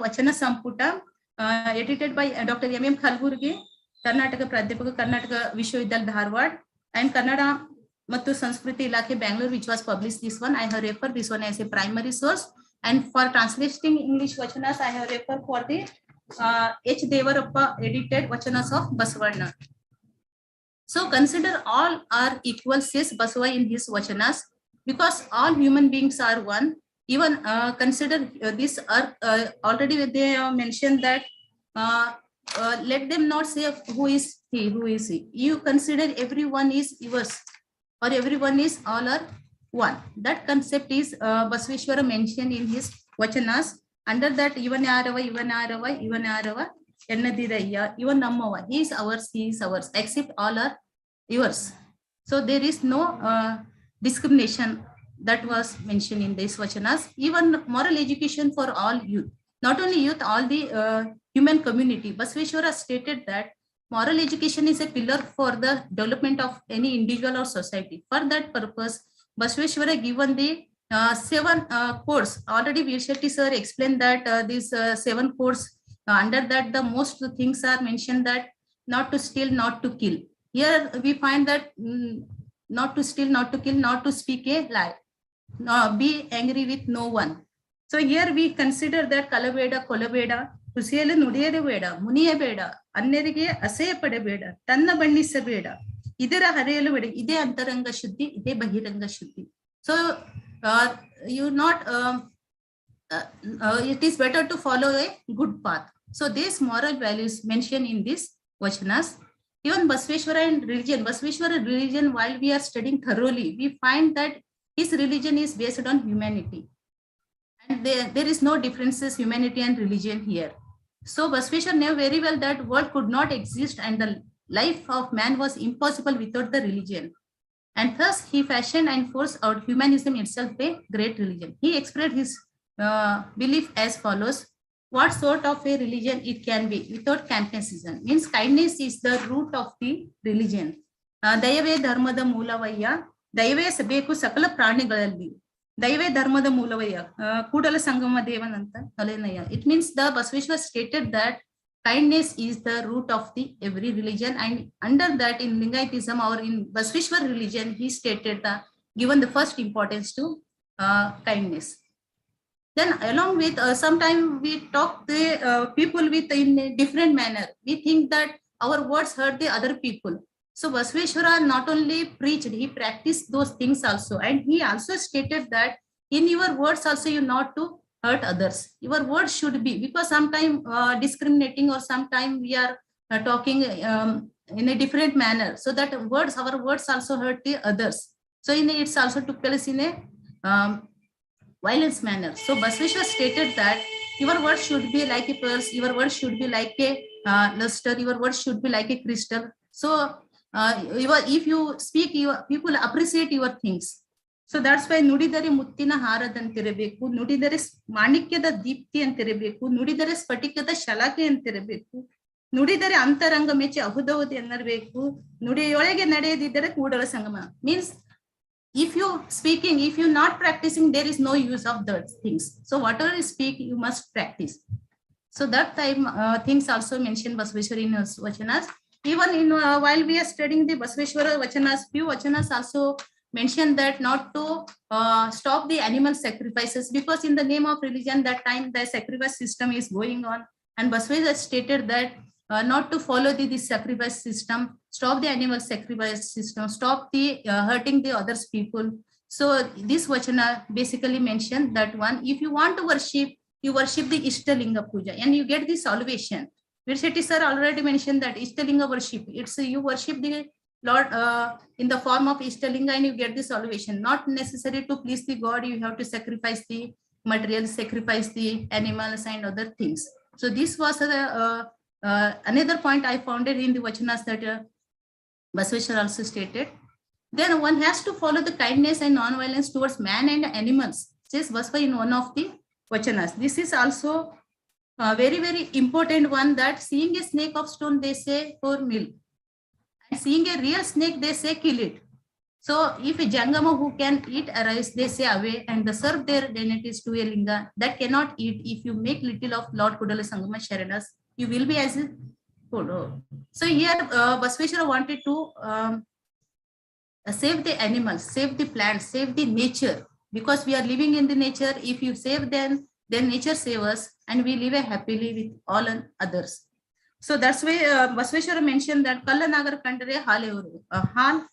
Vachana Samputa, edited by Dr. M.M. Khalburgi, Karnataka Pradhyapaka, Karnataka Vishwavidyalaya Dharwad, and Kannada Mattu Sanskriti Ilakhe Bangalore, which was published this one. I have referred this one as a primary source. And for translating English vachanas, I have referred for the H. Devarappa edited vachanas of Basavana. So consider all are equal, says Basava in his vachanas, because all human beings are one. Even consider this earth, already they have mentioned that let them not say who is he, who is he. You consider everyone is yours, or everyone is all are one. That concept is Basveshwara mentioned in his vachanas. Under that, even Arava, even Arava, even Arava, Ennadiraya, even Nammava, he is ours, except all are yours. So there is no discrimination that was mentioned in these vachanas. Even moral education for all youth, not only youth, all the human community. Basveshwara stated that moral education is a pillar for the development of any individual or society. For that purpose, Basveshwara given the 7 codes. Already Veer Shetty sir explained that these 7 codes, under that the most things are mentioned, that not to steal, not to kill. Here we find that not to steal, not to kill, not to speak a lie, no, be angry with no one. So here we consider that Kalabeda, Kolabeda, Kusiyala Nudiyade Veda, Muniya Beda, Annerige Asaya Padabeda, Tanna Bandisa Beda, Idera Harela Veda, Ide Antaranga Shuddhi, Ide Bahiranga Shuddhi. So you not it is better to follow a good path. So these moral values mentioned in this vachanas. Even Basveshwara and religion, Basveshwara religion, while we are studying thoroughly, we find that his religion is based on humanity. And there is no differences, humanity and religion here. So Basveshwara knew very well that world could not exist and the life of man was impossible without the religion. And thus he fashioned and forced out humanism itself, a great religion. He expressed his belief as follows: what sort of a religion it can be without campanicism? Means kindness is the root of the religion. Dayave dharmada moolavaya, dayave sabeku sakala pranigalalli. Dayave dharmada moolavaya, kudala sangama devananta alenaya. It means the Basveshwara stated that kindness is the root of the every religion, and under that in Lingaitism or in Basveshwara religion, he stated that given the first importance to kindness. Then along with sometimes we talk the people with in a different manner. We think that our words hurt the other people. So Basveshwara not only preached, he practiced those things also. And he also stated that in your words also you not to hurt others. Your words should be, because sometimes discriminating or sometimes we are talking in a different manner. So that our words also hurt the others. So it's also took place in a violence manner. So Basveshwara stated that your words should be like a pearl, your words should be like a luster, your words should be like a crystal. So if you speak, people appreciate your things. So that's why ನುಡಿದರೆ ಮುತ್ತಿನ ಹಾರದಂತಿರಬೇಕು, ನುಡಿದರೆ ಮಾಣಿಕ್ಯದ ದೀಪ್ತಿ ಅಂತಿರಬೇಕು, ನುಡಿದರೆ ಸ್ಫಟಿಕದ ಶಲಾಕೆ ಅಂತಿರಬೇಕು, ನುಡಿದರೆ ಅಂತರಂಗ ಮೆಚ್ಚಿ ಅಹುದೌದು ಎನ್ನಬೇಕು, ನುಡಿಯೊಳಗೆ ನಡೆಯದಿದ್ದರೆ Kudala Sangama. Means if you speaking, if you not practicing, there is no use of those things. So whatever you speak, you must practice. So that time things also mentioned Basveshwara in his vachanas. Even in while we are studying the Basveshwara vachanas, few vachanas also mentioned that not to stop the animal sacrifices, because in the name of religion that time the sacrifice system is going on, and Basveshwara stated that not to follow this sacrifice system, stop the animal sacrifice system, stop the hurting the others people. So this vachana basically mentioned that one, if you want to worship, you worship the Ishtalinga Puja and you get the salvation. Veer Shetty sir already mentioned that Ishtalinga worship, it's you worship the Lord in the form of Ishtalinga and you get the salvation. Not necessary to please the God, you have to sacrifice the material, sacrifice the animals and other things. So this was another point I found it in the Vachanas that Basveshwara also stated. Then one has to follow the kindness and non-violence towards man and animals, says Basva in one of the Vachanas. This is also a very, very important one, that seeing a snake of stone, they say for milk. And seeing a real snake, they say kill it. So if a Jangama who can eat arise, they say away and they serve their deities to a linga that cannot eat. If you make little of Lord Kudala Sangama Sharanas, you will be as a Kudo. So here Basveshwara wanted to save the animals, save the plants, save the nature, because we are living in the nature. If you save them, then nature saves us and we live happily with all others. So that's why Basveshwara mentioned that Kalla Nagar Kandare Haleuru, Han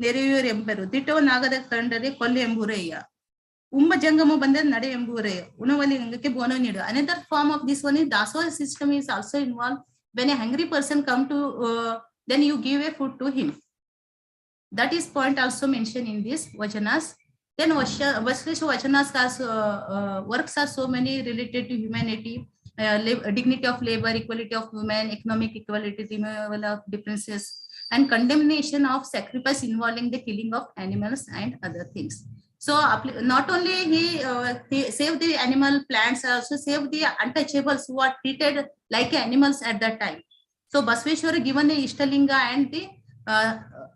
Nereyu Emperu, Dito Nagada Kandare Kolle Embureya, Umba Jangamo Bandar Nade Embure, Unavali Ngake Bono Nido. Another form of this one is Daso system is also involved. When a hungry person come to, then you give a food to him. That is point also mentioned in this Vachanas. Then Basveshwara Vachanas works are so many related to humanity, dignity of labor, equality of women, economic equality, removal of differences, and condemnation of sacrifice involving the killing of animals and other things. So not only he saved the animal plants, also saved the untouchables who are treated like animals at that time. So Basveshwara given the Ishtalinga and the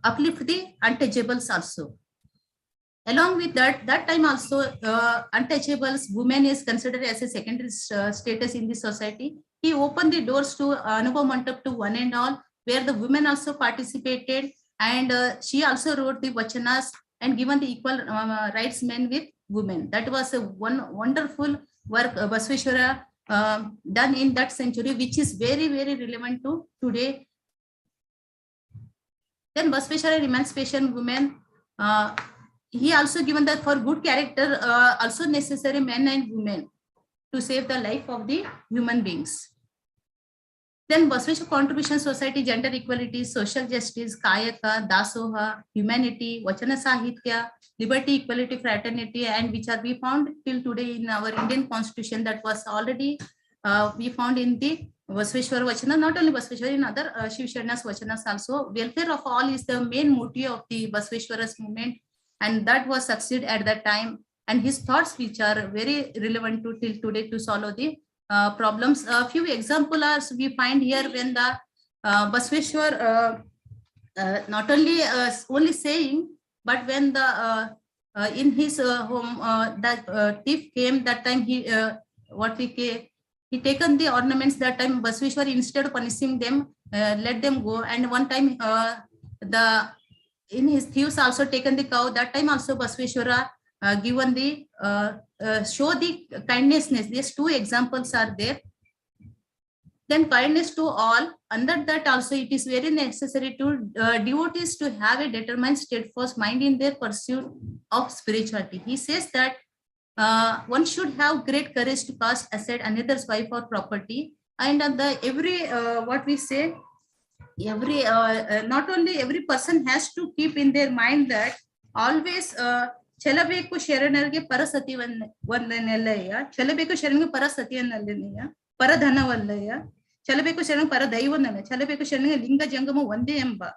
uplift the untouchables also. Along with that time also untouchables, women is considered as a secondary status in the society. He opened the doors to Anubhav Mandap to one and all, where the women also participated, and she also wrote the Vachanas and given the equal rights men with women. That was a wonderful work Basveshwara done in that century, which is very, very relevant to today. Then Basveshwara emancipation women, he also given that for good character also necessary men and women to save the life of the human beings. Then Basveshwara contribution society, gender equality, social justice, Kayaka, Dasoha, humanity, Vachana Sahitya, liberty, equality, fraternity, and which are we found till today in our Indian constitution. That was already we found in the Basveshwara Vachana, not only Basveshwara, in other Shiv Sharna's Vachanas also. Welfare of all is the main motive of the Basveshwara's movement, and that was succeed at that time. And his thoughts, which are very relevant to till today to solve the problems. A few examples we find here when the Basveshwar not only saying, but when the in his home that thief came, that time he he taken the ornaments. That time Basveshwar, instead of punishing them, let them go. And one time in his thieves also taken the cow. That time also Basveshwara given the show the kindnessness. These two examples are there. Then kindness to all. Under that also it is very necessary to devotees to have a determined steadfast mind in their pursuit of spirituality. He says that one should have great courage to cast aside another's wife or property. And not only every person has to keep in their mind that always Chalabeku Sharanarge Parasati Vandanelaya, Chalabeku Sharan Parasati and Alenia, Paradhana Valaya, Chalabeku Sharan Paradaivanala, Chalabeku Sharan Linga Jangama one day emba,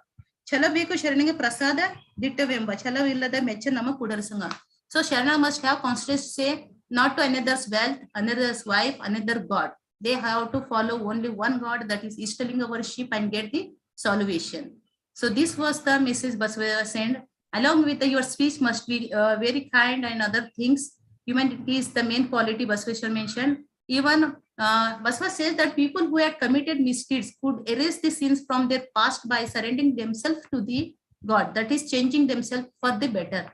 Chalabeku Sharan Prasada, Dittavemba, Chalavilla the Mechanama Kudarsanga. So Sharana must have constant say not to another's wealth, another's wife, another God. They have to follow only one God, that is Ishtalinga worship, and get the salvation. So this was the message Basveshwara sent. Along with your speech must be very kind and other things. Humanity is the main quality Basveshwara mentioned. Even Basveshwara says that people who had committed misdeeds could erase the sins from their past by surrendering themselves to the God, that is changing themselves for the better.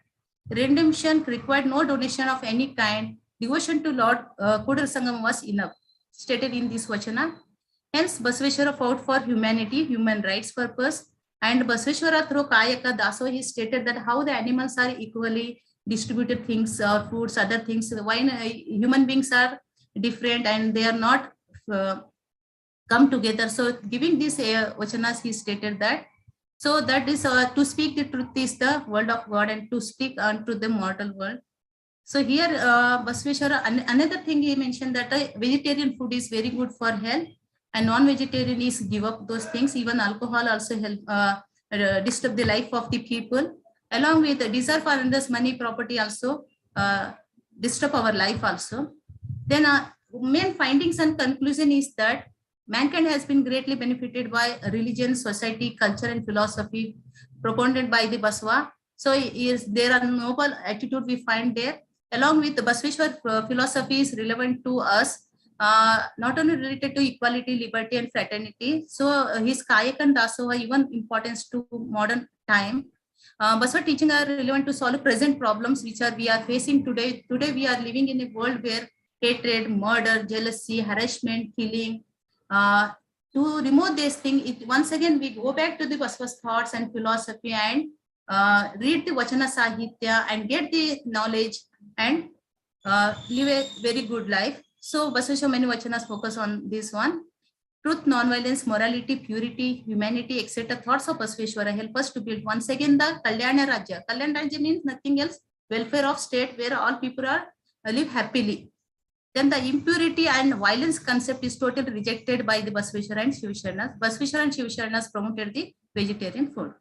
Redemption required no donation of any kind. Devotion to Lord Kudar Sangam was enough, stated in this Vachana. Hence, Basveshwara fought for humanity, human rights purpose. And Basveshwara through Kayaka Daso, he stated that how the animals are equally distributed things, or foods, other things. Why human beings are different and they are not come together. So giving these Vachanas, he stated that. So that is to speak the truth is the word of God, and to speak unto the mortal world. So here, Basveshwara, another thing he mentioned that vegetarian food is very good for health, and non-vegetarian is give up those things. Even alcohol also help disturb the life of the people. Along with desire for others, money, property also disturb our life also. Then main findings and conclusion is that mankind has been greatly benefited by religion, society, culture, and philosophy propounded by the Baswa. So there are noble attitude we find there. Along with the Basveshwar philosophy is relevant to us, not only related to equality, liberty, and fraternity. So his Kayak and Dasoha even importance to modern time. Basva teaching are relevant to solve present problems which we are facing today. Today we are living in a world where hatred, murder, jealousy, harassment, killing. To remove this thing, once again we go back to the Basva's thoughts and philosophy and read the Vachana Sahitya and get the knowledge and live a very good life. So Basveshwara many Vachanas focus on this one. Truth, non-violence, morality, purity, humanity, etc. Thoughts of Basveshwara help us to build once again the Kalyana Rajya. Kalyana Rajya means nothing else, welfare of state where all people are live happily. Then the impurity and violence concept is totally rejected by the Basveshwara and Shivsharnas. Basveshwara and Shivsharnas promoted the vegetarian food.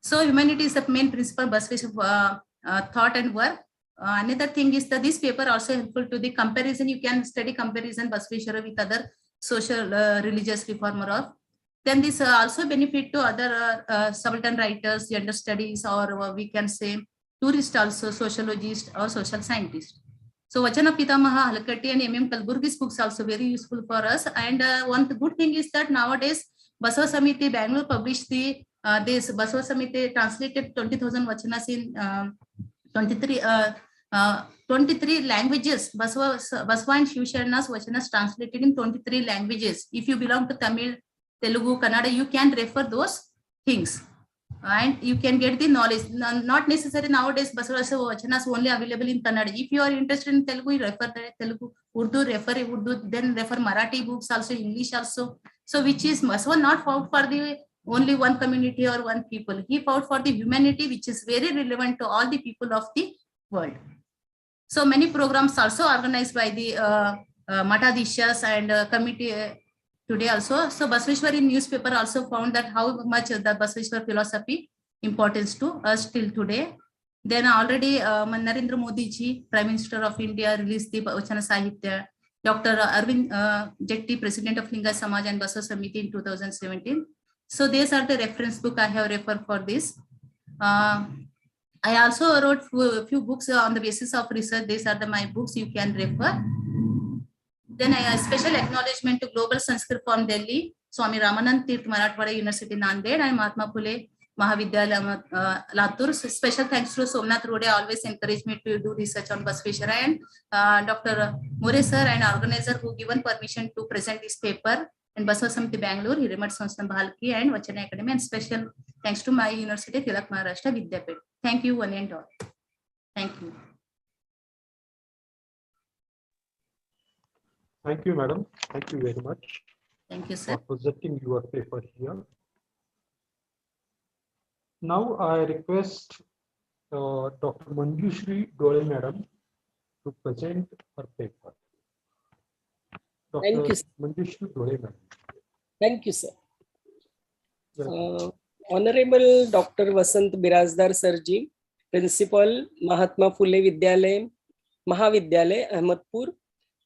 So humanity is the main principle Basveshwara thought and work. Another thing is that this paper also helpful to the comparison. You can study comparison Basveshwara with other social religious reformer of. Then this also benefit to other subaltern writers, gender studies, or we can say tourist also, sociologist or social scientist. So Vachana Pitamaha, Halakati and M.M. Kalburgi's books also very useful for us. And one good thing is that nowadays Basava Samiti Bangalore published the this Basava Samiti translated 20,000 Vachanas in 23 languages. Basava and Shivsharna's Vachanas translated in 23 languages. If you belong to Tamil, Telugu, Kannada, you can refer those things. And you can get the knowledge. Not necessary nowadays, Basaveshwara Vachanas only available in Kannada. If you are interested in Telugu, refer Telugu, Urdu, refer Urdu, then refer Marathi books also, English also. So which is Basava not fought for the only one community or one people. He fought for the humanity, which is very relevant to all the people of the world. So many programs also organized by the Matadishas and committee today also. So Basveshwar in newspaper also found that how much the Basveshwar philosophy importance to us till today. Then already Narendra Modi ji, Prime Minister of India, released the Vachana Sahitya. Dr. Arvind Jetti, President of Linga Samaj and Basva Samiti in 2017. So these are the reference book I have referred for this. I also wrote a few books on the basis of research. These are my books you can refer. Then a special acknowledgement to Global Sanskrit from Delhi, Swami Ramanand Tirth Marathwada University Nanded and Mahatma Phule Mahavidyalaya Latur. So special thanks to Somnath Rode, always encouraged me to do research on Basveshwara, and Dr. More sir and organizer who given permission to present this paper, and Basva Samiti Bangalore, Hiramat Sansthan Bhalki and Vachana Academy, and special thanks to my university, Tilak Maharashtra Vidyapit. Thank you one and all. Thank you. Thank you, madam. Thank you very much. Thank you, sir. For presenting your paper here. Now I request Dr. Manjushri Dole, madam, to present her paper. Thank you, Manjushri Dole, madam. Thank you, sir. Honorable Dr. Vasant Birazdar Sarji, Principal, Mahatma Phule Vidyalaya, Mahavidyalaya, Ahmedpur.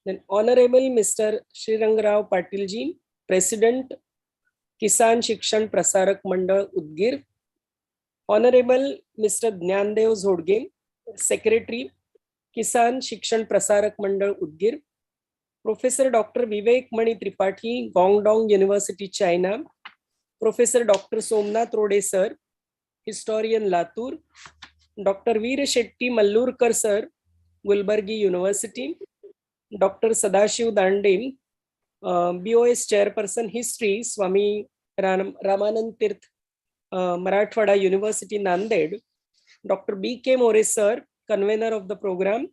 Then Honorable Mr. Srirang Patil ji, President, Kisan Shikshan Prasarak Mandal Udgir. Honorable Mr. Jnandev Zhodge, Secretary, Kisan Shikshan Prasarak Mandal Udgir. Professor Dr. Vivek Mani Tripathi, Guangdong University, China. Professor Dr. Somnath Rode sir, Historian Latur. Dr. Veer Shetty Mallurkar sir, Gulbargi University. Dr. Sadashiv Dande, BOS Chairperson History, Swami Ramanand Tirth, Marathwada University, Nanded. Dr. B.K. More sir, Convener of the program,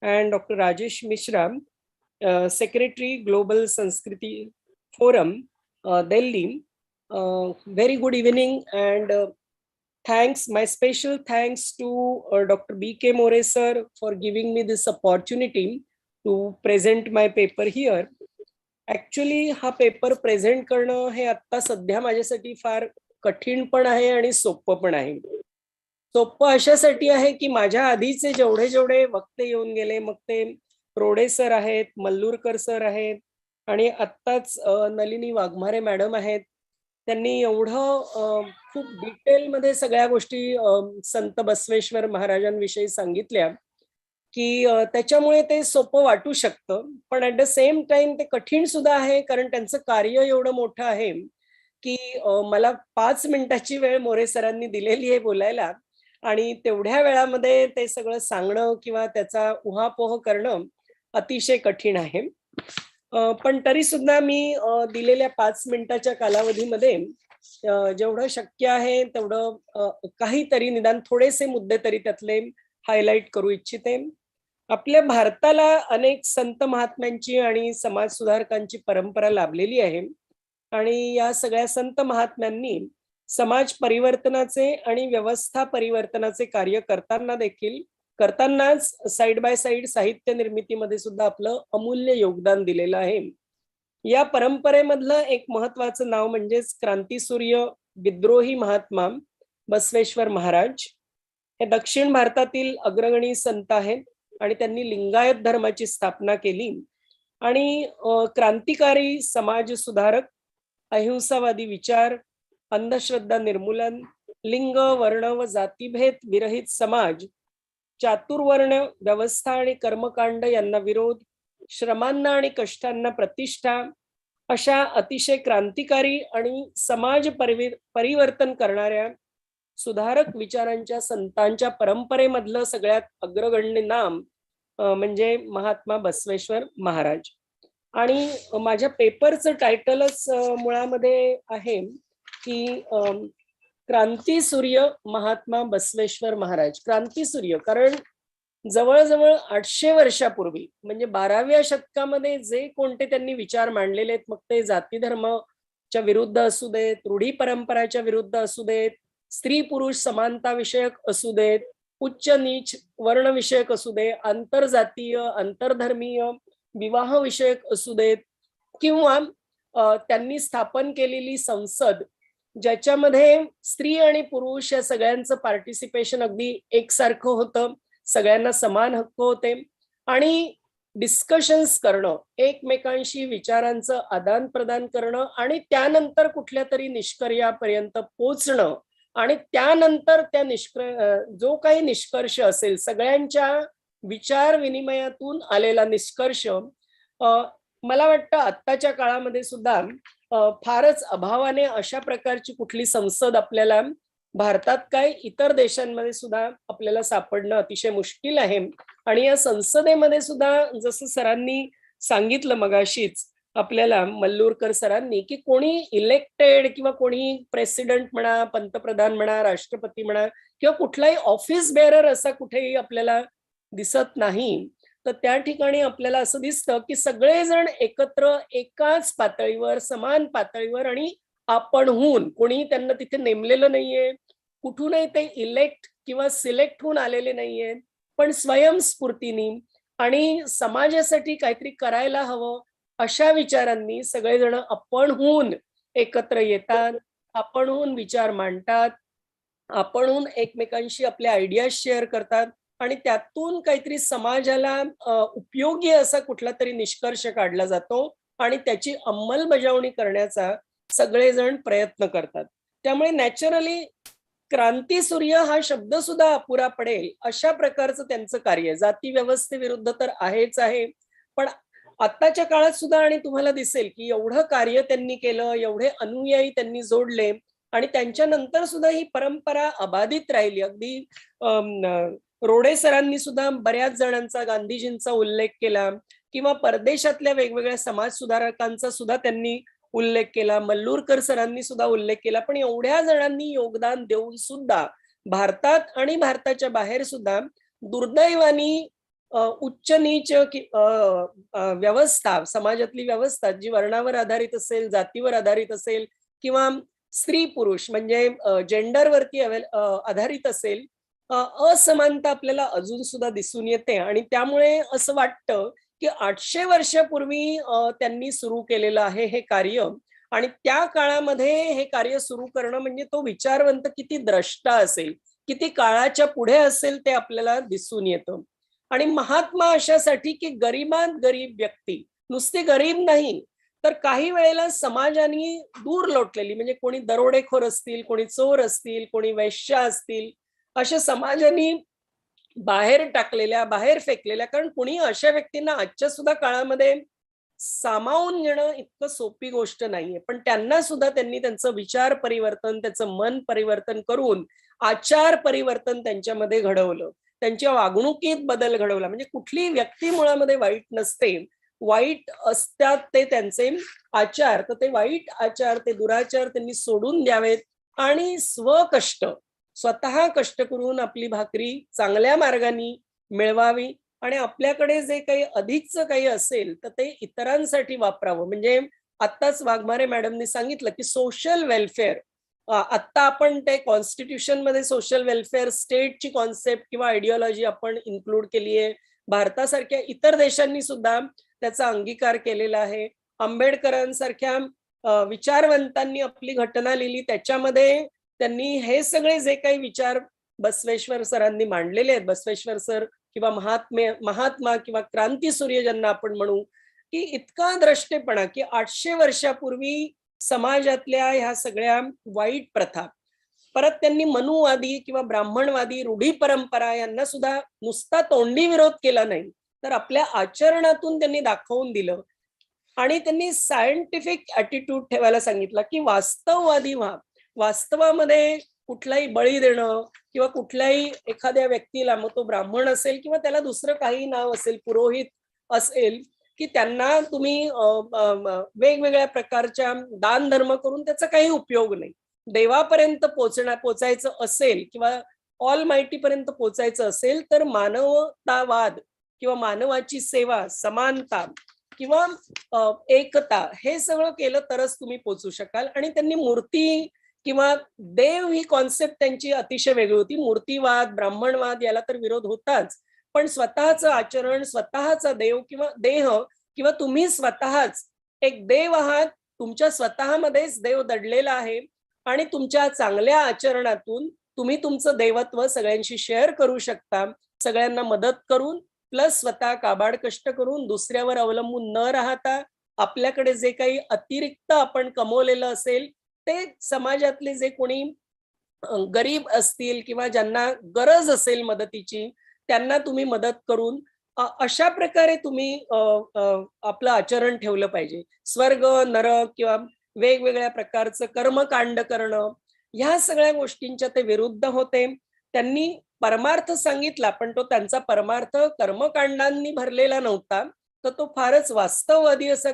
and Dr. Rajesh Mishra, Secretary, Global Sanskriti Forum, Delhi. Very good evening and thanks, my special thanks to Dr. B.K. More sir for giving me this opportunity to present my paper here. Actually हा paper present करणं हे आता सध्या माझ्यासाठी फार कठीण पण आहे आणि सोपं पण आहे. सोपं अशासाठी आहे की माझ्या आधीचे जेवढे वक्ते येऊन गेले, मग ते रोडे सर आहेत, मल्लूरकर सर आहेत आणि आत्ताच नलिनी वाघमारे मॅडम आहेत. त्यांनी एवढं खूप डिटेलमध्ये सगळ्या गोष्टी संत बसवेश्वर महाराजांविषयी सांगितल्या की त्याच्यामुळे ते सोपं वाटू शकतं, पण ऍट द सेम टाइम ते कठीण सुद्धा आहे, कारण त्यांचं कार्य एवढं मोठं आहे की मला 5 मिनिटाची वेळ मोरे सरांनी दिलेली आहे बोलायला आणि तेवढ्या वेळामध्ये ते सगळं सांगणं किंवा त्याचा उहापोह करणं अतिशय कठीण आहे. पण तरी सुद्धा मी दिलेल्या 5 मिनिटाच्या कालावधीमध्ये जेवढं शक्य आहे तेवढं काहीतरी निदान थोडेसे मुद्दे तरी त्यातले हायलाइट करू इच्छिते. आपल्या भारताला अनेक संत महात्म्यांची आणि समाज सुधारकांची परंपरा लाभलेली आहे आणि या सगळ्या संत महात्म्यांनी समाज परिवर्तनाचे आणि व्यवस्था परिवर्तनाचे कार्य करतानाच साइड बाय साइड साहित्य निर्मितीमध्ये सुद्धा आपलं अमूल्य योगदान दिलेलं आहे. या परंपरेमधलं एक महत्वाचं नाव म्हणजेच क्रांतीसूर्य विद्रोही महात्मा बसवेश्वर महाराज. हे दक्षिण भारतातील अग्रगणी संत आहेत आणि त्यांनी लिंगायत धर्माची स्थापना केली आणि क्रांतिकारी समाज सुधारक, अहिंसावादी विचार, अंधश्रद्धा निर्मूलन, लिंग, वर्ण व जातीभेद विरहित समाज, चातुर्वर्ण व्यवस्था आणि कर्मकांड यांना विरोध, श्रमांना आणि कष्टांना प्रतिष्ठा, अशा अतिशय क्रांतिकारी आणि समाज परिवर्तन करणाऱ्या सुधारक विचारांच्या संतांच्या परंपरेमधलं सगळ्यात अग्रगण्य नाम म्हणजे महात्मा बसवेश्वर महाराज. आणि माझ्या पेपरचं टायटलच मुळामध्ये आहे की क्रांतीसूर्य महात्मा बसवेश्वर महाराज. क्रांतीसूर्य कारण जवळजवळ 800 वर्षापूर्वी म्हणजे 12व्या शतकामध्ये जे कोणते त्यांनी विचार मांडलेले आहेत, मग ते जाती धर्माच्या विरुद्ध असू देत, रूढी परंपराच्या विरुद्ध असू देत, स्त्री पुरुष समानता विषयक असू देत, उच्च नीच वर्ण विषयक असू दे, आंतरजातीय आंतरधर्मीय विवाह विषयक असू देत, किंवा त्यांनी स्थापन केलेली संसद ज्याच्यामध्ये स्त्री आणि पुरुष या सगळ्यांचं पार्टिसिपेशन अगदी एकसारखं होतं, सगळ्यांना समान हक्क होते आणि डिस्कशन्स करणं, एकमेकांशी विचारांचं आदान प्रदान करणं आणि त्यानंतर कुठल्या तरी निष्कर्यापर्यंत पोहोचणं आणि त्यानंतर त्या जो काही निष्कर्ष असेल सगळ्यांच्या विचार विनिमयातून आलेला निष्कर्ष मला वाटतं आत्ताच्या काळामध्ये सुद्धा फारच अभावाने अशा प्रकारची कुठली संसद आपल्याला भारतात काय इतर देशांमध्ये सुद्धा आपल्याला सापडणं अतिशय मुश्किल आहे. आणि या संसदेमध्ये सुद्धा जसं सरांनी सांगितलं मगाशीच आपल्याला मल्लूरकर सरांनी की कोणी इलेक्टेड किंवा कोणी प्रेसिडेंट म्हणा, पंतप्रधान म्हणा, राष्ट्रपती म्हणा किंवा कुठलाही ऑफिस बेअरर असा कुठेही आपल्याला दिसत नाही. तर त्या ठिकाणी आपल्याला असं दिसतं की सगळेजण एकत्र एकाच पातळीवर, समान पातळीवर आणि आपणहून, कोणी त्यांना तिथे नेमलेलं नाहीये, कुठूनही ते इलेक्ट किंवा सिलेक्ट होऊन आलेले नाहीये, पण स्वयंस्फूर्तीने आणि समाजासाठी काहीतरी करायला हवं अशा विचारांनी सगळेजण आपणहून एकत्र येतात, आपणहून विचार मांडतात, आपणहून एकमेकांशी आपल्या आयडियाज शेअर करतात आणि त्यातून काहीतरी समाजाला उपयोगी असा कुठला तरी निष्कर्ष काढला जातो आणि त्याची अंमलबजावणी करण्याचा सगळेजण प्रयत्न करतात. त्यामुळे नॅचरली क्रांतीसूर्य हा शब्द सुद्धा अपुरा पडेल अशा प्रकारचं त्यांचं कार्य. जाती व्यवस्थेविरुद्ध तर आहेच आहे, पण आत्ताच्या काळात सुद्धा आणि तुम्हाला दिसेल की एवढं कार्य त्यांनी केलं, एवढे अनुयायी त्यांनी जोडले आणि त्यांच्या नंतर सुद्धा ही परंपरा अबाधित राहिली. अगदी रोडे सरांनी सुद्धा बऱ्याच जणांचा, गांधीजींचा उल्लेख केला किंवा परदेशातल्या वेगवेगळ्या समाज सुधारकांचा सुद्धा त्यांनी उल्लेख केला, मल्लूरकर सरांनी सुद्धा उल्लेख केला. पण एवढ्या जणांनी योगदान देऊन सुद्धा भारतात आणि भारताच्या बाहेर सुद्धा दुर्दैवानी उच्च नीच व्यवस्था, समाजातली व्यवस्था जी वर्णावर आधारित असेल, जातीवर आधारित असेल किंवा स्त्री पुरुष म्हणजे जेंडरवरती आधारित असेल, असमानता आपल्याला अजून सुद्धा दिसून येते. आणि त्यामुळे असं वाटतं की 800 वर्षापूर्वी त्यांनी सुरू केलेलं आहे हे कार्य. आणि त्या काळामध्ये हे कार्य सुरू करणं म्हणजे तो विचारवंत किती द्रष्टा असेल, किती काळाच्या पुढे असेल ते आपल्याला दिसून येतं. आणि महात्मा अशासाठी की गरीबात गरीब व्यक्ती, नुसती गरीब नाही तर काही वेळेला समाजाने दूर लोटलेली, म्हणजे कोणी दरोडेखोर असतील, कोणी चोर असतील, कोणी वैश्य असतील, अशा समाजाने बाहेर टाकलेल्या, बाहेर फेकलेल्या, कारण कुणी अशा व्यक्तींना आजच्या सुद्धा काळामध्ये सामावून घेणं इतकं सोपी गोष्ट नाहीये. पण त्यांना सुद्धा त्यांनी त्यांचं विचार परिवर्तन, त्याचं मन परिवर्तन करून आचार परिवर्तन त्यांच्यामध्ये घडवलं, त्यांच्या वागणुकीत बदल घडवला. म्हणजे कुठली व्यक्ती मुळामध्ये वाईट नसते, वाईट असतात ते त्यांचे आचार. तर ते वाईट आचार, ते दुराचार त्यांनी सोडून द्यावेत आणि स्वकष्ट, स्वतः कष्ट करून आपली भाकरी चांगल्या मार्गाने मिळवावी. आणि आपल्याकडे जे काही अधिकचं काही असेल तर ते इतरांसाठी वापरावं. म्हणजे आत्ताच वाघमारे मॅडमनी सांगितलं की सोशल वेलफेअर, आत्ता आपण ते कॉन्स्टिट्यूशन मध्ये सोशल वेलफेअर स्टेटची कॉन्सेप्ट किंवा आयडिओलॉजी आपण इन्क्लूड केली आहे. भारतासारख्या इतर देशांनी सुद्धा त्याचा अंगीकार केलेला आहे. आंबेडकरांसारख्या विचारवंतांनी आपली घटना लिहिली, त्याच्यामध्ये त्यांनी हे सगळे जे काही विचार बसवेश्वर सरांनी मांडलेले आहेत, बसवेश्वर सर किंवा महात्मा किंवा क्रांतीसूर्य ज्यांना आपण म्हणू, की इतका द्रष्टेपणा की 800 वर्षापूर्वी समाजातल्या ह्या सगळ्या वाईट प्रथा, परत त्यांनी मनुवादी किंवा ब्राह्मणवादी रूढी परंपरा यांना सुद्धा नुसता तोंडी विरोध केला नाही, तर आपल्या आचरणातून त्यांनी दाखवून दिलं. आणि त्यांनी सायंटिफिक ॲटिट्यूड ठेवायला सांगितलं की वास्तववादी व्हा. वास्तवामध्ये कुठलाही बळी देणं किंवा कुठल्याही एखाद्या व्यक्तीला, मग तो ब्राह्मण असेल किंवा त्याला दुसरं काही नाव असेल, पुरोहित असेल, की त्यांना तुम्ही वेगवेगळ्या प्रकारच्या दान धर्म करून त्याचा काही उपयोग नाही. देवापर्यंत पोचायचं असेल किंवा ऑल माहिती पर्यंत पोचायचं असेल तर मानवतावाद किंवा मानवाची सेवा, समानता किंवा एकता, हे सगळं केलं तरच तुम्ही पोचू शकाल. आणि त्यांनी मूर्ती किंवा देव ही कॉन्सेप्ट त्यांची अतिशय वेगळी होती. मूर्तीवाद, ब्राह्मणवाद याला तर विरोध होताच, पण स्वतःचं आचरण, स्वतःचा देव किंवा देह किंवा तुम्ही स्वतःच एक देव आहात, तुमच्या स्वतःमध्येच देव दडलेला आहे आणि तुमच्या चांगल्या आचरणातून तुम्ही तुमचं देवत्व सगळ्यांशी शेअर करू शकता, सगळ्यांना मदत करून, प्लस स्वतः काबाड कष्ट करून, दुसऱ्यावर अवलंबून न राहता आपल्याकडे जे काही अतिरिक्त आपण कमवलेलं असेल ते समाजातले जे कोणी गरीब असतील किंवा ज्यांना गरज असेल मदतीची त्यांना तुम्ही मदत करून अशा प्रकारे तुम्ही आपलं आचरण ठेवलं पाहिजे. स्वर्ग, नरक किंवा वेगवेगळ्या प्रकारचं कर्मकांड करणं, ह्या सगळ्या गोष्टींच्या ते विरुद्ध होते. त्यांनी परमार्थ सांगितला, पण तो त्यांचा परमार्थ कर्मकांडांनी भरलेला नव्हता, तर तो फारच वास्तववादी असा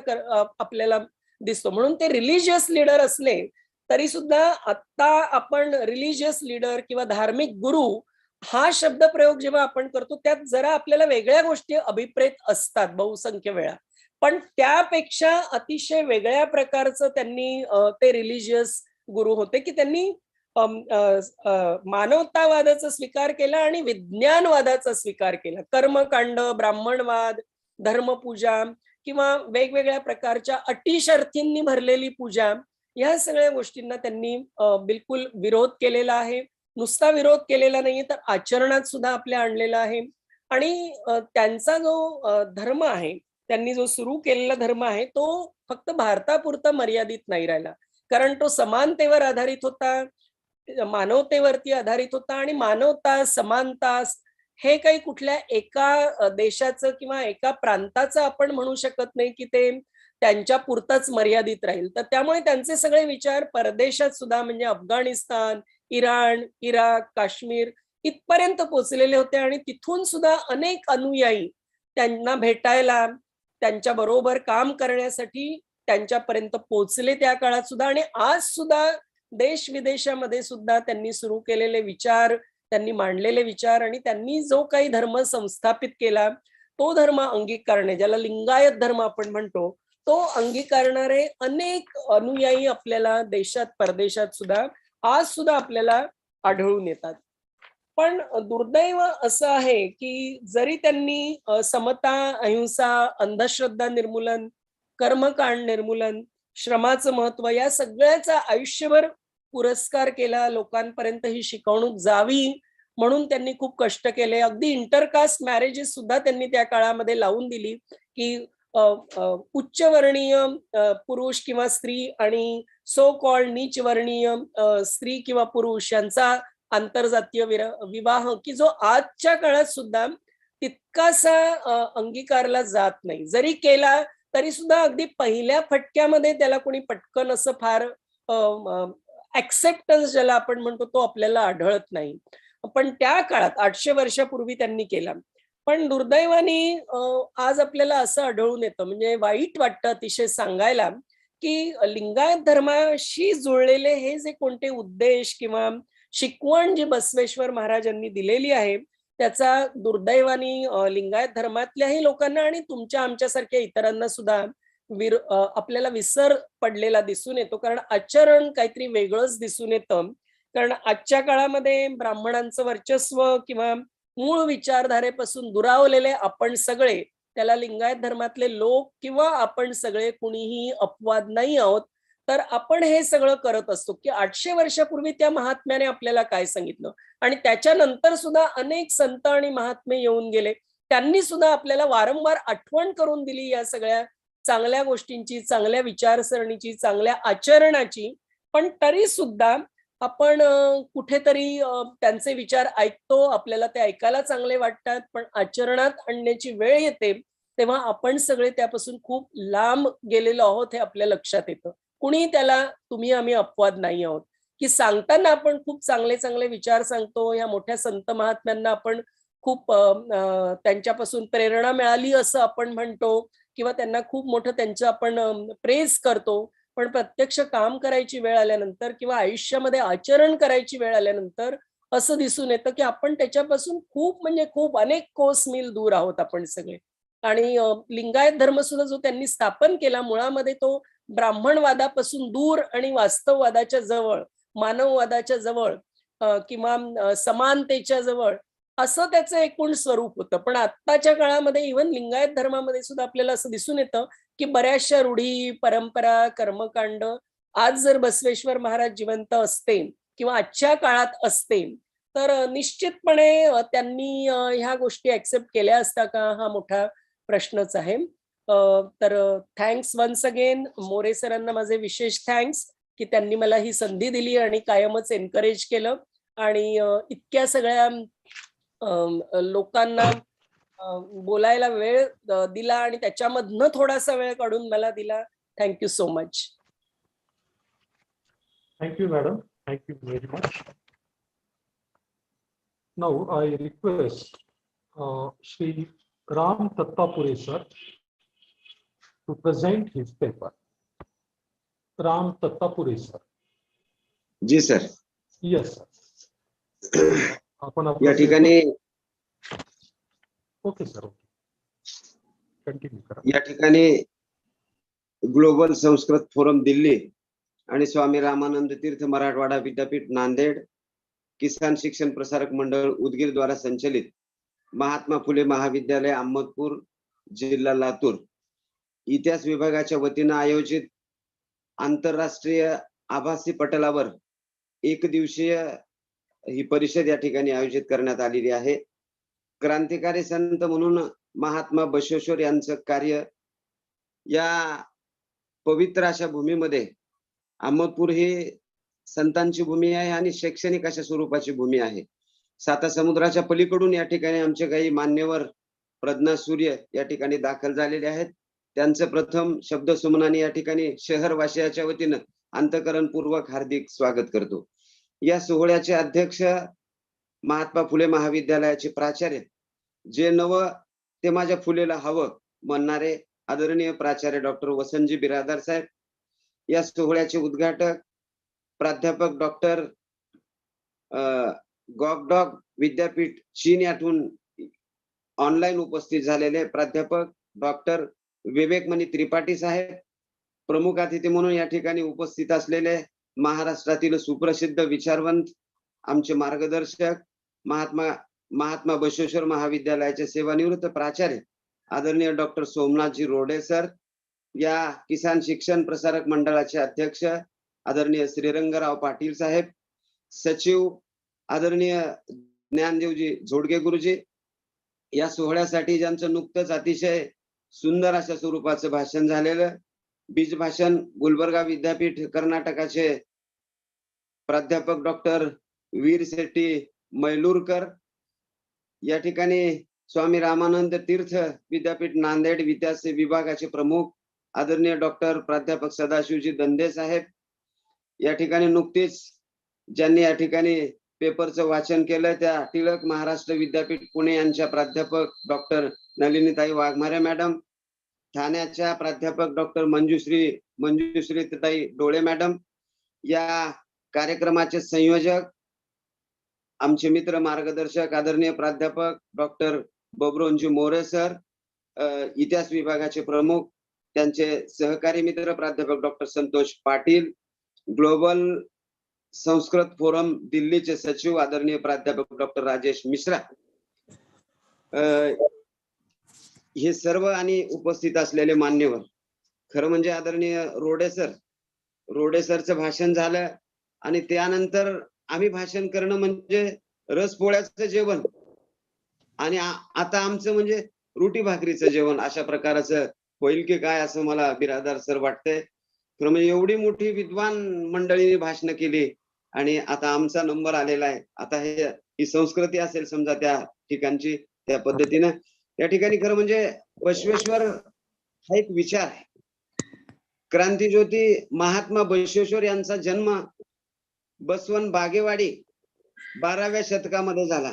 आपल्याला दिसतो. म्हणून ते रिलिजियस लीडर असले तरी सुद्धा आता आपण रिलिजियस लीडर किंवा धार्मिक गुरु हा शब्द प्रयोग जेव्हा आपण करतो त्यात जरा आपल्याला वेगळ्या गोष्टी अभिप्रेत असतात बहुसंख्य वेळा, पण त्यापेक्षा अतिशय वेगळ्या प्रकारचं त्यांनी ते रिलिजियस गुरु होते की त्यांनी मानवतावादाचा स्वीकार केला आणि विज्ञानवादाचा स्वीकार केला. कर्मकांड, ब्राह्मणवाद, धर्मपूजा किंवा वेगवेगळ्या प्रकारच्या अटी शर्थींनी भरलेली पूजा, या सगळ्या गोष्टींना त्यांनी बिलकुल विरोध केलेला आहे. नुसता विरोध केलेला नाहीये तर आचरणात सुद्धा आपल्या आणलेला आहे. आणि त्यांचा जो धर्म आहे, त्यांनी जो सुरू केलेला धर्म आहे तो फक्त भारतापुरता मर्यादित नाही राहिला, कारण तो समानतेवर आधारित होता, मानवतेवरती आधारित होता. आणि मानवता, समानता हे काही कुठल्या एका देशाचं किंवा एका प्रांताचं आपण म्हणू शकत नाही की ते त्यांच्या पुरताच मर्यादित राहील. तर त्यामुळे त्यांचे सगळे विचार परदेशात सुद्धा, म्हणजे अफगाणिस्तान, इराण, इराक, काश्मीर इथपर्यंत पोहोचलेले होते. आणि तिथून सुद्धा अनेक अनुयायी त्यांना भेटायला, त्यांच्या बरोबर काम करण्यासाठी त्यांच्यापर्यंत पोहोचले त्या काळात सुद्धा. आणि आज सुद्धा देश विदेशामध्ये सुद्धा त्यांनी सुरू केलेले विचार, त्यांनी मांडलेले विचार आणि त्यांनी जो काही धर्म संस्थापित केला तो धर्म अंगीकारणे, ज्याला लिंगायत धर्म आपण म्हणतो, तो अंगीकारणारे अनेक अनुयायी आपल्याला देशात परदेशात सुद्धा आज सुद्धा आपल्याला आढळून येतात. पण दुर्दैव असं आहे की जरी त्यांनी समता, अहिंसा, अंधश्रद्धा निर्मूलन, कर्मकांड निर्मूलन, श्रमाचं महत्व या सगळ्याचा आयुष्यभर पुरस्कार केला, लोकांपर्यंत ही शिकवणूक जावी म्हणून त्यांनी खूप कष्ट केले. अगदी इंटरकास्ट मॅरेजेस सुद्धा त्यांनी त्या काळामध्ये लावून दिली की उच्चवर्णीय पुरुष किंवा स्त्री आणि सो कॉल्ड नीचवर्णीय स्त्री किंवा पुरुष यांचा आंतरजातीय विवाह की जो आजच्या काळात सुद्धा तितकासा अंगीकारला जात नाही. जरी केला तरी सुद्धा अगदी पहिल्या फटक्यामध्ये त्याला कोणी पटकन असं फार ऍक्सेप्टन्स ज्याला आपण म्हणतो तो आपल्याला आढळत नाही. पण त्या काळात 800 वर्षापूर्वी त्यांनी केला. पण दुर्दैवाने आज आपल्याला असं आढळून येतं, म्हणजे वाईट वाटतं अतिशय सांगायला, की लिंगायत धर्माशी जुळलेले हे जे कोणते उद्देश किंवा शिकवण जी बसवेश्वर महाराजांनी दिलेली आहे त्याचा दुर्दैवाने लिंगायत धर्मातल्याही लोकांना आणि तुमच्या आमच्यासारख्या इतरांना सुद्धा आपल्याला विसर पडलेला दिसून येतो. कारण आचरण काहीतरी वेगळंच दिसून येतं. कारण आजच्या काळामध्ये ब्राह्मणांचं वर्चस्व किंवा मूळ विचारधारेपासून दुरावलेले आपण सगळे, त्याला लिंगायत धर्मातले लोक किंवा आपण सगळे कुणीही अपवाद नाही आहोत. तर आपण हे सगळं करत असतो की 800 वर्षापूर्वी त्या महात्म्याने आपल्याला काय सांगितलं आणि त्याच्यानंतर सुद्धा अनेक संत आणि महात्मे येऊन गेले, त्यांनी सुद्धा आपल्याला वारंवार आठवण करून दिली या सगळ्या चांगल्या गोष्टींची, चांगल्या विचारसरणीची, चांगल्या आचरणाची. पण तरी सुद्धा आपण कुठेतरी त्यांचे विचार ऐकतो, आपल्याला ते ऐकायला चांगले वाटतात, पण आचरणात आणण्याची वेळ येते तेव्हा आपण सगळे त्यापासून खूप लांब गेलेलो आहोत हे आपल्या लक्षात येतं. कुणी त्याला तुम्ही आम्ही अपवाद नाही आहोत की सांगताना आपण खूप चांगले चांगले विचार सांगतो. या मोठ्या संत महात्म्यांना आपण खूप त्यांच्यापासून प्रेरणा मिळाली असं आपण म्हणतो किंवा त्यांना खूप मोठं त्यांचं आपण प्रेज करतो. पण प्रत्यक्ष काम करायची वेळ आल्यानंतर किंवा आयुष्यामध्ये आचरण करायची वेळ आल्यानंतर असं दिसून येतं की आपण त्याच्यापासून खूप म्हणजे खूप अनेक कोस मील दूर आहोत आपण सगळे. आणि लिंगायत धर्म सुद्धा जो त्यांनी स्थापन केला मुळामध्ये तो ब्राह्मणवादापासून दूर आणि वास्तववादाच्या जवळ, मानववादाच्या जवळ किंवा समानतेच्या जवळ असं त्याचं एकूण स्वरूप होतं. पण आत्ताच्या काळामध्ये इव्हन लिंगायत धर्मामध्ये सुद्धा आपल्याला असं दिसून येतं की बऱ्याचशा रूढी, परंपरा, कर्मकांड आज जर बसवेश्वर महाराज जिवंत असते किंवा आजच्या काळात असते तर निश्चितपणे त्यांनी ह्या गोष्टी ऍक्सेप्ट केल्या असता का हा मोठा प्रश्नच आहे. तर थँक्स वन्स अगेन मोरे सरांना माझे विशेष थँक्स की त्यांनी मला ही संधी दिली आणि कायमच एनकरेज केलं आणि इतक्या सगळ्या लोकांना बोलायला वेळ दिला आणि त्याच्यामधनं थोडासा वेळ काढून मला दिला. Thank you so much. Thank you madam, thank you very much. Now I request Shri Ram Dattapure sir to present his paper. Ram Tattapuri sir. जी सर. Yes sir. आपण या ठिकाणी ओके सर, कंटिन्यू करा. या ठिकाणी ग्लोबल संस्कृत फोरम दिल्ली आणि स्वामी रामानंद तीर्थ मराठवाडा विद्यापीठ नांदेड, किसान शिक्षण प्रसारक मंडळ उदगीर द्वारा संचलित महात्मा फुले महाविद्यालय अहमदपूर जिल्हा लातूर इतिहास विभागाच्या वतीनं आयोजित आंतरराष्ट्रीय आभासी पटलावर एक दिवसीय ही परिषद या ठिकाणी आयोजित करण्यात आलेली आहे. क्रांतिकारी संत म्हणून महात्मा बसवेश्वर यांचं कार्य या पवित्र अशा भूमीमध्ये अहमदपूर ही संतांची भूमी आहे आणि शैक्षणिक अशा स्वरूपाची भूमी आहे. साता समुद्राच्या पलीकडून या ठिकाणी आमचे काही मान्यवर प्रज्ञा सूर्य या ठिकाणी दाखल झालेले आहेत. त्यांचं प्रथम शब्द सुमनाने या ठिकाणी शहरवासियाच्या वतीनं अंतःकरणपूर्वक हार्दिक स्वागत करतो. या सोहळ्याचे अध्यक्ष महात्मा फुले महाविद्यालयाचे प्राचार्य, जे नवं ते माझ्या फुलेला हवं म्हणणारे आदरणीय प्राचार्य डॉक्टर वसंतजी बिरादार साहेब. या सोहळ्याचे उद्घाटक प्राध्यापक डॉक्टर गॉगडॉग विद्यापीठ चीन यातून ऑनलाईन उपस्थित झालेले प्राध्यापक डॉक्टर विवेकमणी त्रिपाठी साहेब, प्रमुख अतिथी म्हणून या ठिकाणी उपस्थित असलेले महाराष्ट्रातील सुप्रसिद्ध विचारवंत आमचे मार्गदर्शक महात्मा बसवेश्वर महाविद्यालयाचे सेवानिवृत्त प्राचार्य आदरणीय डॉक्टर सोमनाथजी रोडे सर, या किसान शिक्षण प्रसारक मंडळाचे अध्यक्ष आदरणीय श्रीरंगराव पाटील साहेब, सचिव आदरणीय ज्ञानदेवजी झोडगे गुरुजी, या सोहळ्यासाठी ज्यांचं नुकतंच अतिशय सुंदर अशा स्वरूपाचं भाषण झालेलं बीज भाषण गुलबर्गा विद्यापीठ कर्नाटकाचे प्राध्यापक डॉक्टर वीर शेट्टी मैलूरकर, या ठिकाणी स्वामी रामानंद तीर्थ विद्यापीठ नांदेड विद्यासे विभागाचे प्रमुख आदरणीय डॉक्टर प्राध्यापक सदाशिवजी दंदे साहेब, या ठिकाणी नुकतीच ज्यांनी या ठिकाणी पेपरचं वाचन केलं त्या टिळक महाराष्ट्र विद्यापीठ पुणे यांच्या प्राध्यापक डॉक्टर नलिनीताई वाघमारे मॅडम, ठाण्याच्या प्राध्यापक डॉक्टर मंजुश्री डोळे मॅडम, या कार्यक्रमाचे संयोजक आमचे मित्र मार्गदर्शक आदरणीय प्राध्यापक डॉक्टर बबरोंजी मोरे सर, इतिहास विभागाचे प्रमुख त्यांचे सहकारी मित्र प्राध्यापक doctor Santosh Patil, global Sanskrit forum दिल्लीचे सचिव आदरणीय प्राध्यापक डॉक्टर राजेश मिश्रा, हे सर्व आणि उपस्थित असलेले मान्यवर. खरं म्हणजे आदरणीय रोडे सरचं भाषण झालं आणि त्यानंतर आम्ही भाषण करणं म्हणजे रसपोळ्याचं जेवण आणि आता आमचं म्हणजे रोटी भाकरीचं जेवण अशा प्रकारचं होईल की काय असं मला बिरादार सर वाटतंय. खरं म्हणजे एवढी मोठी विद्वान मंडळीने भाषण केली आणि आता आमचा नंबर आलेला आहे. आता ही संस्कृती असेल समजा त्या ठिकाणची, त्या पद्धतीनं या ठिकाणी खरं म्हणजे बसवेश्वर हा एक विचार आहे. क्रांतीज्योती महात्मा बसवेश्वर यांचा जन्म बसवण बागेवाडी 12व्या शतकामध्ये झाला.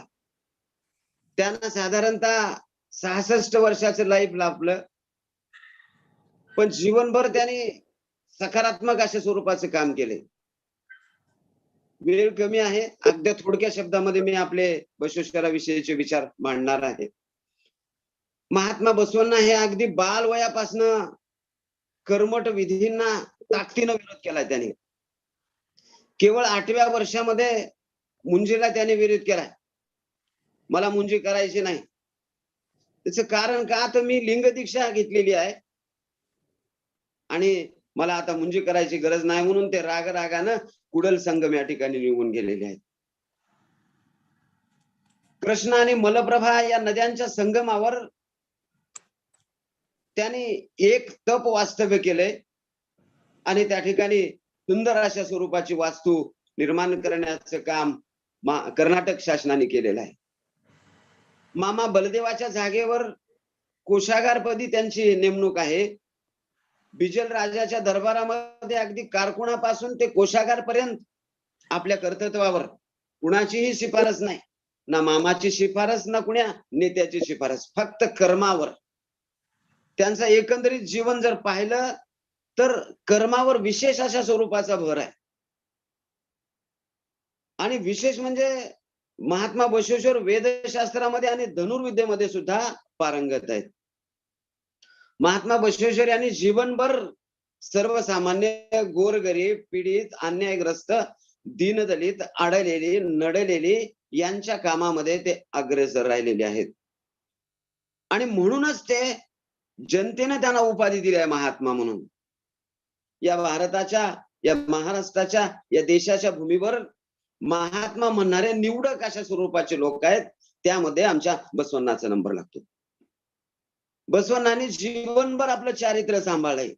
त्यांना साधारणतः 66 वर्षाचं लाईफ लाभलं, पण जीवनभर त्यांनी सकारात्मक अशा स्वरूपाचं काम केले. वेळ कमी आहे, अगदी थोडक्या शब्दामध्ये मी आपले बसवेश्वराविषयीचे विचार मांडणार आहे. महात्मा बसवांना हे अगदी बालवयापासनं कर्मठ विधींना ताकदीनं विरोध केला. त्यांनी केवळ 8व्या वर्षामध्ये मुंजीला त्याने विरोध केला. मला मुंजी करायची नाही. त्याचं कारण का, तर मी लिंग दीक्षा घेतलेली आहे आणि मला आता मुंजी करायची गरज नाही म्हणून ते रागानं कुडल संगम या ठिकाणी निघून गेलेले आहेत. कृष्णा आणि मलप्रभा या नद्यांच्या संगमावर त्यांनी एक तप वास्तव्य केलंय आणि त्या ठिकाणी सुंदर अशा स्वरूपाची वास्तू निर्माण करण्याचं काम कर्नाटक शासनाने केलेलं आहे. मामा बलदेवाच्या जागेवर कोषागारपदी त्यांची नेमणूक आहे. बिजल राजाच्या दरबारामध्ये अगदी कारकुणापासून ते कोषागार पर्यंत आपल्या कर्तृत्वावर कुणाचीही शिफारस नाही, ना मामाची शिफारस ना कुण्या नेत्याची शिफारस, फक्त कर्मावर. त्यांचं एकंदरीत जीवन जर पाहिलं तर कर्मावर विशेष अशा स्वरूपाचा भर आहे. आणि विशेष म्हणजे महात्मा बसवेश्वर वेदशास्त्रामध्ये आणि धनुर्विद्येमध्ये सुद्धा पारंगत आहेत. महात्मा बसवेश्वर यांनी जीवनभर सर्वसामान्य गोरगरीब पीडित अन्यायग्रस्त दीनदलित आडलेली नडलेली यांच्या कामामध्ये ते अग्रेसर राहिलेले आहेत आणि म्हणूनच ते जनतेने त्यांना उपाधी दिली आहे महात्मा म्हणून. या भारताच्या या महाराष्ट्राच्या या देशाच्या भूमीवर महात्मा म्हणणारे निवडक अशा स्वरूपाचे लोक आहेत. त्यामध्ये आमच्या बसवण्णाचा नंबर लागतो. बसवण्णांनी जीवनभर आपलं चारित्र्य सांभाळलंय.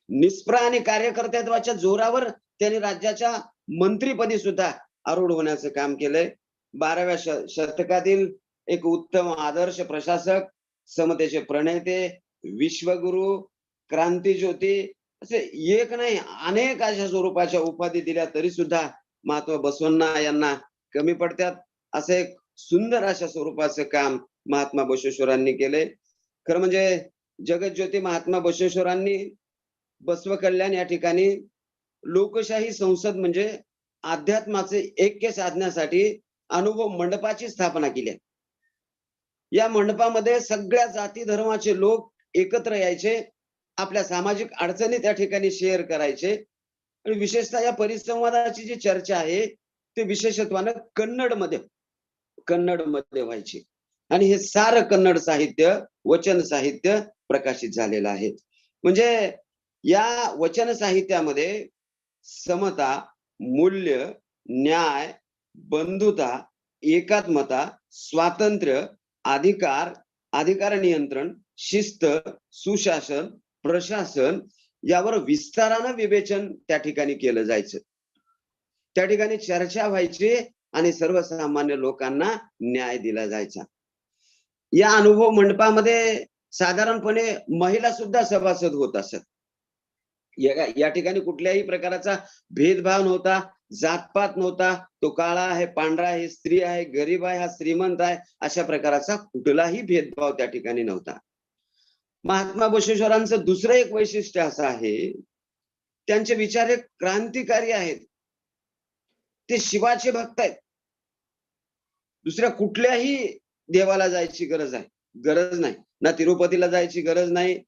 निष्प्रा आणि कार्यकर्तृत्वाच्या जोरावर त्यांनी राज्याच्या मंत्रीपदी सुद्धा आरूढ होण्याचं काम केलंय. 12व्या शतकातील एक उत्तम आदर्श प्रशासक, समतेचे प्रणेते, विश्वगुरु, क्रांतीज्योती असे एक नाही अनेक अशा स्वरूपाच्या उपाधी दिल्या तरी सुद्धा महात्मा बसवण्णा यांना कमी पडतात. असं एक सुंदर अशा स्वरूपाचं काम महात्मा बसवेश्वरांनी केले. खरं म्हणजे जगज्योती महात्मा बसवेश्वरांनी बसव कल्याण या ठिकाणी लोकशाही संसद म्हणजे अध्यात्माचे ऐक्य साधण्यासाठी अनुभव मंडपाची स्थापना केली. या मंडपामध्ये सगळ्या जाती धर्माचे लोक एकत्र यायचे, आपल्या सामाजिक अडचणी त्या ठिकाणी शेअर करायचे आणि विशेषतः या परिसंवादाची जी चर्चा आहे ते विशेषत्वानं कन्नडमध्ये व्हायची आणि हे सारं कन्नड साहित्य, वचन साहित्य प्रकाशित झालेलं आहे. म्हणजे या वचन साहित्यामध्ये समता, मूल्य, न्याय, बंधुता, एकात्मता, स्वातंत्र्य, अधिकार नियंत्रण, शिस्त, सुशासन, प्रशासन यावर विस्तारानं विवेचन त्या ठिकाणी केलं जायचं. त्या ठिकाणी चर्चा व्हायची आणि सर्वसामान्य लोकांना न्याय दिला जायचा. या अनुभव मंडपामध्ये साधारणपणे महिला सुद्धा सभासद होत असत. या ठिकाणी कुठल्याही प्रकारचा भेदभाव नव्हता, जातपात नव्हता. तो काळा आहे, पांढरा आहे, स्त्री आहे, गरीब आहे, हा श्रीमंत आहे, अशा प्रकारचा कुठलाही भेदभाव त्या ठिकाणी नव्हता. महात्मा बसवेश्वरांचं दुसरं एक वैशिष्ट्य असं आहे, त्यांचे विचार हे क्रांतिकारी आहेत. ते शिवाचे भक्त आहेत. दुसऱ्या कुठल्याही देवाला जायची गरज नाही. ना तिरुपतीला जायची गरज नाही,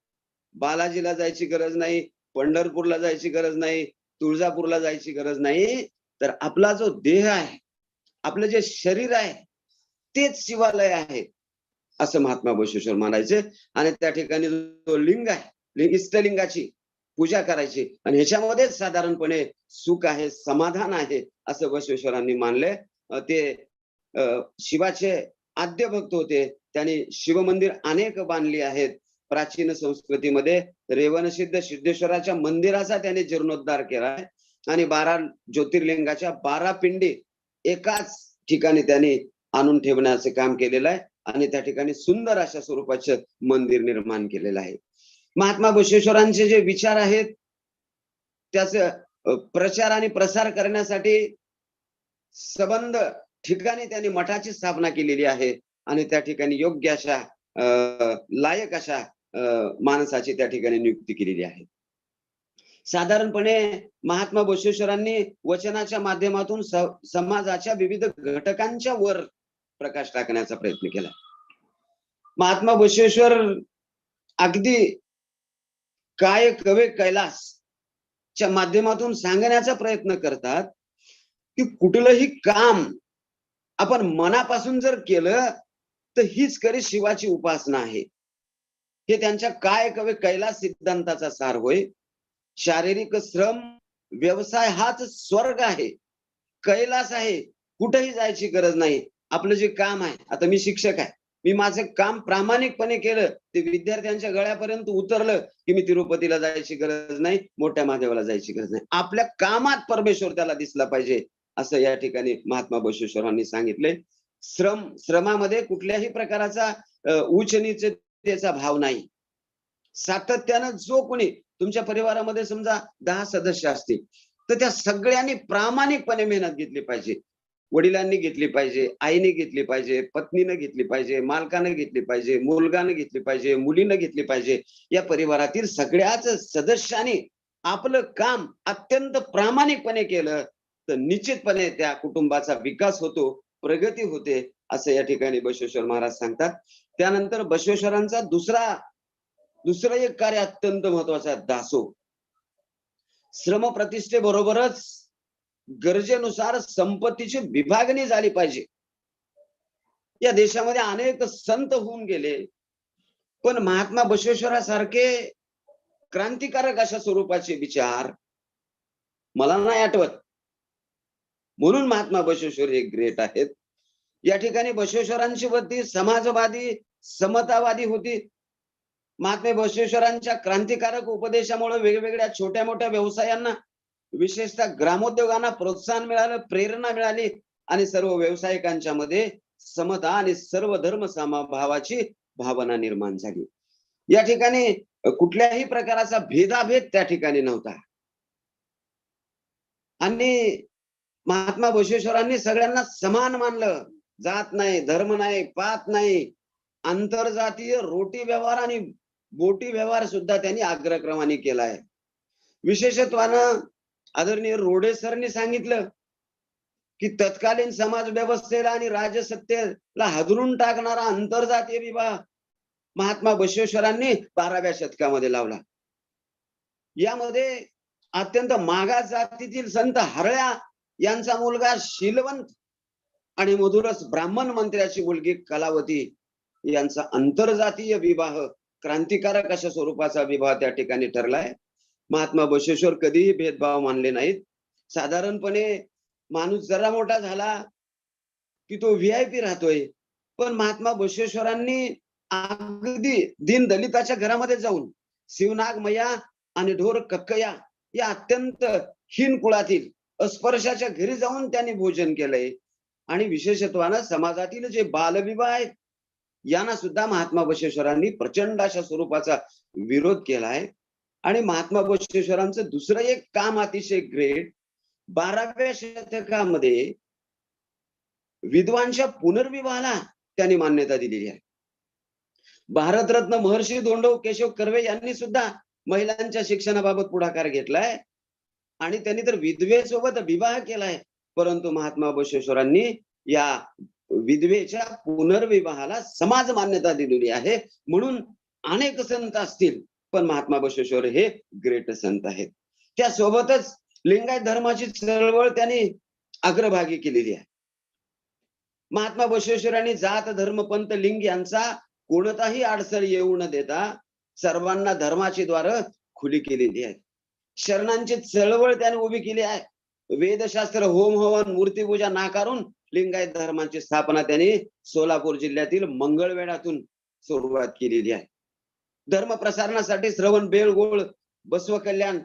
बालाजीला जायची गरज नाही, पंढरपूरला जायची गरज नाही, तुळजापूरला जायची गरज नाही. तर आपला जो देह आहे, आपलं जे शरीर आहे तेच शिवालय आहे असं महात्मा बसवेश्वर म्हणायचे. आणि त्या ठिकाणी जो लिंग आहे, इष्टलिंगाची पूजा करायची आणि ह्याच्यामध्येच साधारणपणे सुख आहे, समाधान आहे असं बसवेश्वरांनी मानले. ते शिवाचे आद्य भक्त होते. त्यांनी शिवमंदिर अनेक बांधली आहेत. प्राचीन संस्कृतीमध्ये रेवणसिद्ध सिद्धेश्वराच्या मंदिराचा त्यांनी जीर्णोद्धार केलाय आणि 12 ज्योतिर्लिंगाच्या 12 पिंडी एकाच ठिकाणी त्यांनी आणून ठेवण्याचं काम केलेलं आहे आणि त्या ठिकाणी सुंदर अशा स्वरूपाचं मंदिर निर्माण केलेलं आहे. महात्मा बसवेश्वरांचे जे विचार आहेत त्याचं प्रचार आणि प्रसार करण्यासाठी संबंध ठिकाणी त्यांनी मठाची स्थापना केलेली आहे आणि त्या ठिकाणी योग्य अशा लायक अशा माणसाची त्या ठिकाणी नियुक्ती केलेली आहे. साधारणपणे महात्मा बसवेश्वरांनी वचनाच्या माध्यमातून समाजाच्या विविध घटकांच्या वर प्रकाश टाकण्याचा प्रयत्न केला. महात्मा बसवेश्वर अगदी काय कवे कैलासच्या माध्यमातून सांगण्याचा प्रयत्न करतात की कुठलंही काम आपण मनापासून जर केलं तर हीच खरी शिवाची उपासना आहे. हे त्यांच्या काय कवे कैलास सिद्धांताचा सार होय. शारीरिक श्रम, व्यवसाय हाच स्वर्ग आहे, कैलास आहे. कुठेही जायची गरज नाही. आपलं जे काम आहे, आता मी शिक्षक आहे, मी माझं काम प्रामाणिकपणे केलं, ते विद्यार्थ्यांच्या गळ्यापर्यंत उतरलं की मी तिरुपतीला जायची गरज नाही, मोठ्या महादेवाला जायची गरज नाही. आपल्या कामात परमेश्वर त्याला दिसला पाहिजे असं या ठिकाणी महात्मा बसवेश्वरांनी सांगितले. श्रमामध्ये कुठल्याही प्रकारचा उच्च नीचतेचा भाव नाही. सातत्यानं जो कोणी तुमच्या परिवारामध्ये समजा 10 सदस्य असतील तर त्या सगळ्यांनी प्रामाणिकपणे मेहनत घेतली पाहिजे. वडिलांनी घेतली पाहिजे, आईने घेतली पाहिजे, पत्नीनं घेतली पाहिजे, मालकानं घेतली पाहिजे, मुलगानं घेतली पाहिजे, मुलीनं घेतली पाहिजे. या परिवारातील सगळ्याच सदस्यांनी आपलं काम अत्यंत प्रामाणिकपणे केलं तर निश्चितपणे त्या कुटुंबाचा विकास होतो, प्रगती होते असं या ठिकाणी बसवेश्वर महाराज सांगतात. त्यानंतर बसवेश्वरांचा दुसरं एक कार्य अत्यंत महत्वाचं आहे, दासोह. श्रम प्रतिष्ठेबरोबरच गरजेनुसार संपत्तीची विभागणी झाली पाहिजे. या देशामध्ये अनेक संत होऊन गेले, पण महात्मा बसवेश्वरासारखे क्रांतिकारक अशा स्वरूपाचे विचार मला नाही आठवत. म्हणून महात्मा बसवेश्वर हे ग्रेट आहेत. या ठिकाणी बसवेश्वरांची बुद्धी समाजवादी, समतावादी होती. महात्मा बसवेश्वरांच्या क्रांतिकारक उपदेशामुळे वेगवेगळ्या छोट्या मोठ्या व्यवसायांना, विशेषतः ग्रामोद्योगांना प्रोत्साहन मिळालं, प्रेरणा मिळाली आणि सर्व व्यावसायिकांच्या मध्ये समता आणि सर्व धर्म समभावाची भावना निर्माण झाली. या ठिकाणी कुठल्याही प्रकारचा भेदाभेद त्या ठिकाणी नव्हता आणि महात्मा बसवेश्वरांनी सगळ्यांना समान मानलं. जात नाही, धर्म नाही, पात नाही. आंतरजातीय रोटी व्यवहार आणि बोटी व्यवहार सुद्धा त्यांनी अग्रक्रमाने केलाय. विशेषत्वानं आदरणीय रोडे सरनी सांगितलं की तत्कालीन समाज व्यवस्थेला आणि राजसत्तेला हादरून टाकणारा आंतरजातीय विवाह महात्मा बसवेश्वरांनी 12व्या शतकामध्ये लावला. यामध्ये अत्यंत मागास जातीतील संत हरळ्या यांचा मुलगा शीलवंत आणि मधुरस ब्राह्मण मंत्र्याची मुलगी कलावती यांचा आंतरजातीय विवाह क्रांतिकारक अशा स्वरूपाचा विवाह त्या ठिकाणी ठरलाय. महात्मा बसवेश्वर कधीही भेदभाव मानले नाहीत. साधारणपणे माणूस जरा मोठा झाला की तो VIP राहतोय, पण महात्मा बसवेश्वरांनी अगदी दीन दलिताच्या घरामध्ये जाऊन शिवनाग मैया आणि ढोर कक्कया या अत्यंत हीन कुळातील अस्पृश्याच्या घरी जाऊन त्यांनी भोजन केलंय. आणि विशेषत्वानं समाजातील जे बालविवाह आहेत यांना सुद्धा महात्मा बसवेश्वरांनी प्रचंड अशा स्वरूपाचा विरोध केलाय. आणि महात्मा बसवेश्वरांचं दुसरं एक काम अतिशय ग्रेट, 12व्या शतकामध्ये विद्वांच्या पुनर्विवाहाला त्यांनी मान्यता दिलेली आहे. भारतरत्न महर्षी धोंडो केशव कर्वे यांनी सुद्धा महिलांच्या शिक्षणाबाबत पुढाकार घेतलाय आणि त्यांनी तर विधवेसोबत विवाह केलाय. परंतु महात्मा बसवेश्वरांनी या विधवेच्या पुनर्विवाहाला समाज मान्यता दिलेली आहे. म्हणून अनेक संत असतील, पण महात्मा बसवेश्वर हे ग्रेट संत आहेत. त्यासोबतच लिंगायत धर्माची चळवळ त्यांनी अग्रभागी केलेली आहे. महात्मा बसवेश्वरांनी जात धर्म पंथ लिंग यांचा कोणताही अडसर येऊ न देता सर्वांना धर्माची द्वार खुली केलेली आहे. शरणांची चळवळ त्याने उभी केली आहे. वेदशास्त्र, होम हवन, मूर्तीपूजा नाकारून लिंगायत धर्माची स्थापना त्यांनी सोलापूर जिल्ह्यातील मंगळवेढ्यातून सुरुवात केलेली आहे. धर्म प्रसारणासाठी श्रवण बेळगोळ, बसव कल्याण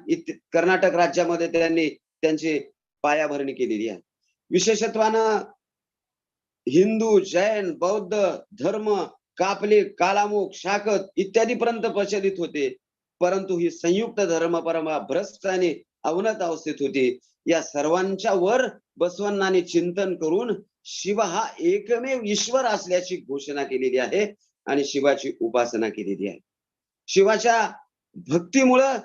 कर्नाटक राज्यामध्ये त्यांनी त्यांची पायाभरणी केलेली आहे. विशेषत्वानं हिंदू, जैन, बौद्ध धर्म कापली, कालामुख, शाकत इत्यादी पर्यंत प्रचलित होते. परंतु ही संयुक्त धर्म परंपरा भ्रष्ट आणि अवनत अवस्थेत होती. या सर्वांच्या वर बसवण्णांनी चिंतन करून शिव हा एकमेव ईश्वर असल्याची घोषणा केलेली आहे आणि शिवाची उपासना केलेली आहे. शिवाच्या भक्तीमुळं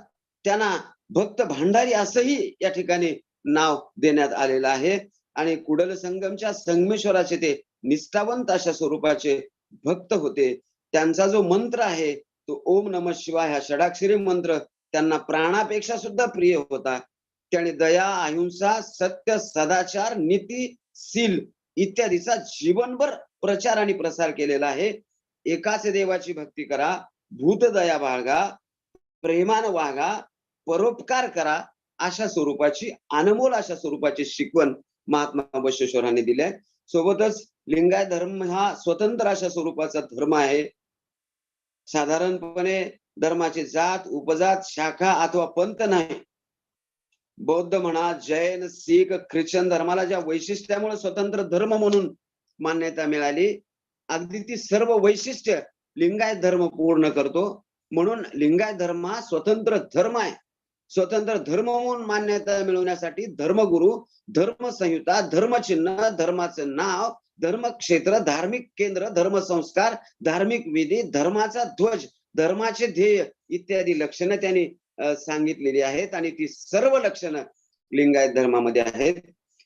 त्यांना भक्त भांडारी असंही या ठिकाणी नाव देण्यात आलेलं आहे. आणि कुडल संगमच्या संगमेश्वराचे ते निष्ठावंत अशा स्वरूपाचे भक्त होते. त्यांचा जो मंत्र आहे तो ओम नमः शिवाय हा षडाक्षरी मंत्र त्यांना प्राणापेक्षा सुद्धा प्रिय होता. त्याने दया, अहिंसा, सत्य, सदाचार, नीती, शील इत्यादीचा जीवनभर प्रचार आणि प्रसार केलेला आहे. एकाच देवाची भक्ती करा, भूत दया बाळगा, प्रेमान वागा, परोपकार करा अशा स्वरूपाची अनमोल अशा स्वरूपाची शिकवण महात्मा बसवेश्वरांनी दिली. सोबतच लिंगायत धर्म हा स्वतंत्र अशा स्वरूपाचा धर्म आहे. साधारणपणे धर्माची जात, उपजात, शाखा अथवा पंथ नाही. बौद्ध म्हणा, जैन, शीख, ख्रिश्चन धर्माला ज्या वैशिष्ट्यामुळे स्वतंत्र धर्म म्हणून मान्यता मिळाली, अगदी ती सर्व वैशिष्ट्य लिंगायत धर्म पूर्ण करतो. म्हणून लिंगायत धर्म हा स्वतंत्र धर्म आहे. स्वतंत्र धर्म म्हणून मान्यता मिळवण्यासाठी धर्मगुरू, धर्मसंहिता, धर्मचिन्ह, धर्माचं नाव, धर्मक्षेत्र, धार्मिक केंद्र, धर्मसंस्कार, धार्मिक विधी, धर्माचा ध्वज, धर्माचे ध्येय इत्यादी लक्षणं त्यांनी सांगितलेली आहेत. आणि ती सर्व लक्षणं लिंगायत धर्मामध्ये आहेत.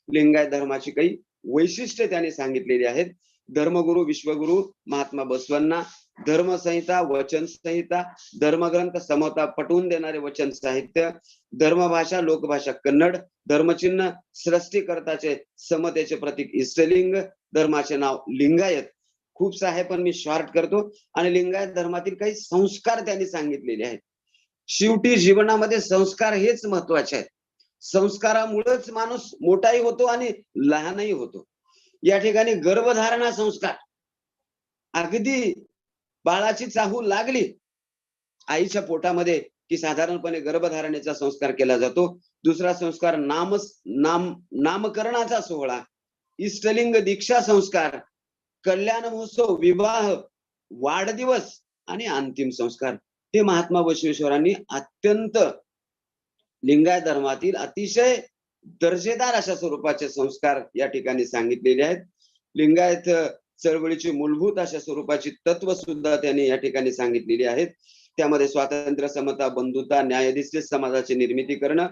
लिंगायत धर्माची काही वैशिष्ट्य त्यांनी सांगितलेली आहेत. धर्मगुरू, विश्वगुरू महात्मा बसवांना, धर्मसंहिता, वचन संहिता, धर्मग्रंथ समता पटवून देणारे वचन साहित्य, धर्मभाषा, लोकभाषा कन्नड, धर्मचिन्ह सृष्टीकर्ताचे समतेचे प्रतीक इष्टलिंग, धर्माचे नाव लिंगायत. खूपच आहे पण मी शॉर्ट करतो. आणि लिंगायत धर्मातील काही संस्कार त्यांनी सांगितलेले आहेत. शेवटी जीवनामध्ये संस्कार हेच महत्वाचे आहेत. संस्कारामुळेच माणूस मोठाही होतो आणि लहानही होतो. या ठिकाणी गर्भधारणा संस्कार, अगदी बाळाची चाहूल लागली आईच्या पोटामध्ये की साधारणपणे गर्भधारणेचा संस्कार केला जातो. दुसरा संस्कार नामकरणाचा सोहळा, इष्टलिंग दीक्षा संस्कार, कल्याण महोत्सव, विवाह, वाढदिवस आणि अंतिम संस्कार. हे महात्मा बसवेश्वरांनी अत्यंत लिंगायत धर्मातील अतिशय दर्जेदार अशा स्वरूपाचे संस्कार या ठिकाणी सांगितलेले आहेत. लिंगायत चळवळीची मूलभूत अशा स्वरूपाची तत्व सुद्धा त्यांनी या ठिकाणी सांगितलेली आहेत. त्यामध्ये स्वातंत्र्य, समता, बंधुता, न्यायाधिष्ठित समाजाची निर्मिती करणं,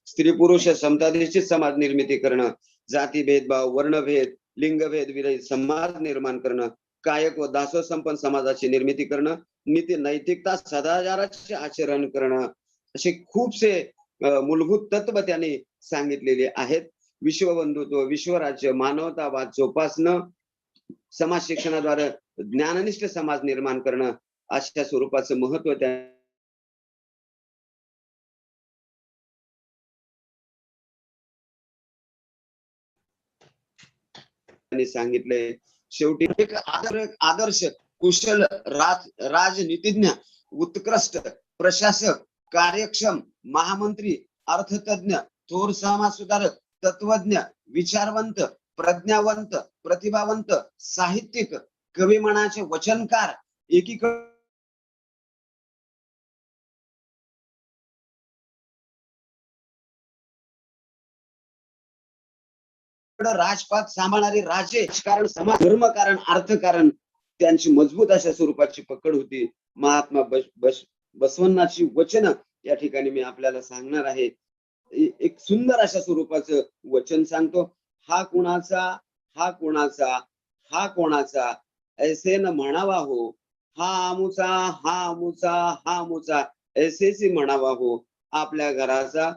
स्त्री पुरुष समताधिष्ठित समाज निर्मिती करणं, जाती भेदभाव, वर्णभेद, लिंगभेद विरहित समाज निर्माण करणं, कायक व दासो संपन्न समाजाची निर्मिती करणं, नीती नैतिकता सदाचाराचे आचरण करणं, असे खूपसे मूलभूत तत्व त्यांनी सांगितलेले आहेत. विश्वबंधुत्व, विश्वराज्य, मानवतावाद जोपासणं, समाज शिक्षणाद्वारे ज्ञाननिष्ठ समाज निर्माण करणं, अशा स्वरूपाचं महत्व त्यांनी सांगितले. शेवटी एक आदर्श कुशल राजनीतिज्ञ, उत्कृष्ट प्रशासक, कार्यक्षम महामंत्री, अर्थतज्ञ, थोर समाज सुधारक, तत्वज्ञ, विचारवंत, प्रज्ञावंत, प्रतिभावंत, साहित्यिक, कवी मनाचे वचनकार, एकीकडे राजपाट सांभाळणारे राजे, कारण समाज, धर्मकारण, अर्थकारण त्यांची मजबूत अशा स्वरूपाची पकड होती. महात्मा बसवण्णाची वचन या ठिकाणी मी आपल्याला सांगणार आहे. एक सुंदर अशा स्वरूपाचं वचन सांगतो. हा कुणाचा, हा कोणाचा, हा कोणाचा, ऐसे न म्हणावा हो. हा आमुचा, हा आमुचा, हा आमुचा, ऐसेची म्हणावा हो. आपल्या घराचा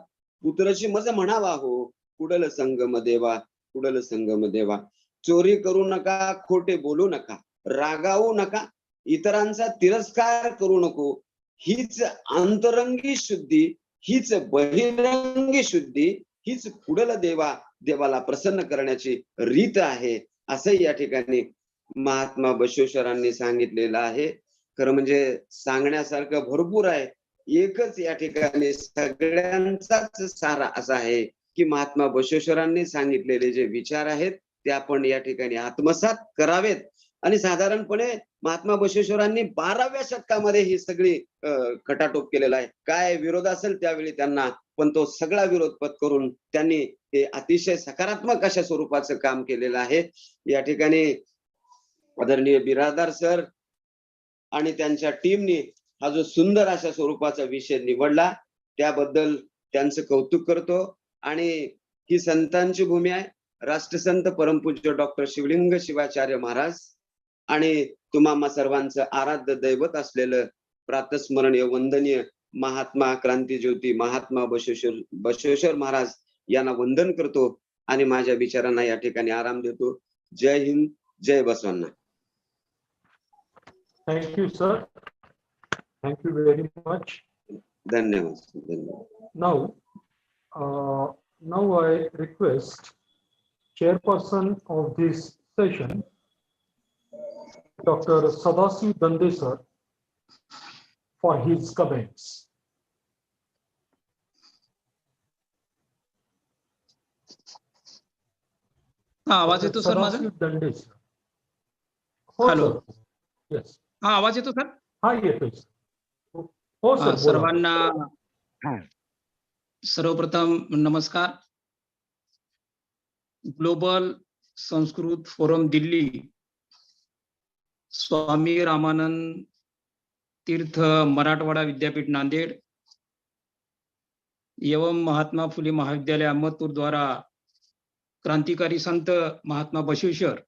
पुत्रची मज म्हणावा हो. कुडल संगम देवा, कुडल संगम देवा. चोरी करू नका, खोटे बोलू नका, रागावू नका, इतरांचा तिरस्कार करू नको. हीच अंतरंगी शुद्धी, हीच बहिरंगी शुद्धी, हीच कुडल देवाला प्रसन्न करण्याची रीत आहे, असं या ठिकाणी महात्मा बसवेश्वरांनी सांगितलेलं आहे. खरं म्हणजे सांगण्यासारखं भरपूर आहे. एकच या ठिकाणी सगळ्यांचाच सारा असा आहे की महात्मा बसवेश्वरांनी सांगितलेले जे विचार आहेत ते आपण या ठिकाणी आत्मसात करावेत. आणि साधारणपणे महात्मा बसवेश्वरांनी 12व्या शतकामध्ये ही सगळी खटाटोप केलेला आहे. काय विरोध असेल त्यावेळी त्यांना, पण तो सगळा विरोध पत्करून त्यांनी हे अतिशय सकारात्मक अशा स्वरूपाचं काम केलेलं आहे. या ठिकाणी आदरणीय बिरादार सर आणि त्यांच्या टीमने हा जो सुंदर अशा स्वरूपाचा विषय निवडला त्याबद्दल त्यांचं कौतुक करतो. आणि ही संतांची भूमी आहे. राष्ट्रसंत परमपूज्य डॉक्टर शिवलिंग शिवाचार्य महाराज आणि तुम्हा सर्वांचं आराध्य दैवत असलेलं प्रातस्मरणीय वंदनीय महात्मा क्रांतीज्योती महात्मा बसवेश्वर महाराज यांना वंदन करतो आणि माझ्या विचारांना या ठिकाणी आराम देतो. जय हिंद, जय Basavanna. Thank you sir, thank you very much. धन्यवाद. Now I request chairperson of this session, Dr. Sadasiv Dande sir, for his comments. आवाज येतो सर माझा? दंडे सर. हॅलो. येस. हा, आवाज येतो सर? हा, येतोय. हो सर. सर्वांना सर्वप्रथम नमस्कार. ग्लोबल संस्कृत फोरम दिल्ली, स्वामी रामानंद तीर्थ मराठवाडा विद्यापीठ नांदेड़ एवं महात्मा फुले महाविद्यालय अहमदपुर द्वारा क्रांतिकारी संत महात्मा बसवेश्वर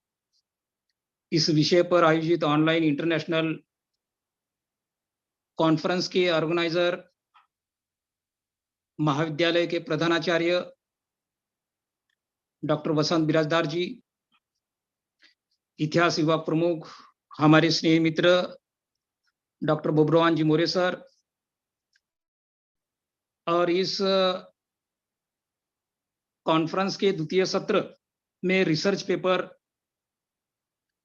इस विषय पर आयोजित ऑनलाइन इंटरनेशनल कॉन्फ्रेंस के ऑर्गेनाइजर महाविद्यालय के प्रधानाचार्य डॉक्टर वसंत बिराजदार जी, इतिहास विभाग प्रमुख हमारे स्नेही मित्र डॉक्टर बोब्रवान जी मोरे सर, और इस कॉन्फ्रेंस के द्वितीय सत्र में रिसर्च पेपर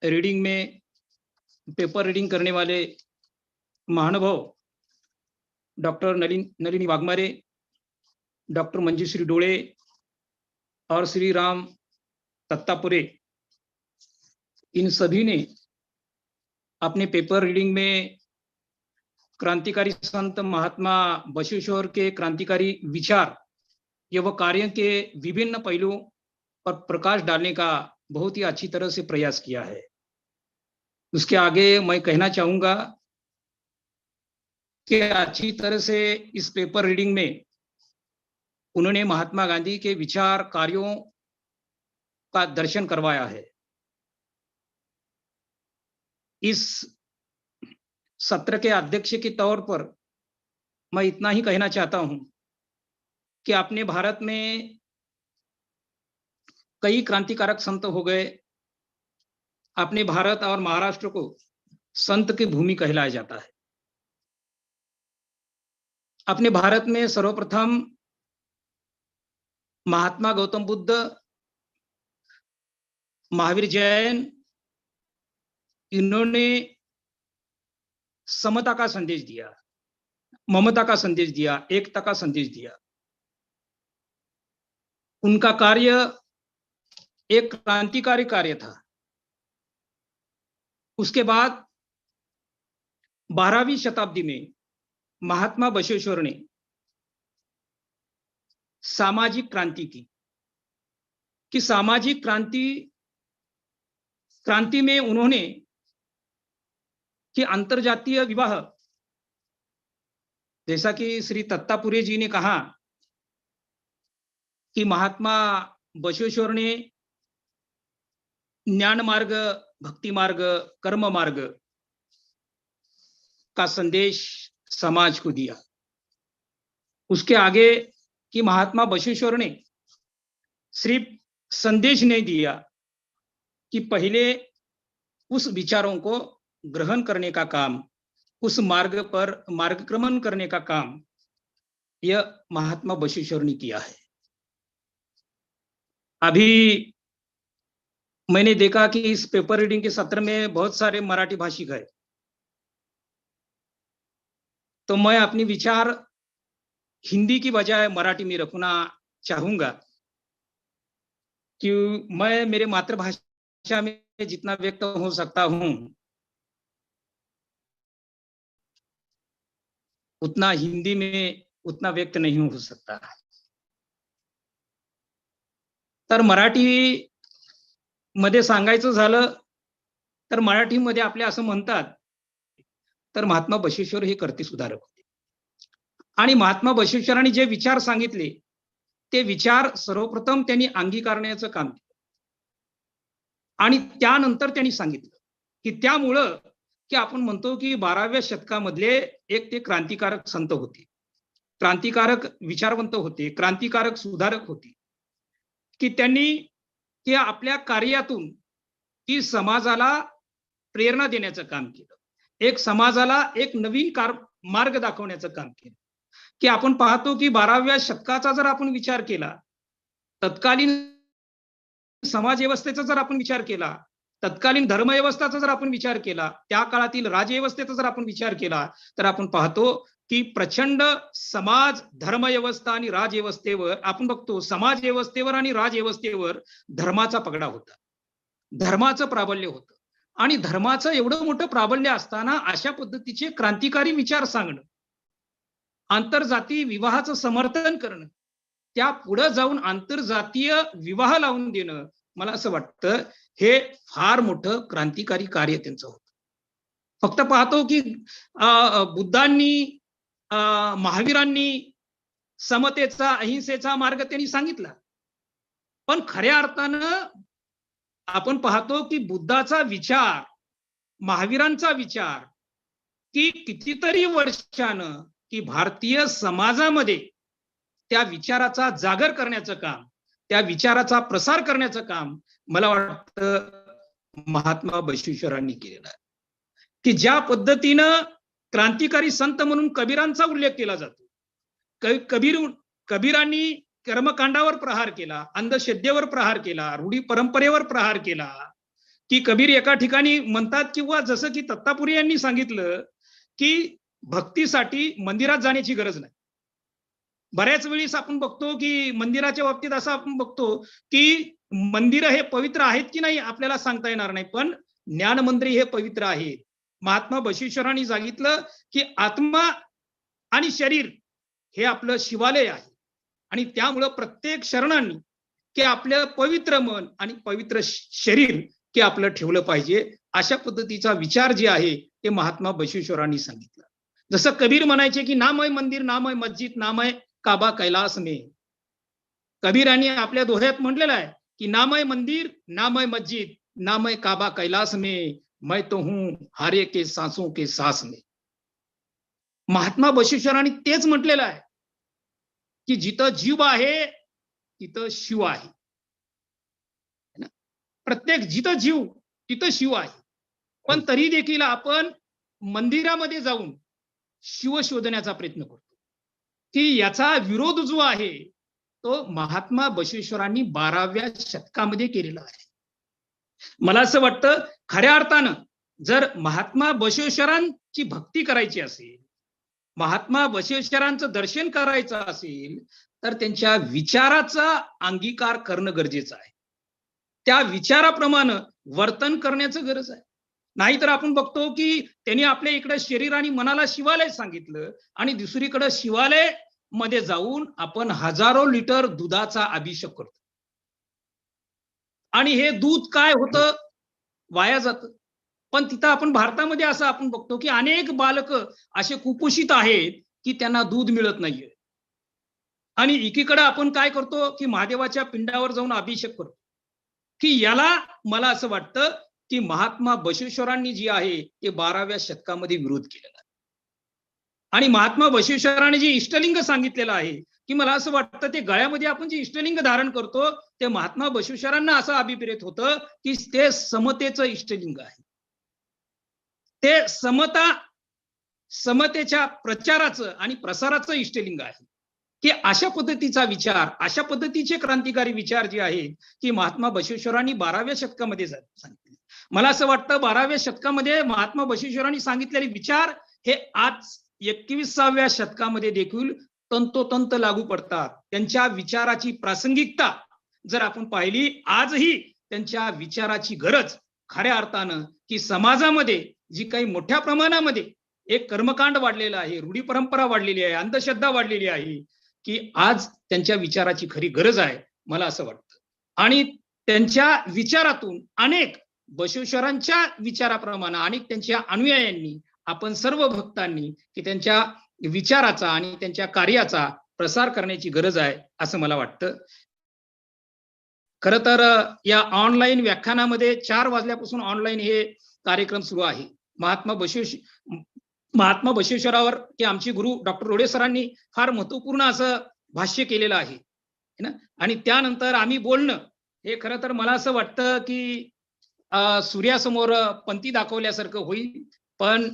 रीडिंग करने वाले महानुभाव डॉक्टर नलिनी वाघमारे, डॉक्टर मंजूश्री डोले और श्री राम तत्तापुरे, इन सभी ने अपने पेपर रीडिंग में क्रांतिकारी संत महात्मा बसवेश्वर के क्रांतिकारी विचार एवं कार्य के विभिन्न पहलुओं पर प्रकाश डालने का बहुत ही अच्छी तरह से प्रयास किया है। उसके आगे मैं कहना चाहूंगा कि अच्छी तरह से इस पेपर रीडिंग में उन्होंने महात्मा गांधी के विचार कार्यों का दर्शन करवाया है। इस सत्र के अध्यक्ष के तौर पर मैं इतना ही कहना चाहता हूं कि अपने भारत में कई क्रांतिकारक संत हो गए। अपने भारत और महाराष्ट्र को संत की भूमि कहलाया जाता है। अपने भारत में सर्वप्रथम महात्मा गौतम बुद्ध, महावीर जैन, इन्होंने समता का संदेश दिया, ममता का संदेश दिया, एकता का संदेश दिया। उनका कार्य एक क्रांतिकारी कार्य था। उसके बाद 12वीं शताब्दी में महात्मा बसवेश्वर ने सामाजिक क्रांति की, कि सामाजिक क्रांति में उन्होंने कि अंतरजातीय विवाह, जैसा कि श्री तत्तापुरे जी ने कहा कि महात्मा बसवेश्वर ने ज्ञान मार्ग, भक्ति मार्ग, कर्म मार्ग का संदेश समाज को दिया। उसके आगे कि महात्मा बसवेश्वर ने सिर्फ संदेश नहीं दिया कि पहले उस विचारों को ग्रहण करने का काम, उस मार्ग पर मार्गक्रमण करने का काम यह महात्मा बसवेश्वर ने किया है। अभी मैंने देखा कि इस पेपर रीडिंग के सत्र में बहुत सारे मराठी भाषिक है, तो मैं अपनी विचार हिंदी की बजाय मराठी में रखना चाहूंगा कि मैं मेरे मातृभाषा में जितना व्यक्त हो सकता हूं उतना हिंदी में उतना व्यक्त नहीं हो सकता। तर मराठी मध्ये सांगायचं झालं तर मराठीमध्ये आपले असं म्हणतात, तर महात्मा बसवेश्वर हे कर्ते सुधारक होते आणि महात्मा बसवेश्वरांनी जे विचार सांगितले ते विचार सर्वप्रथम त्यांनी अंगीकारण्याचं काम केलं आणि त्यानंतर त्यांनी सांगितलं की त्यामुळं की आपण म्हणतो की 12व्या शतकामधले एक ते क्रांतिकारक संत होते, क्रांतिकारक विचारवंत होते, क्रांतिकारक सुधारक होते, की त्यांनी की आपल्या कार्यातून की समाजाला प्रेरणा देण्याचं काम केलं, एक समाजाला एक नवीन मार्ग दाखवण्याचं काम केलं। की आपण पाहतो की 12व्या शतकाचा जर आपण विचार केला, तत्कालीन समाज व्यवस्थेचा जर आपण विचार केला, तत्कालीन धर्मव्यवस्थेचा जर आपण विचार केला, त्या काळातील राजव्यवस्थेचा जर आपण विचार केला, तर आपण पाहतो की प्रचंड समाज, धर्मव्यवस्था आणि राजव्यवस्थेवर आपण बघतो, समाज व्यवस्थेवर आणि राजव्यवस्थेवर धर्माचा पगडा होता, धर्माचं प्राबल्य होतं आणि धर्माचं एवढं मोठं प्राबल्य असताना अशा पद्धतीचे क्रांतिकारी विचार सांगणं, आंतरजातीय विवाहाचं समर्थन करणं, त्या पुढे जाऊन आंतरजातीय विवाह लावून देणं, मला असं वाटतं हे फार मोठं क्रांतिकारी कार्य त्यांचं होतं। फक्त पाहतो की बुद्धांनी, महावीरांनी समतेचा, अहिंसेचा मार्ग त्यांनी सांगितला, पण खऱ्या अर्थानं आपण पाहतो की बुद्धाचा विचार, महावीरांचा विचार की कितीतरी वर्षानं की भारतीय समाजामध्ये त्या विचाराचा जागर करण्याचं काम, त्या विचाराचा प्रसार करण्याचं काम मला वाटतं महात्मा बसवेश्वरांनी केलेलं आहे। की ज्या पद्धतीनं क्रांतिकारी संत म्हणून कबीरांचा उल्लेख केला जातो, कबीरांनी कर्मकांडावर प्रहार केला, अंधश्रद्धेवर प्रहार केला, रूढी परंपरेवर प्रहार केला, की कबीर एका ठिकाणी म्हणतात किंवा जसं की तत्तापुरे यांनी सांगितलं की भक्तीसाठी मंदिरात जाण्याची गरज नाही। बऱ्याच वेळेस आपण बघतो की मंदिराच्या बाबतीत असं आपण बघतो की मंदिर हे पवित्र आहेत की नाही आपल्याला सांगता येणार नाही, पण ज्ञान मंदिर हे पवित्र आहेत। महात्मा बसवेश्वरांनी सांगितलं की आत्मा आणि शरीर हे आपलं शिवालय आहे आणि त्यामुळं प्रत्येक शरणांनी की आपलं पवित्र मन आणि पवित्र शरीर की आपलं ठेवलं पाहिजे, अशा पद्धतीचा विचार जे आहे ते महात्मा बसवेश्वरांनी सांगितलं। जसं कबीर म्हणायचे की नाम है मंदिर, नाम है मस्जिद, नाम है काबा कैलास में। कबीरांनी आपल्या दोह्यात म्हटलेलं आहे की नाम है मंदिर, नाम है मस्जिद, नाम है काबा कैलास में, मैं तो हूं हारे के सांसों के सांस में. महात्मा बसवेश्वरांनी तेच म्हटलेलं आहे की जिथं जीव आहे तिथं शिव आहे. प्रत्येक जिथं जीव तिथं शिव आहे. पण तरी देखील आपण मंदिरामध्ये जाऊन शिव शोधण्याचा प्रयत्न करतो की याचा विरोध जो आहे तो महात्मा बसवेश्वरांनी 12व्या शतकामध्ये केलेला आहे. मला असं वाटतं खऱ्या अर्थानं जर महात्मा बसवेश्वरांची भक्ती करायची असेल, महात्मा बसवेश्वरांचं दर्शन करायचं असेल तर त्यांच्या विचाराचा अंगीकार करणं गरजेचं आहे. त्या विचाराप्रमाणे वर्तन करण्याचं गरज आहे. नाहीतर आपण बघतो की त्यांनी आपल्या इकडे शरीर आणि मनाला शिवालय सांगितलं आणि दुसरीकडे शिवालय मध्ये जाऊन आपण हजारो लिटर दुधाचा अभिषेक करतो आणि हे दूध काय होतं, वाया जातं. पण तिथं आपण भारतामध्ये असं आपण बघतो की अनेक बालक असे कुपोषित आहेत की त्यांना दूध मिळत नाहीये आणि एकीकडे आपण काय करतो की महादेवाच्या पिंडावर जाऊन अभिषेक करतो. की याला मला असं वाटतं की महात्मा बसवेश्वरांनी जी आहे ते 12व्या शतकामध्ये विरोध केलेला आहे. आणि महात्मा बसवेश्वरांनी जे इष्टलिंग सांगितलेलं आहे की मला असं वाटतं ते गळ्यामध्ये आपण जे इष्टलिंग धारण करतो ते महात्मा बसवेश्वरांना असं अभिप्रेत होतं की ते समतेचं इष्टलिंग आहे. ते समतेच्या प्रचाराचं आणि प्रसाराचं इष्टलिंग आहे. की अशा पद्धतीचा विचार, अशा पद्धतीचे क्रांतिकारी विचार जे आहेत की महात्मा बसवेश्वरांनी 12व्या शतकामध्ये सांगितले. मला असं वाटतं 12व्या शतकामध्ये महात्मा बसवेश्वरांनी सांगितलेले विचार हे आज 21व्या शतकामध्ये देखील तंतोतंत लागू पडतात. त्यांच्या विचाराची प्रासंगिकता जर आपण पाहिली, आजही त्यांच्या विचाराची गरज खऱ्या अर्थानं की समाजामध्ये जी काही मोठ्या प्रमाणामध्ये एक कर्मकांड वाढलेलं आहे, रूढी परंपरा वाढलेली आहे, अंधश्रद्धा वाढलेली आहे की आज त्यांच्या विचाराची खरी गरज आहे मला असं वाटतं. आणि त्यांच्या विचारातून अनेक बसवेश्वरांच्या विचाराप्रमाणे अनेक त्यांच्या अनुयायांनी, आपण सर्व भक्तांनी की त्यांच्या विचाराचा आणि त्यांच्या कार्याचा प्रसार करण्याची गरज आहे असं मला वाटतं. खरं तर या ऑनलाईन व्याख्यानामध्ये 4 वाजल्यापासून ऑनलाईन हे कार्यक्रम सुरू आहे. महात्मा बसवेश्वरावर की आमचे गुरु डॉक्टर रोडे सरांनी फार महत्वपूर्ण असं भाष्य केलेलं आहे ना. आणि त्यानंतर आम्ही बोलणं हे खरं तर मला असं वाटतं की सूर्यासमोर पंथी दाखवल्यासारखं होईल. पण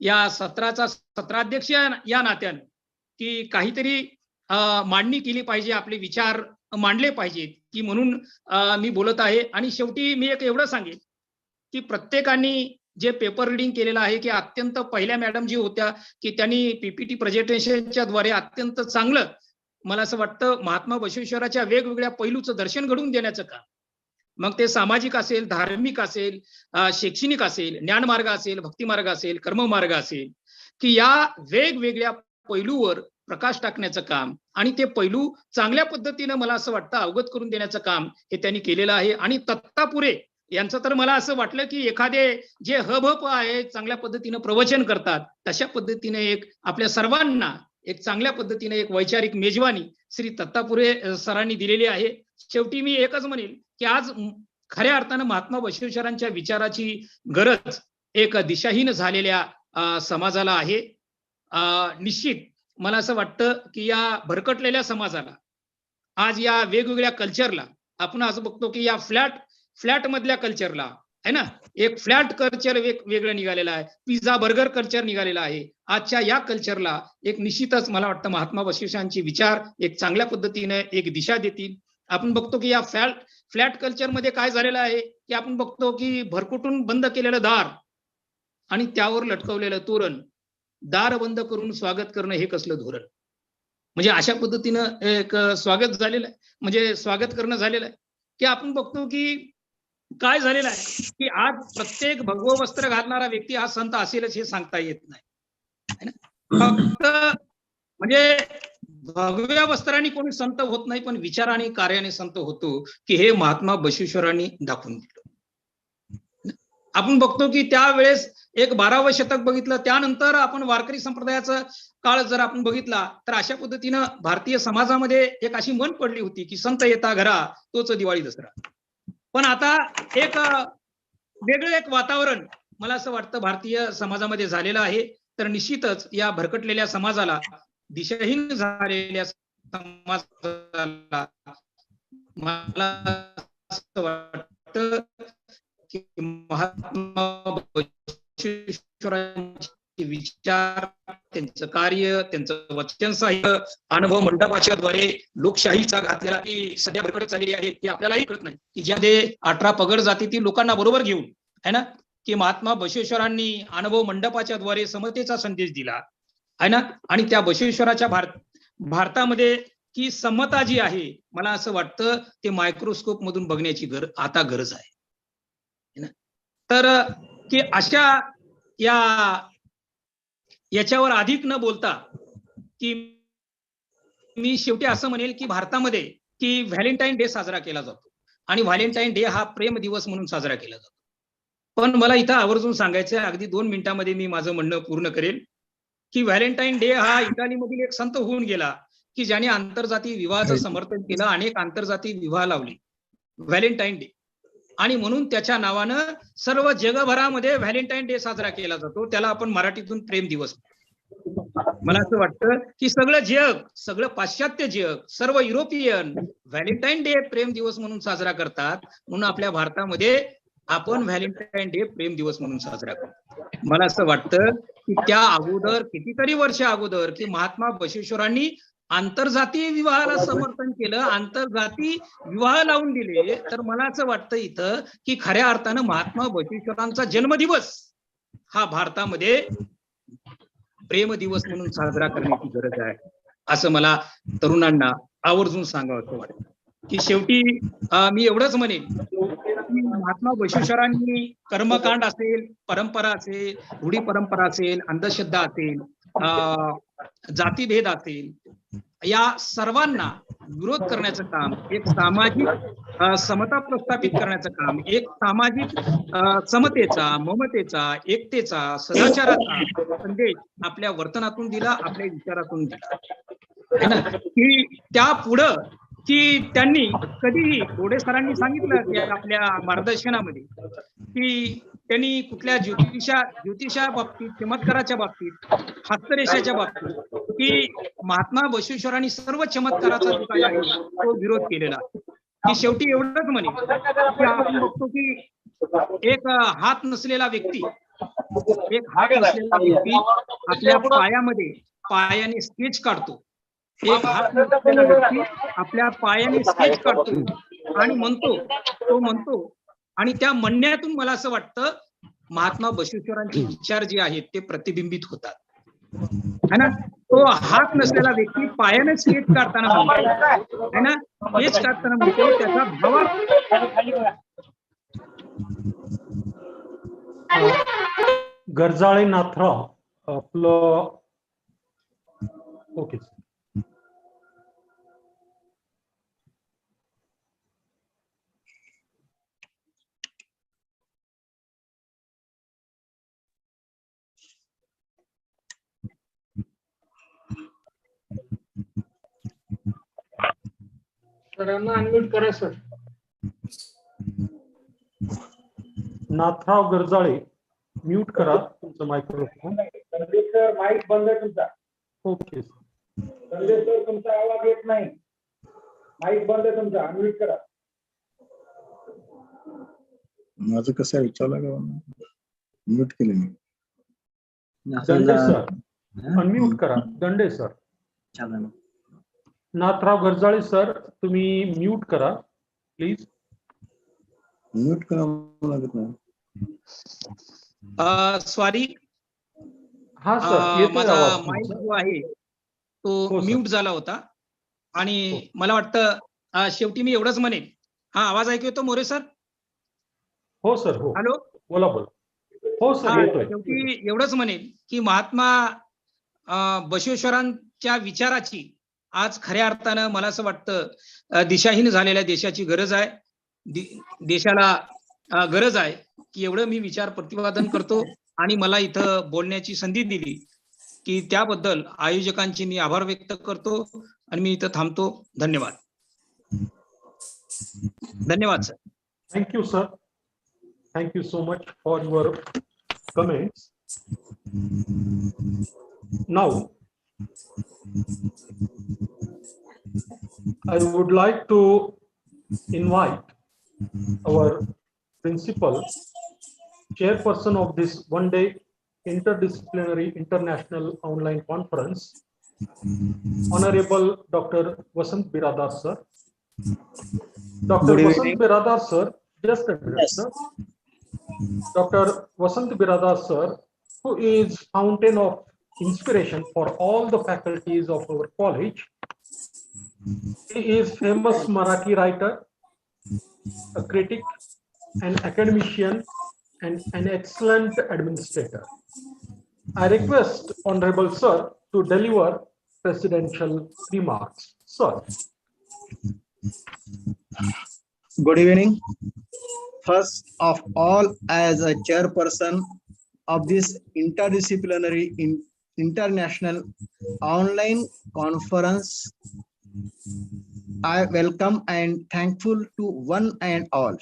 या सत्राचा सत्राध्यक्ष या नात्यानं की काहीतरी मांडणी केली पाहिजे, आपले विचार मांडले पाहिजेत की म्हणून मी बोलत आहे. आणि शेवटी मी एक एवढं सांगेन की प्रत्येकाने जे पेपर रिडिंग केलेलं आहे की अत्यंत पहिल्या मॅडम जी होत्या की त्यांनी पीपीटी प्रेझेंटेशनच्या द्वारे अत्यंत चांगलं मला असं वाटतं महात्मा बसवेश्वराच्या वेगवेगळ्या पैलूचं दर्शन घडवून देण्याचं काम, मग ते सामाजिक असेल, धार्मिक असेल, शैक्षणिक असेल, ज्ञानमार्ग असेल, भक्तिमार्ग असेल, कर्ममार्ग असेल की या वेगवेगळ्या पैलूवर प्रकाश टाकण्याचं काम आणि ते पैलू चांगल्या पद्धतीनं मला असं वाटतं अवगत करून देण्याचं काम हे त्यांनी केलेलं आहे. आणि दत्तापुरे यांचं तर मला असं वाटलं की एखादे जे हबहप आहे चांगल्या पद्धतीनं प्रवचन करतात तशा पद्धतीने एक आपल्या सर्वांना एक चांगल्या पद्धतीने एक वैचारिक मेजवानी श्री दत्तापुरे सरांनी दिलेली आहे. शेवटी मी एकच म्हणेल की आज खऱ्या अर्थानं महात्मा बसवेश्वरांच्या विचाराची गरज एक दिशाहीन झालेल्या समाजाला आहे. निश्चित मला असं वाटतं की या भरकटलेल्या समाजाला आज या वेगवेगळ्या कल्चरला आपण आज बघतो की या फ्लॅट मधल्या कल्चरला आहे ना, एक फ्लॅट कल्चर वेगळं निघालेलं आहे, पिझ्झा बर्गर कल्चर निघालेला आहे. आजच्या या कल्चरला एक निश्चितच मला वाटतं महात्मा बसवेश्वरांचे विचार एक चांगल्या पद्धतीने एक दिशा देतील. आपण बघतो की या फ्लॅट कल्चरमध्ये काय झालेलं आहे की आपण बघतो की भरकुटून बंद केलेलं दार आणि त्यावर लटकवलेलं तोरण, दार बंद करून स्वागत करणं हे कसलं धोरण. म्हणजे अशा पद्धतीनं एक स्वागत झालेलं आहे, म्हणजे स्वागत करणं झालेलं आहे की आपण बघतो की काय झालेलं आहे की आज प्रत्येक भगवं वस्त्र घालणारा व्यक्ती हा संत असेलच हे सांगता येत नाही. फक्त म्हणजे भगव्या वस्त्राने कोणी संत होत नाही, पण विचाराने कार्याने संत होतो की हे महात्मा बसवेश्वरांनी दाखवून दिलं. आपण बघतो की त्यावेळेस एक 12वं शतक बघितलं, त्यानंतर आपण वारकरी संप्रदायाचा काळ जर आपण बघितला तर अशा पद्धतीनं भारतीय समाजामध्ये एक अशी म्हण पडली होती की संत येता घरा तोच दिवाळी दसरा. पण आता एक वेगळं एक वातावरण मला असं वाटतं भारतीय समाजामध्ये झालेला आहे. तर निश्चितच या भरकटलेल्या समाजाला, दिशाहीन झालेल्या समाजाला मला असं वाटतं की महात्मा बसवेश्वरांचे विचार, त्यांचं कार्य, त्यांचं वचन साहित्य, अनुभव मंडपाच्या द्वारे लोकशाहीचा घातलेला की सध्या भरकटत चाललेली आहे की आपल्यालाही कळत नाही, की ज्यामध्ये 18 पगड जातीतील लोकांना बरोबर घेऊन है ना, की महात्मा बसवेश्वरांनी अनुभव मंडपाच्या द्वारे समतेचा संदेश दिला आहे ना. आणि त्या बसवेश्वराच्या भारतामध्ये की समता जी आहे, मला असं वाटतं ते मायक्रोस्कोप मधून बघण्याची आता गरज आहे. तर की अशा याच्यावर अधिक न बोलता की मी शेवटी असं म्हणेल की भारतामध्ये की व्हॅलेंटाईन डे साजरा केला जातो आणि व्हॅलेंटाईन डे हा प्रेम दिवस म्हणून साजरा केला जातो. पण मला इथं आवर्जून सांगायचं आहे, अगदी 2 मिनिटांमध्ये मी माझं म्हणणं पूर्ण करेल, की व्हॅलेंटाईन डे हा इटालीमधील एक संत होऊन गेला की ज्याने आंतरजातीय विवाहाचं समर्थन केलं, अनेक आंतरजातीय विवाह लावले, व्हॅलेंटाईन डे. आणि म्हणून त्याच्या नावानं सर्व जगभरामध्ये व्हॅलेंटाईन डे साजरा केला जातो. त्याला आपण मराठीतून प्रेम दिवस. मला असं वाटतं की सगळं जग, सगळं पाश्चात्य जग, सर्व युरोपियन व्हॅलेंटाईन डे प्रेम दिवस म्हणून साजरा करतात, म्हणून आपल्या भारतामध्ये आपण व्हॅलेंटाईन डे प्रेम दिवस म्हणून साजरा करतो. मला असं वाटतं की त्या अगोदर कितीतरी वर्ष अगोदर की महात्मा बसवेश्वरांनी आंतरजातीय विवाहाला समर्थन केलं, आंतरजाती विवाह लावून दिले. तर मला असं वाटतं इथं की खऱ्या अर्थानं महात्मा बसवेश्वरांचा जन्मदिवस हा भारतामध्ये प्रेम दिवस म्हणून साजरा करण्याची गरज आहे, असं मला तरुणांना आवर्जून सांगावं वाटतं. की शेवटी मी एवढंच म्हणेन की महात्मा बसवेश्वरांनी कर्मकांड असेल, परंपरा असेल, रूढी परंपरा असेल, अंधश्रद्धा असेल, जातीभेद असेल, या सर्वांना विरोध करण्याचं काम, एक सामाजिक समता प्रस्थापित करण्याचं काम, एक सामाजिक समतेचा, ममतेचा, एकतेचा, सदाचाराचा संदेश आपल्या वर्तनातून दिला, आपल्या विचारातून दिला है ना. की त्या पुढं की त्यांनी कधीही डोळे सरांनी सांगितलं की आपल्या मार्गदर्शनामध्ये की त्यांनी कुठल्या ज्योतिषा बाबतीत, चमत्काराच्या बाबतीत, हस्तरेषाच्या बाबतीत की महात्मा बसवेश्वरांनी सर्व चमत्काराचा जो काही आहे तो विरोध केलेला. की शेवटी एवढंच म्हणे की आपण बघतो की एक हात नसलेला व्यक्ती आपल्या पायाने स्केच काढतो. एक हात नसलेला व्यक्ती आपल्या पायाने स्केच काढतो आणि म्हणतो आणि त्या म्हणण्यातून मला असं वाटतं महात्मा बसवेश्वरांचे विचार जे आहेत ते प्रतिबिंबित होतात है ना. तो हात नसलेला व्यक्ती पायाने स्केच काढताना म्हणतो है ना, स्केच काढताना म्हणतो त्याचा भावार्थ. गरजाळे नाथराव आपलं ओके. सरांना अनम्यूट करा सर. नाथराव गरजाळे म्यूट करा तुमचं मायक्रोफोन. संदेश सर माईक बंद आहे तुमचा. ओके. संदेश सर तुमचा आवाज येत नाही, माईक बंद आहे तुमचा, अनम्यूट करा. माझं कसं विचारलं का म्यूट केलं मी. दंडे सर अनम्यूट करा. दंडे सर. नाथराव गरजाळे सर तुम्ही म्यूट करा प्लीज. म्यूट करावं लागत नाही. सॉरी, हा सर माझा माईक जो आहे तो म्यूट झाला होता आणि मला वाटतं शेवटी मी एवढंच म्हणेन. हा आवाज ऐकू येतो मोरे सर? हो सर. हो हॅलो, बोला. हो सर येतोय. शेवटी एवढंच म्हणेन की महात्मा बसवेश्वरांच्या विचाराची आज खऱ्या अर्थानं मला असं वाटतं दिशाहीन झालेल्या देशाची गरज आहे. देशाला गरज आहे की एवढं मी विचार प्रतिपादन करतो आणि मला इथं बोलण्याची संधी दिली की त्याबद्दल आयोजकांचे मी आभार व्यक्त करतो आणि मी इथं थांबतो. धन्यवाद. धन्यवाद sir. Thank you sir. Thank you so much for your comments. Now, I would like to invite our principal, chairperson of this one-day interdisciplinary international online conference, Honorable Dr. Vasant Biradar, sir. Dr. Good Vasant evening. Biradar, sir, just a minute, Yes. sir. Dr. Vasant Biradar, sir, who is fountain of inspiration for all the faculties of our college. He is famous Marathi writer, a critic, an academician, and an excellent administrator. I request Honorable Sir to deliver presidential remarks. Sir. Good evening. First of all, as a chairperson of this interdisciplinary international online conference, I welcome and thankful to one and all.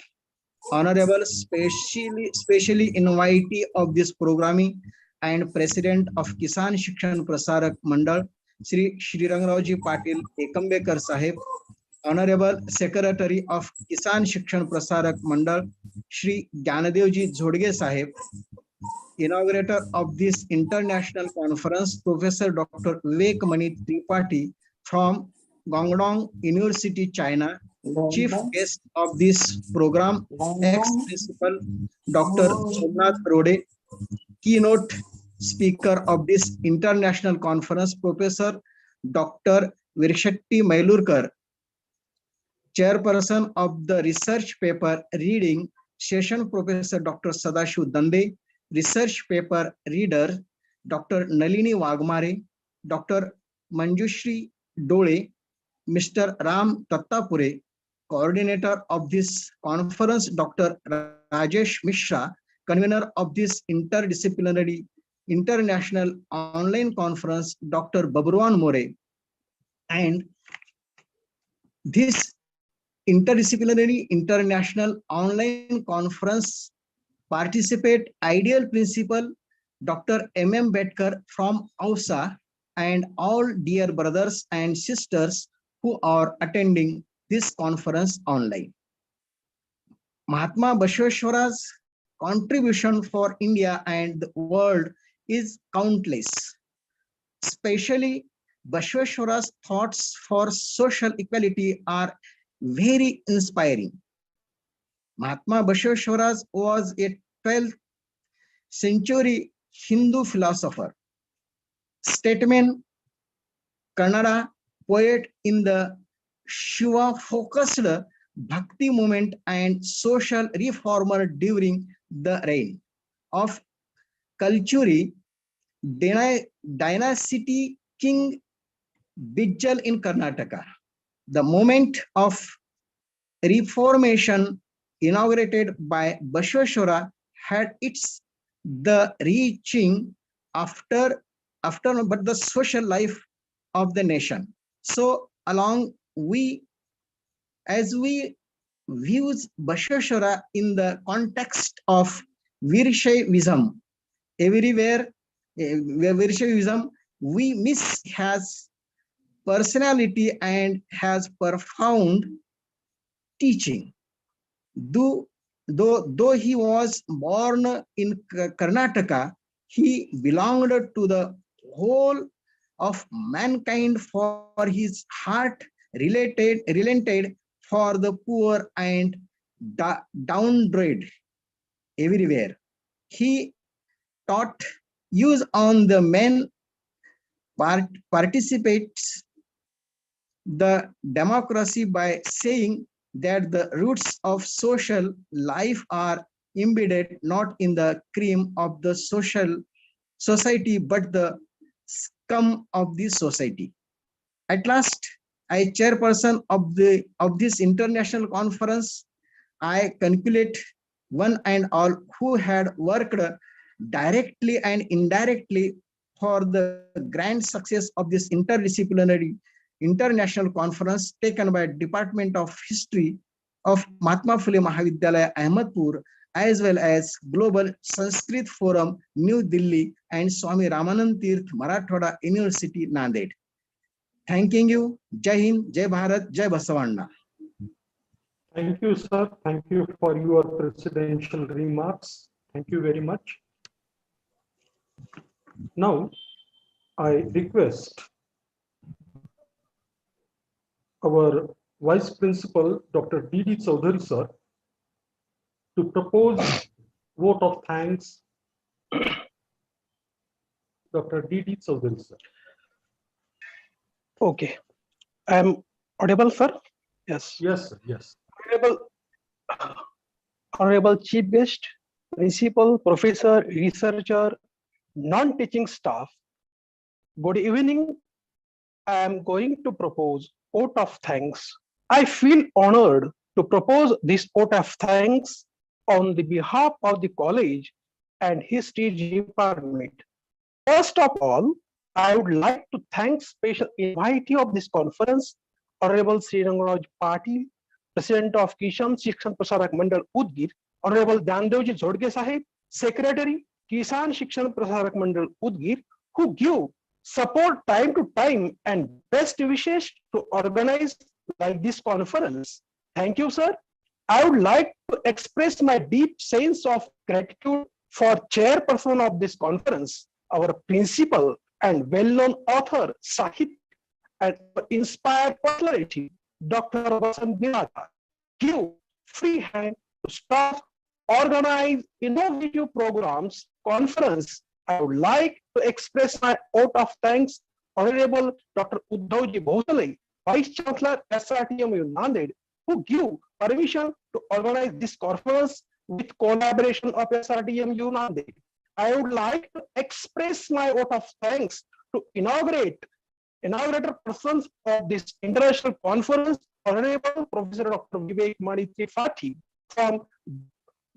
Honorable specially invitee of this programming and President of Kisan Shikshan Prasarak Mandal, Shri Shrirangraoji Patil Ekambekar Sahib, Honorable Secretary of Kisan Shikshan Prasarak Mandal, Shri Gyanadevji Jhodge Sahib, inaugurator of this international conference, Professor Dr. Vivek Mani Tripathi from Guangdong University, China, Chief guest of this program, ex-principal Dr. Somnath Rode, keynote speaker of this international conference, Professor Dr. Virshetti Mailurkar, chairperson of the research paper reading session, Professor Dr. Sadashiv Dande, research paper reader, Dr. Nalini Wagmare, Dr. Manjushri Dole, Mr. Ram Tattapure, coordinator of this conference, Dr. Rajesh Mishra, convener of this interdisciplinary international online conference, Dr. Babruan More, and this interdisciplinary international online conference participate ideal principal Dr. M.M. Bedkar from AUSA and all dear brothers and sisters who are attending this conference online. Mahatma Basveshwara's contribution for India and the world is countless. Especially Basveshwara's thoughts for social equality are very inspiring. Mahatma Basveshwara was a 12th century Hindu philosopher, statesman, Kannada poet in the Shiva-focused Bhakti movement and social reformer during the reign of Kalchuri dynasty King Bijjal in Karnataka. The moment of reformation inaugurated by Basveshwara had its the reaching after but the social life of the nation. So along as we views Basveshwara in the context of Virshaivism, everywhere Virshaivism, we miss his personality and has profound teaching. Though he was born in Karnataka, he belonged to the whole of mankind, for his heart relented for the poor and downtrodden everywhere. He taught use on the men participates the democracy by saying that the roots of social life are embedded not in the cream of the society but the scum of the society. At last, I chairperson of this international conference, I congratulate one and all who had worked directly and indirectly for the grand success of this interdisciplinary international conference taken by Department of History of Mahatma Phule Mahavidyalaya, Ahmedpur, as well as Global Sanskrit Forum, New Delhi, and Swami Ramanand Tirth Marathwada University, Nanded. Thanking you. Jai Hind, Jai Bharat, Jai Basavana. Thank you, sir. Thank you for your presidential remarks. Thank you very much. Now, I request our Vice Principal, Dr. D.D. Chaudhary, sir, to propose vote of thanks. Dr. D.D. Chaudhary, sir. Okay. I am audible, sir? Yes. Yes, sir. Yes. Honorable Chief Guest, Principal, Professor, Researcher, non-teaching staff, good evening. I am going to propose vote of thanks. I feel honored to propose this vote of thanks on the behalf of the college and history department. First of all, I would like to thank special invitee of this conference, Honorable Sri Rangaraj Patil, President of Kishan Shikshan Prasarak Mandal Udgir, Honorable Dandevji Zhodge Sahib, Secretary, Kisan Shikshan Prasarak Mandal Udgir, who give support time to time and best wishes to organize like this conference. Thank you, sir. I would like to express my deep sense of gratitude for chairperson of this conference, our principal and well-known author, Sahib, and inspired personality, Dr. Vasant Binata, give free hand to staff, organize innovative programs, conference. I would like to express my vote of thanks, Honorable Dr. Uddhavji Bhosale, Vice Chancellor, SRTMU Nanded, who give permission to organize this conference with collaboration of SRTMU Nanded. I would like to express my vote of thanks to inaugurator persons of this international conference, Honorable Professor Dr. Vivek Mani Tripathi from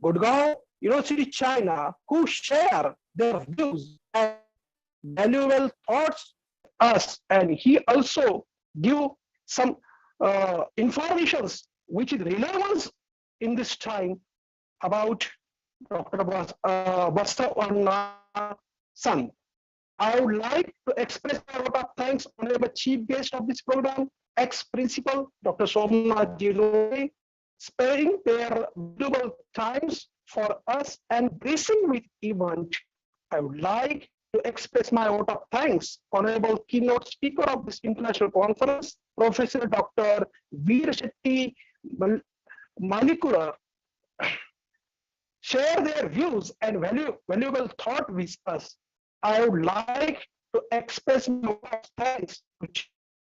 Gurgaon University, China, who share their views and valuable thoughts with us, and he also give some informations which is relevant in this time about Dr. Basveshwara son. I would like to express my vote of thanks honorable chief guest of this program, ex-principal Dr. Somnath Jiloi, sparing their valuable times for us and gracing with event. I would like to express my vote of thanks, honorable keynote speaker of this international conference, Professor Dr. Veer Shetty Malikura, share their views and valuable thought with us. I would like to express my vote of thanks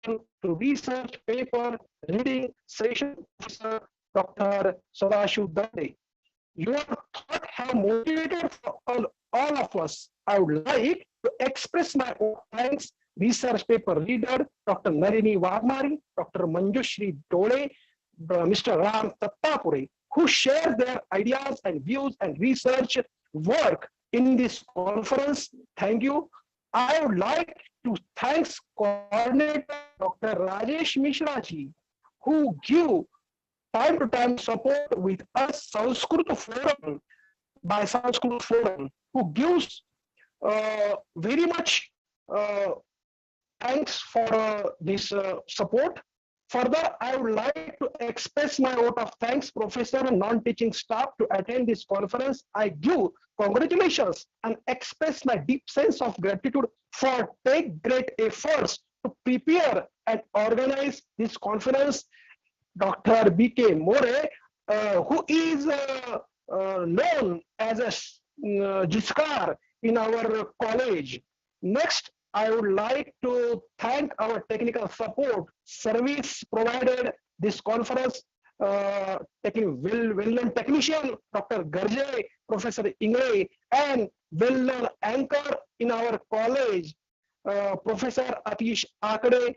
to research paper reading session Professor Dr. Sadashiv Dande. Your thought have motivated for all of us. I would like to express my own thanks, research paper reader, Dr. Nalini Wagmari, Dr. Manjushri Dole, Mr. Ram Tattapure, who share their ideas and views and research work in this conference. Thank you. I would like to thank coordinator Dr. Rajesh Mishra ji, who give time to time support with us, Sanskrit Forum, by Sanskrit Forum, who gives very much thanks for this support. Further, I would like to express my vote of thanks, professor and non-teaching staff to attend this conference. I give congratulations and express my deep sense of gratitude for take great efforts to prepare and organize this conference. Dr. B.K. More, who is known as a Jiskar in our college. Next, I would like to thank our technical support service provided this conference, well-known technician, Dr. Garje, Professor Ingle, and well-known anchor in our college, Professor Atish Akade.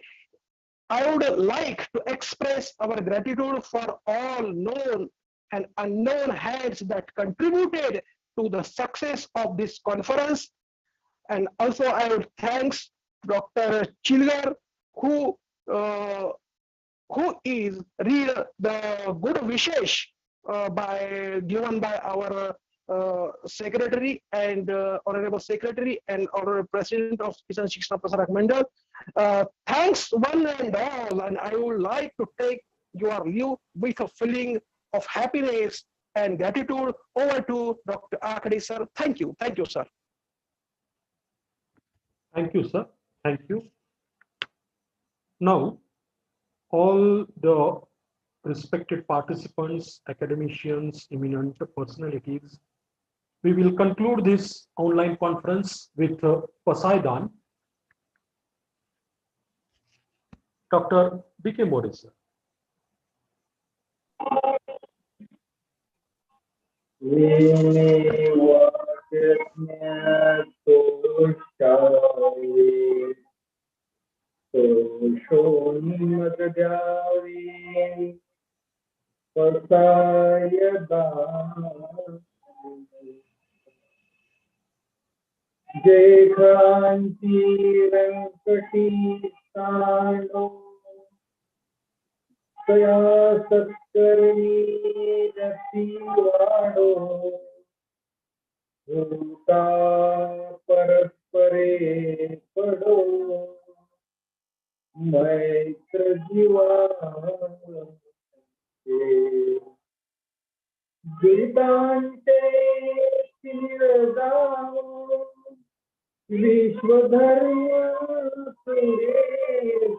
I would like to express our gratitude for all known and unknown hands that contributed to the success of this conference. And also I would thanks Dr. Chilgar, who is read the good wishes given by our secretary and honorable secretary and honorable president of Kisan Shikshana Prasarak Mandal. Thanks one and all, and I would like to take your leave with a feeling of happiness and gratitude. Over to Dr. Akade sir. Thank you, sir. Thank you, sir. Thank you. Now, all the respected participants, academicians, eminent personalities, we will conclude this online conference with Poseidon. Dr. B.K. Modi, sir. जय क्रांती व्यंकटी सानो तया सत्कर्णी रतिवाडो भूता परस्परे पडो मैत्र दुरितांते शिरदावो विश्वधर्म सुरेपाओ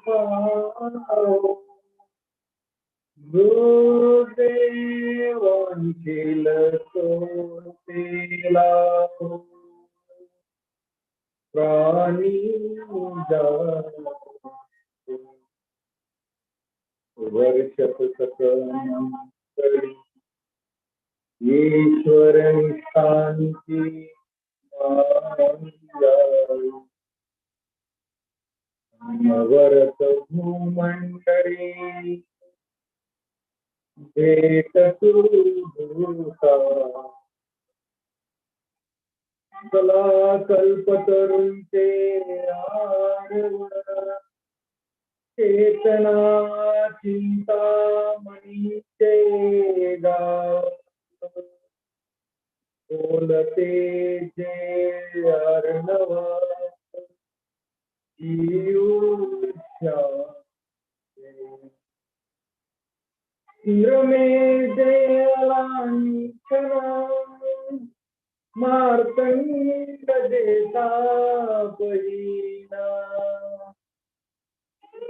गुरुदेवांचील सोतेला प्राणी वर्षप सकम करी ईश्वर शांति नवरत भूमंडली भेटतु भूता कला कल्पतरुंचे आडवण चेतना चिंतामणीचे गाव बोलते जे अर्णवा रमे देवानीचना मार्तंड देता पहिना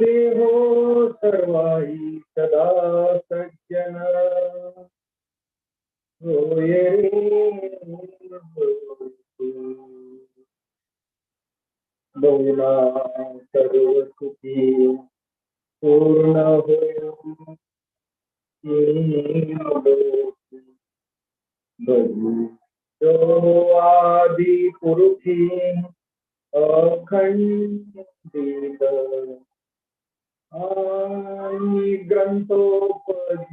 देहो सर्वाही सदा सज्जन होय बहुना सर्व सुखी पूर्ण होय जो आदि पुरुषी अखंडित आणि ग्रंथोपजीलिये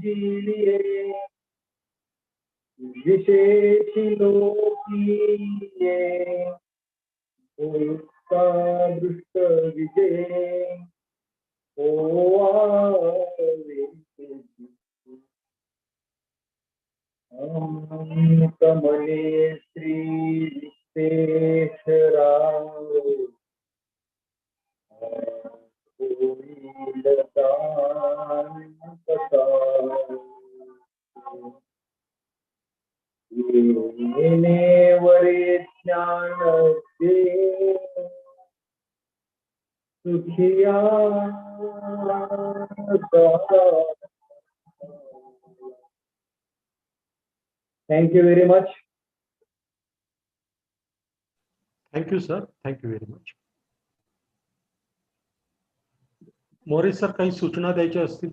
विशेषी लोकीये दृष्ट विजय कमले श्री विश्वेश्वराव वरे ज्ञान दे सुखिया Thank you very much. Thank you, sir. Thank you very much. More sir काही सूचना द्यायच्या असतील